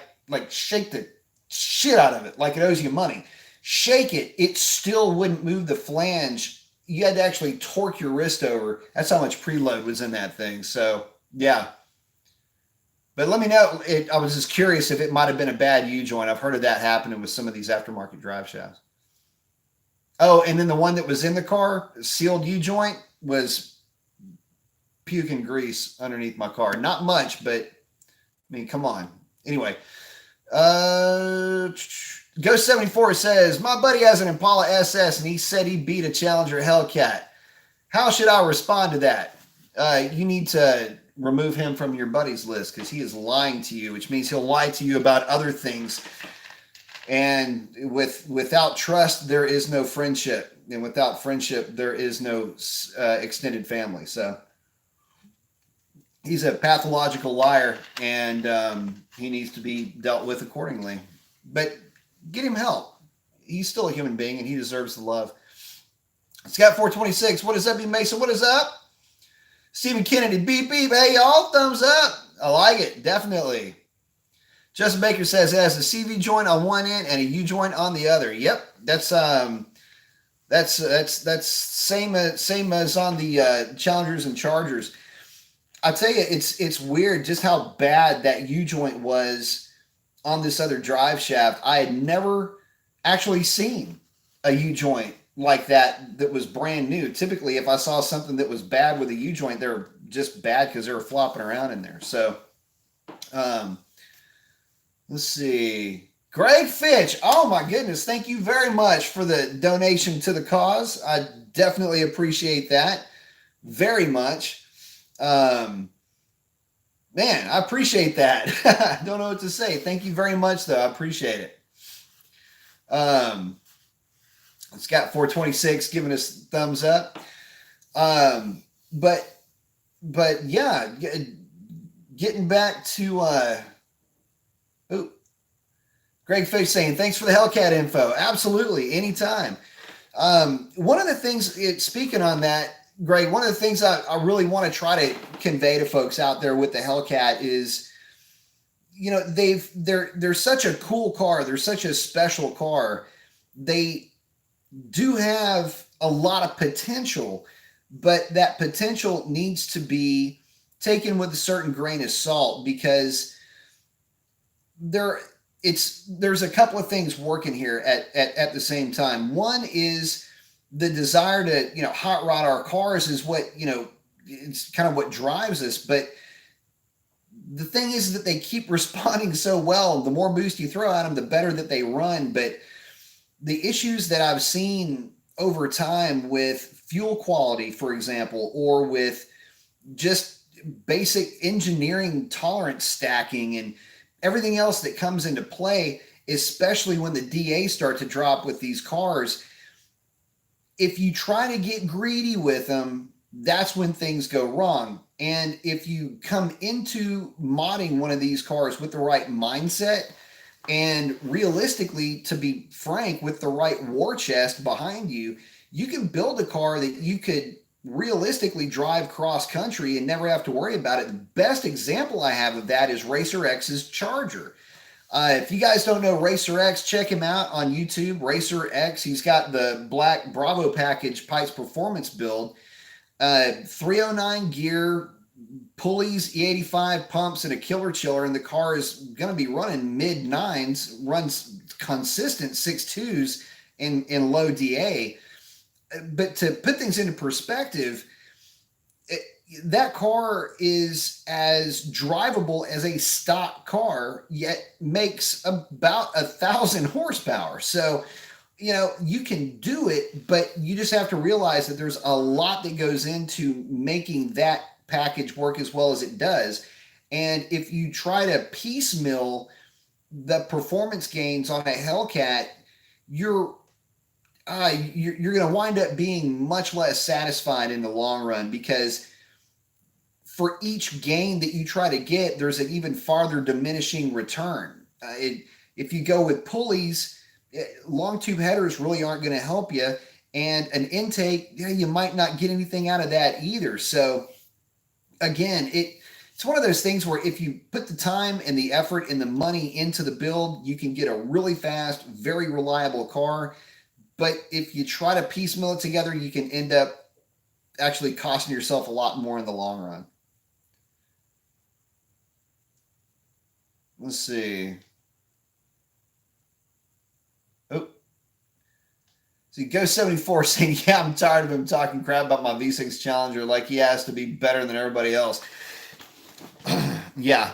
shake the shit out of it like it owes you money, shake it, it still wouldn't move the flange. You had to actually torque your wrist over. That's how much preload was in that thing. So yeah. But let me know. I was just curious if it might have been a bad U-joint. I've heard of that happening with some of these aftermarket drive shafts. Oh, and then the one that was in the car, sealed U-joint, was puking grease underneath my car. Not much, but I mean, come on. Anyway, Ghost 74 says, my buddy has an Impala SS and he said he beat a Challenger Hellcat. How should I respond to that? You need to remove him from your buddies list because he is lying to you, which means he'll lie to you about other things. And without trust, there is no friendship. And without friendship, there is no extended family. So he's a pathological liar, and he needs to be dealt with accordingly. But get him help. He's still a human being, and he deserves the love. Scott 426, what is up, B Mason? What is up? Stephen Kennedy, beep, beep. Hey, y'all, thumbs up. I like it, definitely. Justin Baker says it has a CV joint on one end and a U joint on the other. Yep, that's same as on the Challengers and Chargers. I tell you, it's weird just how bad that U joint was on this other drive shaft. I had never actually seen a U joint like that was brand new. Typically, if I saw something that was bad with a U-joint, they're just bad because they were flopping around in there. So, let's see. Greg Fitch. Oh, my goodness. Thank you very much for the donation to the cause. I definitely appreciate that very much. Man, I appreciate that. I don't know what to say. Thank you very much, though. I appreciate it. Scott 426 giving us thumbs up. But yeah, getting back to Greg Fish saying, thanks for the Hellcat info. Absolutely, anytime. One of the things, speaking on that, Greg, one of the things I really want to try to convey to folks out there with the Hellcat is, you know, they're such a cool car. They're such a special car. They do have a lot of potential, but that potential needs to be taken with a certain grain of salt because there's a couple of things working here at the same time. One is the desire to, you know, hot rod our cars is what, you know, it's kind of what drives us. But the thing is that they keep responding so well. The more boost you throw at them, the better that they run. But the issues that I've seen over time with fuel quality, for example, or with just basic engineering tolerance stacking and everything else that comes into play, especially when the DA start to drop with these cars, if you try to get greedy with them, that's when things go wrong. And if you come into modding one of these cars with the right mindset, and realistically, to be frank, with the right war chest behind you, you can build a car that you could realistically drive cross country and never have to worry about it. The best example I have of that is Racer X's Charger. If you guys don't know Racer X, check him out on YouTube. Racer X, he's got the black Bravo package Pikes Performance build. 309 gear, pulleys, E85 pumps, and a killer chiller, and the car is going to be running mid nines, runs consistent 6.2s in low DA. But to put things into perspective, that car is as drivable as a stock car, yet makes about 1,000 horsepower. So, you know, you can do it, but you just have to realize that there's a lot that goes into making that package work as well as it does. And if you try to piecemeal the performance gains on a Hellcat, you're going to wind up being much less satisfied in the long run, because for each gain that you try to get, there's an even farther diminishing return. If you go with pulleys, long tube headers really aren't going to help you, and an intake, you might not get anything out of that either. So again, it's one of those things where if you put the time and the effort and the money into the build, you can get a really fast, very reliable car. But if you try to piecemeal it together, you can end up actually costing yourself a lot more in the long run. Let's see. Oh. See, Ghost 74 saying, yeah, I'm tired of him talking crap about my V6 Challenger like he has to be better than everybody else. Yeah,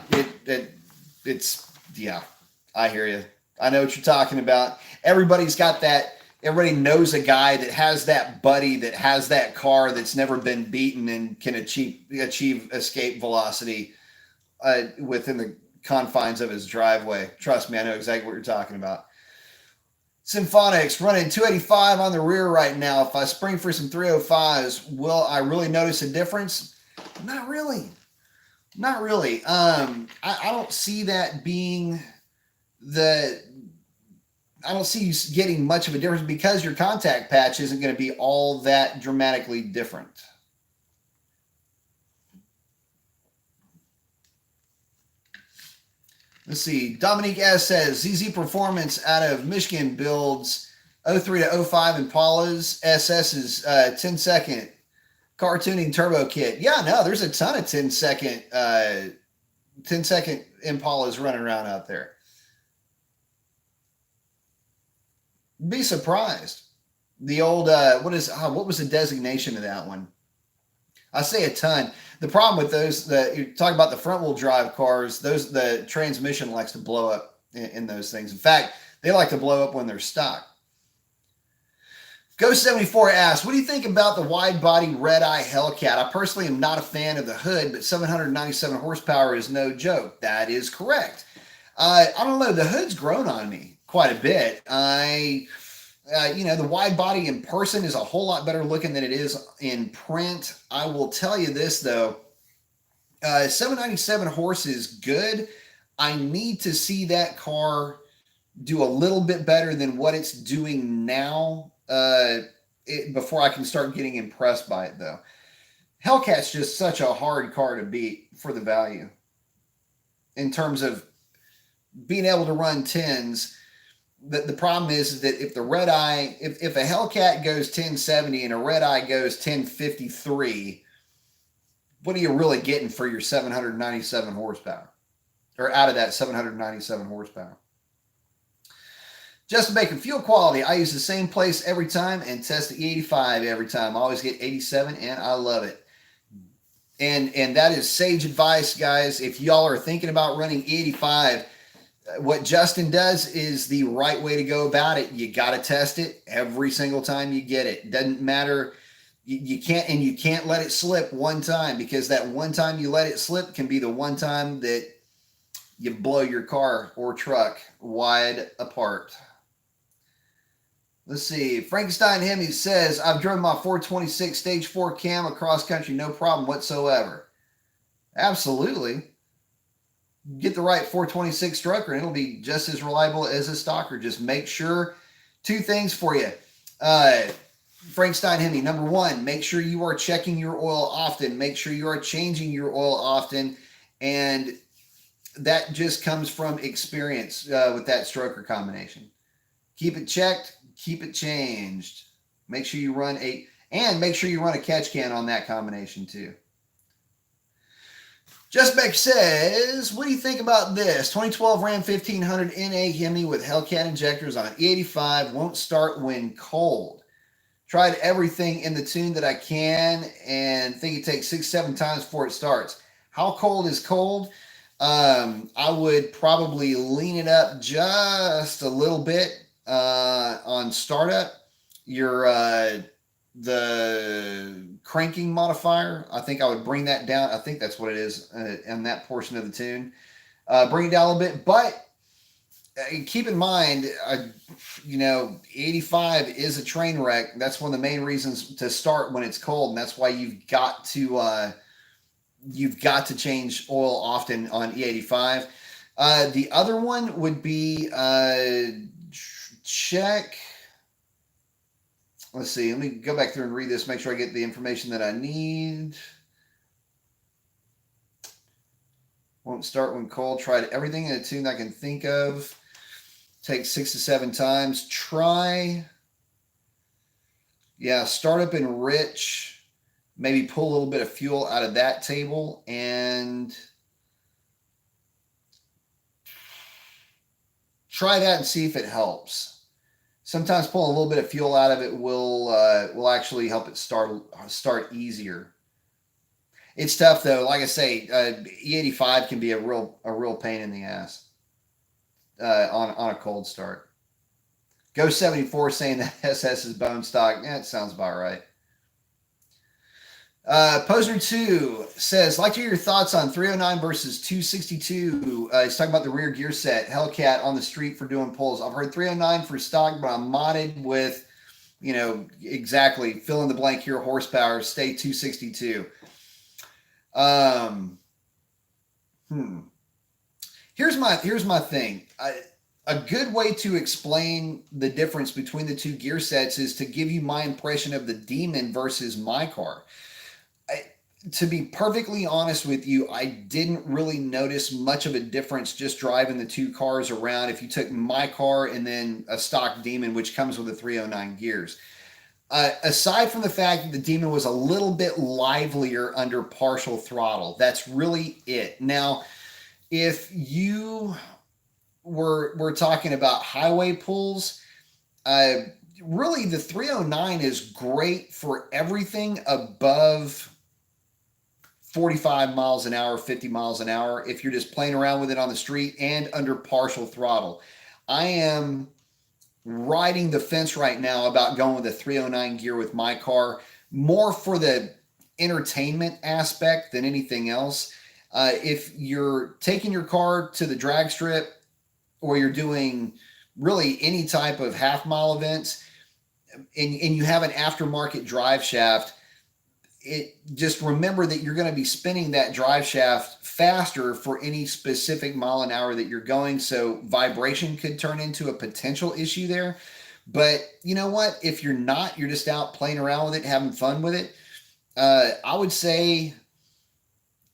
it's, yeah, I hear you. I know what you're talking about. Everybody's got that. Everybody knows a guy that has that buddy that has that car that's never been beaten and can achieve escape velocity within the confines of his driveway. Trust me, I know exactly what you're talking about. Symphonics running 285 on the rear right now. If I spring for some 305s, will I really notice a difference? Not really. Not really. I don't see that being I don't see you getting much of a difference, because your contact patch isn't going to be all that dramatically different. Let's see. Dominique S says ZZ Performance out of Michigan builds 03 to 05 Impalas. SS is 10-second car tuning turbo kit. Yeah, no, there's a ton of 10-second Impalas running around out there. Be surprised. The old what was the designation of that one? I say a ton. The problem with those, you're talking about the front wheel drive cars, the transmission likes to blow up in those things. In fact, they like to blow up when they're stock. Ghost 74 asks, what do you think about the wide body red eye Hellcat? I personally am not a fan of the hood, but 797 horsepower is no joke. That is correct. I don't know. The hood's grown on me quite a bit. The wide body in person is a whole lot better looking than it is in print. I will tell you this, though. 797 horse is good. I need to see that car do a little bit better than what it's doing now before I can start getting impressed by it, though. Hellcat's just such a hard car to beat for the value in terms of being able to run 10s. The problem is that if the red eye, if a Hellcat goes 1070 and a red eye goes 1053, what are you really getting for your 797 horsepower? Or out of that 797 horsepower? Just to make fuel quality, I use the same place every time and test the E85 every time. I always get 87 and I love it. And that is sage advice, guys. If y'all are thinking about running E85, what Justin does is the right way to go about it. You got to test it every single time you get it. Doesn't matter. You can't let it slip one time, because that one time you let it slip can be the one time that you blow your car or truck wide apart. Let's see. Frankenstein Hemi says, I've driven my 426 stage 4 cam across country, no problem whatsoever. Absolutely. Get the right 426 trucker and it'll be just as reliable as a stocker. Just make sure, two things for you. Frank Steinhemme, number one, make sure you are checking your oil often. Make sure you are changing your oil often. And that just comes from experience with that stroker combination. Keep it checked, keep it changed. Make sure you run make sure you run a catch can on that combination too. Just Beck says, what do you think about this? 2012 Ram 1500 NA Hemi with Hellcat injectors on E85 won't start when cold. Tried everything in the tune that I can and think it takes 6-7 times before it starts. How cold is cold? I would probably lean it up just a little bit on startup. The cranking modifier, I think I would bring that down. I think that's what it is in that portion of the tune. Bring it down a little bit, but keep in mind, 85 is a train wreck. That's one of the main reasons to start when it's cold, and that's why you've got to change oil often on E85. The other one would be check. Let's see. Let me go back through and read this. Make sure I get the information that I need. Won't start when cold. Tried everything in a tune I can think of. Takes 6 to 7 times. Start up in rich. Maybe pull a little bit of fuel out of that table and try that and see if it helps. Sometimes pulling a little bit of fuel out of it will actually help it start easier. It's tough though. Like I say, E85 can be a real pain in the ass on a cold start. Go 74 saying that SS is bone stock. Yeah, it sounds about right. Posner 2 says, like to hear your thoughts on 309 versus 262. He's talking about the rear gear set, Hellcat on the street for doing pulls. I've heard 309 for stock, but I'm modded with, exactly fill in the blank here, horsepower, stay 262. Here's my thing. A good way to explain the difference between the two gear sets is to give you my impression of the Demon versus my car. To be perfectly honest with you, I didn't really notice much of a difference just driving the two cars around. If you took my car and then a stock Demon, which comes with a 309 gears. Aside from the fact that the Demon was a little bit livelier under partial throttle, that's really it. Now, if you were talking about highway pulls, really the 309 is great for everything above 45 miles an hour, 50 miles an hour, if you're just playing around with it on the street and under partial throttle. I am riding the fence right now about going with a 309 gear with my car, more for the entertainment aspect than anything else. If you're taking your car to the drag strip or you're doing really any type of half-mile events and you have an aftermarket drive shaft, just remember that you're going to be spinning that drive shaft faster for any specific mile an hour that you're going. So vibration could turn into a potential issue there. But you know what? If you're not, you're just out playing around with it, having fun with it. I would say,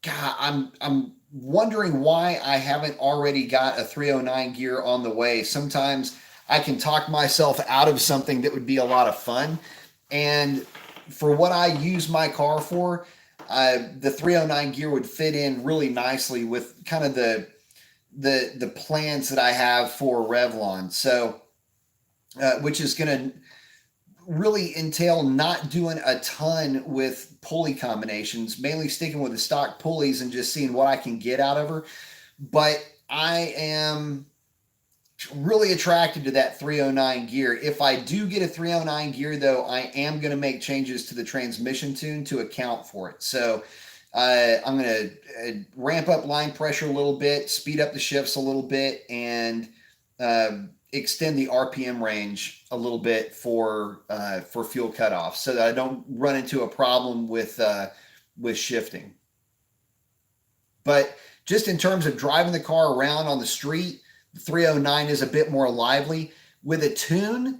God, I'm wondering why I haven't already got a 309 gear on the way. Sometimes I can talk myself out of something that would be a lot of fun. And for what I use my car for, the 309 gear would fit in really nicely with kind of the plans that I have for Revlon. So, which is going to really entail not doing a ton with pulley combinations, mainly sticking with the stock pulleys and just seeing what I can get out of her. But I am really attracted to that 309 gear. If I do get a 309 gear though, I am going to make changes to the transmission tune to account for it. So I'm going to ramp up line pressure a little bit, speed up the shifts a little bit, and extend the RPM range a little bit for fuel cutoff so that I don't run into a problem with shifting. But just in terms of driving the car around on the street, the 309 is a bit more lively. With a tune,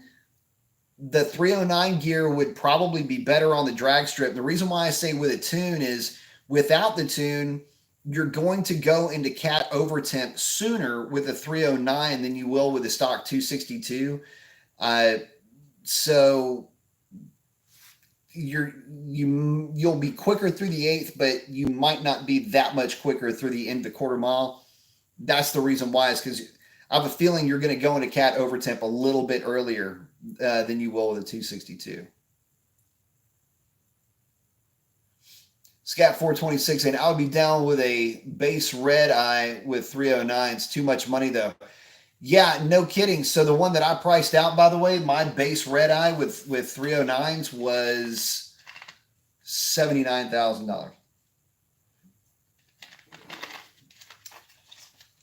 the 309 gear would probably be better on the drag strip. The reason why I say with a tune is without the tune, you're going to go into cat overtemp sooner with a 309 than you will with a stock 262. So you'll be quicker through the eighth, but you might not be that much quicker through the end of the quarter mile. That's the reason why, is because I have a feeling you're going to go into cat overtemp a little bit earlier than you will with a 262. Scat 426 saying I would be down with a base red eye with 309s. Too much money though. Yeah, no kidding. So the one that I priced out, by the way, my base red eye with 309s was $79,000.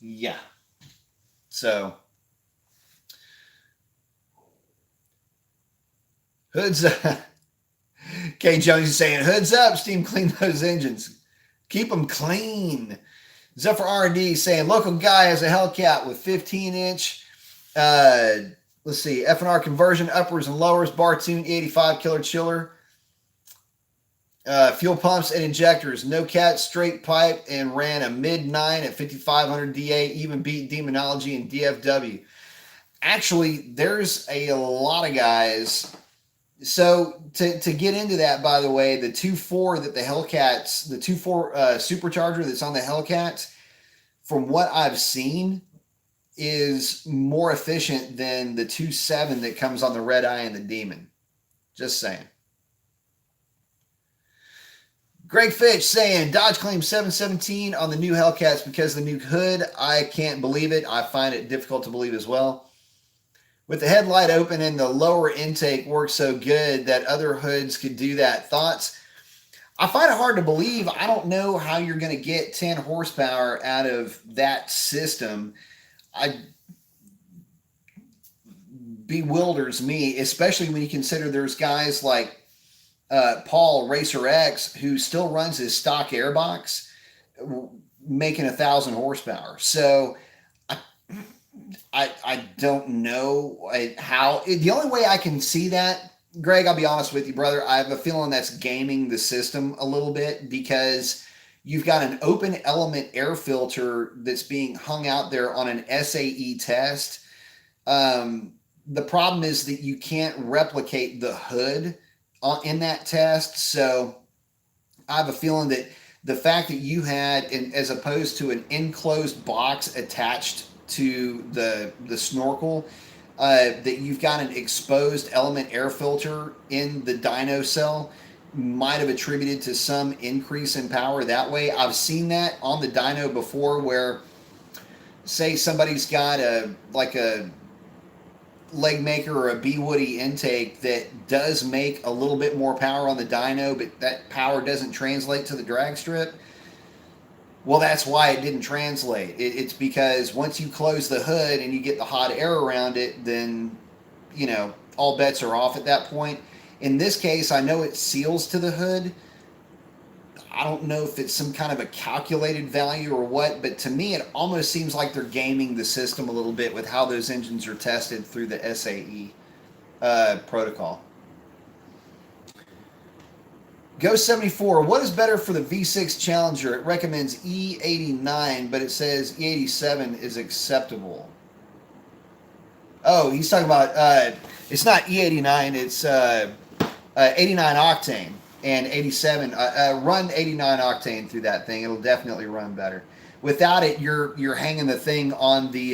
Yeah. So hoods up. Kay Jones is saying, hoods up, steam clean those engines. Keep them clean. Zephyr R&D saying, local guy has a Hellcat with 15-inch, let's see, F&R conversion, uppers and lowers, bar tune, 85 killer chiller, fuel pumps and injectors, no cat, straight pipe, and ran a mid-9 at 5,500 DA, even beat Demonology and DFW. Actually, there's a lot of guys. So to get into that, by the way, the 2.4 that the Hellcats, the 2.4 supercharger that's on the Hellcats, from what I've seen, is more efficient than the 2.7 that comes on the Red Eye and the Demon. Just saying. Greg Fitch saying, Dodge claims 717 on the new Hellcats because of the new hood. I can't believe it. I find it difficult to believe as well. With the headlight open and the lower intake works so good that other hoods could do that. Thoughts? I find it hard to believe. I don't know how you're going to get 10 horsepower out of that system. It bewilders me, especially when you consider there's guys like Paul Racer X who still runs his stock airbox making 1,000 horsepower. So I don't know how. The only way I can see that, Greg, I'll be honest with you, brother, I have a feeling that's gaming the system a little bit, because you've got an open element air filter that's being hung out there on an SAE test. The problem is that you can't replicate the hood in that test. So I have a feeling that the fact that you had, as opposed to an enclosed box attached to the snorkel, that you've got an exposed element air filter in the dyno cell might have attributed to some increase in power that way. I've seen that on the dyno before, where say somebody's got a leg maker or a B Woody intake that does make a little bit more power on the dyno, but that power doesn't translate to the drag strip. Well, that's why it didn't translate. It's because once you close the hood and you get the hot air around it, then, you know, all bets are off at that point. In this case, I know it seals to the hood. I don't know if it's some kind of a calculated value or what, but to me, it almost seems like they're gaming the system a little bit with how those engines are tested through the SAE protocol. Ghost 74, what is better for the V6 Challenger? It recommends E89, but it says E87 is acceptable. Oh, he's talking about, it's not E89, it's 89 octane and 87. Run 89 octane through that thing. It'll definitely run better. Without it, you're hanging the thing on the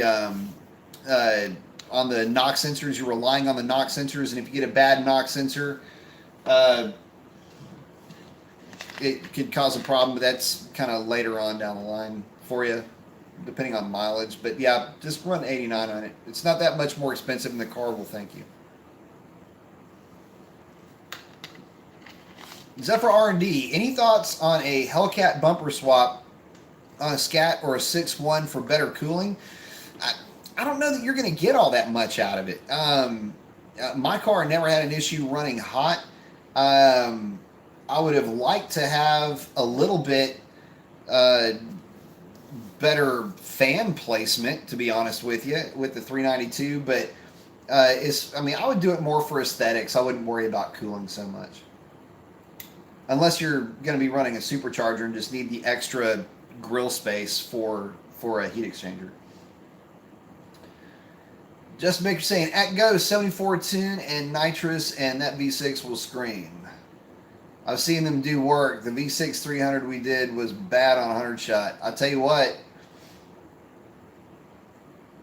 knock sensors. You're relying on the knock sensors, and if you get a bad knock sensor, it could cause a problem, but that's kind of later on down the line for you, depending on mileage. But yeah, just run 89 on it. It's not that much more expensive, and the car will thank you. Zephyr R&D, any thoughts on a Hellcat bumper swap on a Scat or a 6.1 for better cooling? I don't know that you're going to get all that much out of it. My car never had an issue running hot. I would have liked to have a little bit better fan placement, to be honest with you, with the 392, but I mean, I would do it more for aesthetics. I wouldn't worry about cooling so much. Unless you're going to be running a supercharger and just need the extra grill space for a heat exchanger. Just Maker saying, at Go 74 tune and nitrous, and that V6 will scream. I've seen them do work. The V6 300 we did was bad on 100 shot. I'll tell you what,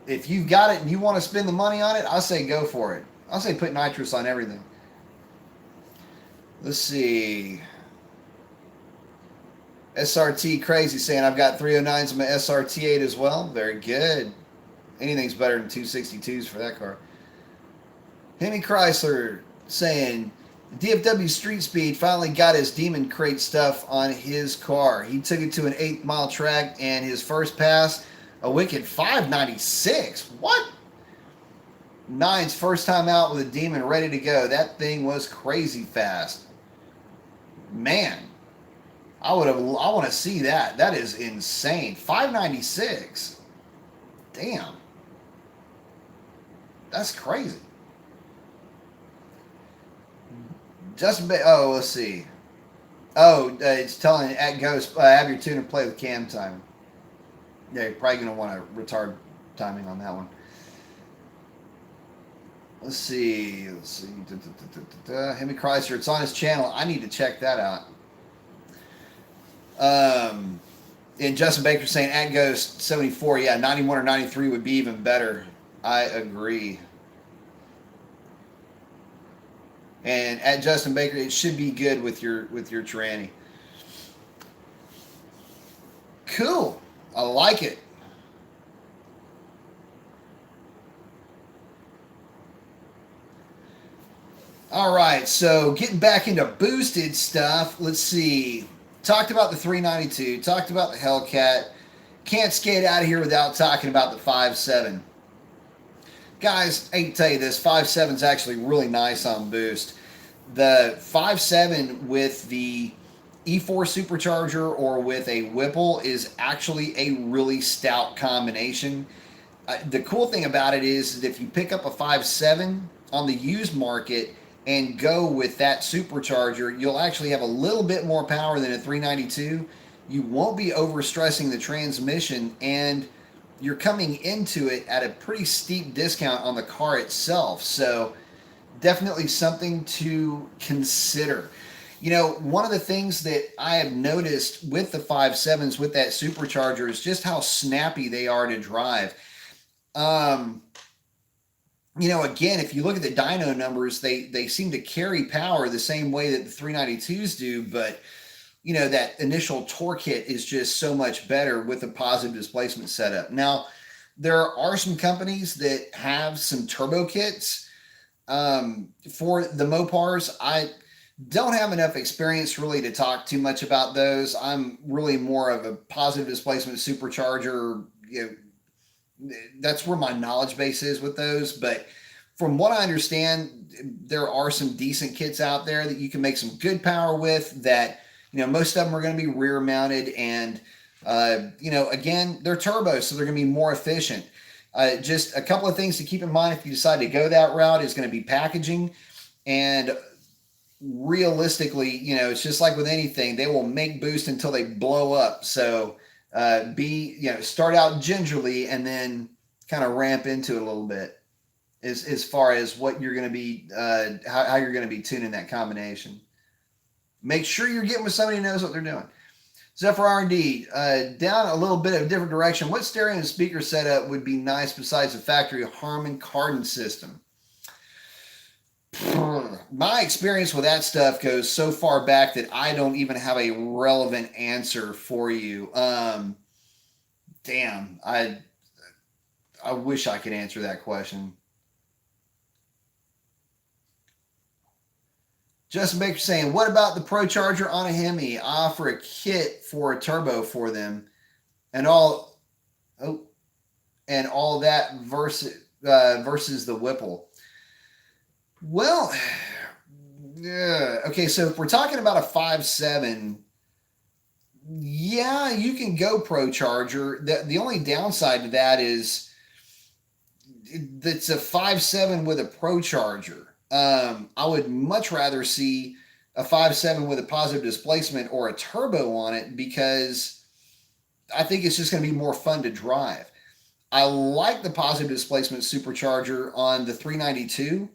if you've got it and you want to spend the money on it, I say go for it. I say put nitrous on everything. Let's see. SRT Crazy saying, I've got 309s in my SRT8 as well. Very good. Anything's better than 262s for that car. Henry Chrysler saying, DFW Street Speed finally got his Demon Crate stuff on his car. He took it to an 8-mile track, and his first pass, a wicked 596. What? Nine's first time out with a Demon ready to go. That thing was crazy fast. Man, I want to see that. That is insane. 596. Damn. That's crazy. Let's see. It's telling at Ghost, have your tuner play with cam timing. Yeah, you're probably going to want to retard timing on that one. Let's see. Hemi Chrysler, it's on his channel. I need to check that out. And Justin Baker saying at Ghost 74, yeah, 91 or 93 would be even better. I agree. And at Justin Baker, it should be good with your Tyranny. Cool. I like it. All right, so getting back into boosted stuff. Let's see. Talked about the 392. Talked about the Hellcat. Can't skate out of here without talking about the 5.7. Guys, I can tell you this, 5.7 is actually really nice on boost. The 5.7 with the E4 supercharger or with a Whipple is actually a really stout combination. The cool thing about it is that if you pick up a 5.7 on the used market and go with that supercharger, you'll actually have a little bit more power than a 392. You won't be overstressing the transmission, and you're coming into it at a pretty steep discount on the car itself. So definitely something to consider. You know, one of the things that I have noticed with the 5.7s with that supercharger is just how snappy they are to drive. You know, again, if you look at the dyno numbers, they seem to carry power the same way that the 392s do, but you know, that initial torque hit is just so much better with a positive displacement setup. Now, there are some companies that have some turbo kits for the Mopars. I don't have enough experience really to talk too much about those. I'm really more of a positive displacement supercharger. You know, that's where my knowledge base is with those. But from what I understand, there are some decent kits out there that you can make some good power with that, you know, most of them are going to be rear mounted and, you know, again, they're turbos, so they're going to be more efficient. Just a couple of things to keep in mind if you decide to go that route is going to be packaging. And realistically, you know, it's just like with anything, they will make boost until they blow up. So start out gingerly and then kind of ramp into it a little bit as far as what you're going to be, how you're going to be tuning that combination. Make sure you're getting with somebody who knows what they're doing. Zephyr R&D, down a little bit of a different direction. What stereo and speaker setup would be nice besides the factory Harman Kardon system? My experience with that stuff goes so far back that I don't even have a relevant answer for you. Damn, I wish I could answer that question. Justin Baker saying, what about the Pro Charger on a Hemi? I offer a kit for a turbo for them and all that versus the Whipple. Well, yeah. Okay, so if we're talking about a 5.7, yeah, you can go Pro Charger. The only downside to that is that's a 5.7 with a Pro Charger. I would much rather see a 5.7 with a positive displacement or a turbo on it, because I think it's just going to be more fun to drive. I like the positive displacement supercharger on the 392,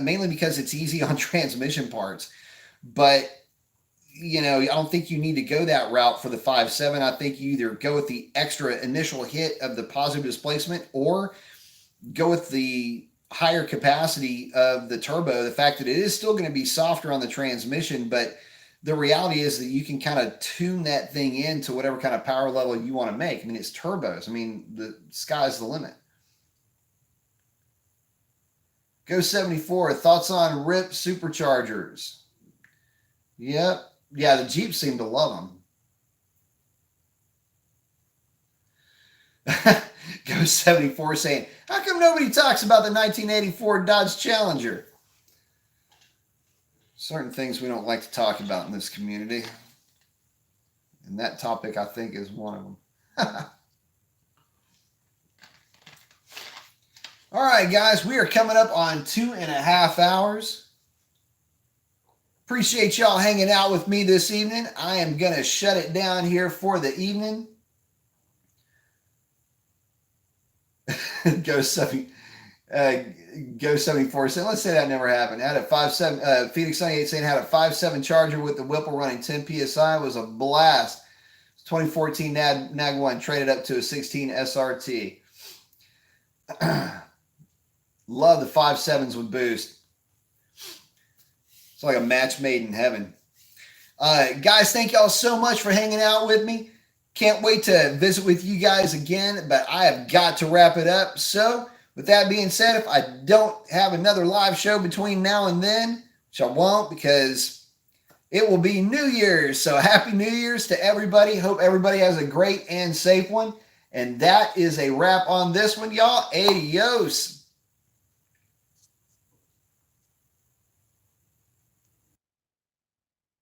mainly because it's easy on transmission parts. But, you know, I don't think you need to go that route for the 5.7. I think you either go with the extra initial hit of the positive displacement, or go with the higher capacity of the turbo. The fact that it is still going to be softer on the transmission, but the reality is that you can kind of tune that thing into whatever kind of power level you want to make. I mean, it's turbos. I mean, the sky's the limit. Go 74. Thoughts on RIP superchargers? Yep. Yeah, the Jeeps seem to love them. Go 74 saying, how come nobody talks about the 1984 Dodge Challenger? Certain things we don't like to talk about in this community. And that topic, I think, is one of them. All right, guys, we are coming up on 2.5 hours. Appreciate y'all hanging out with me this evening. I am going to shut it down here for the evening. Go 74 saying, let's say that never happened. Had a 5.7, Phoenix 98 saying had a 5.7 Charger with the Whipple running 10 PSI. Was a blast. 2014 NAG 1 traded up to a 16 SRT. Love the 5.7s with boost. It's like a match made in heaven. Guys, thank y'all so much for hanging out with me. Can't wait to visit with you guys again, but I have got to wrap it up. So, with that being said, if I don't have another live show between now and then, which I won't because it will be New Year's. So, Happy New Year's to everybody. Hope everybody has a great and safe one. And that is a wrap on this one, y'all. Adios.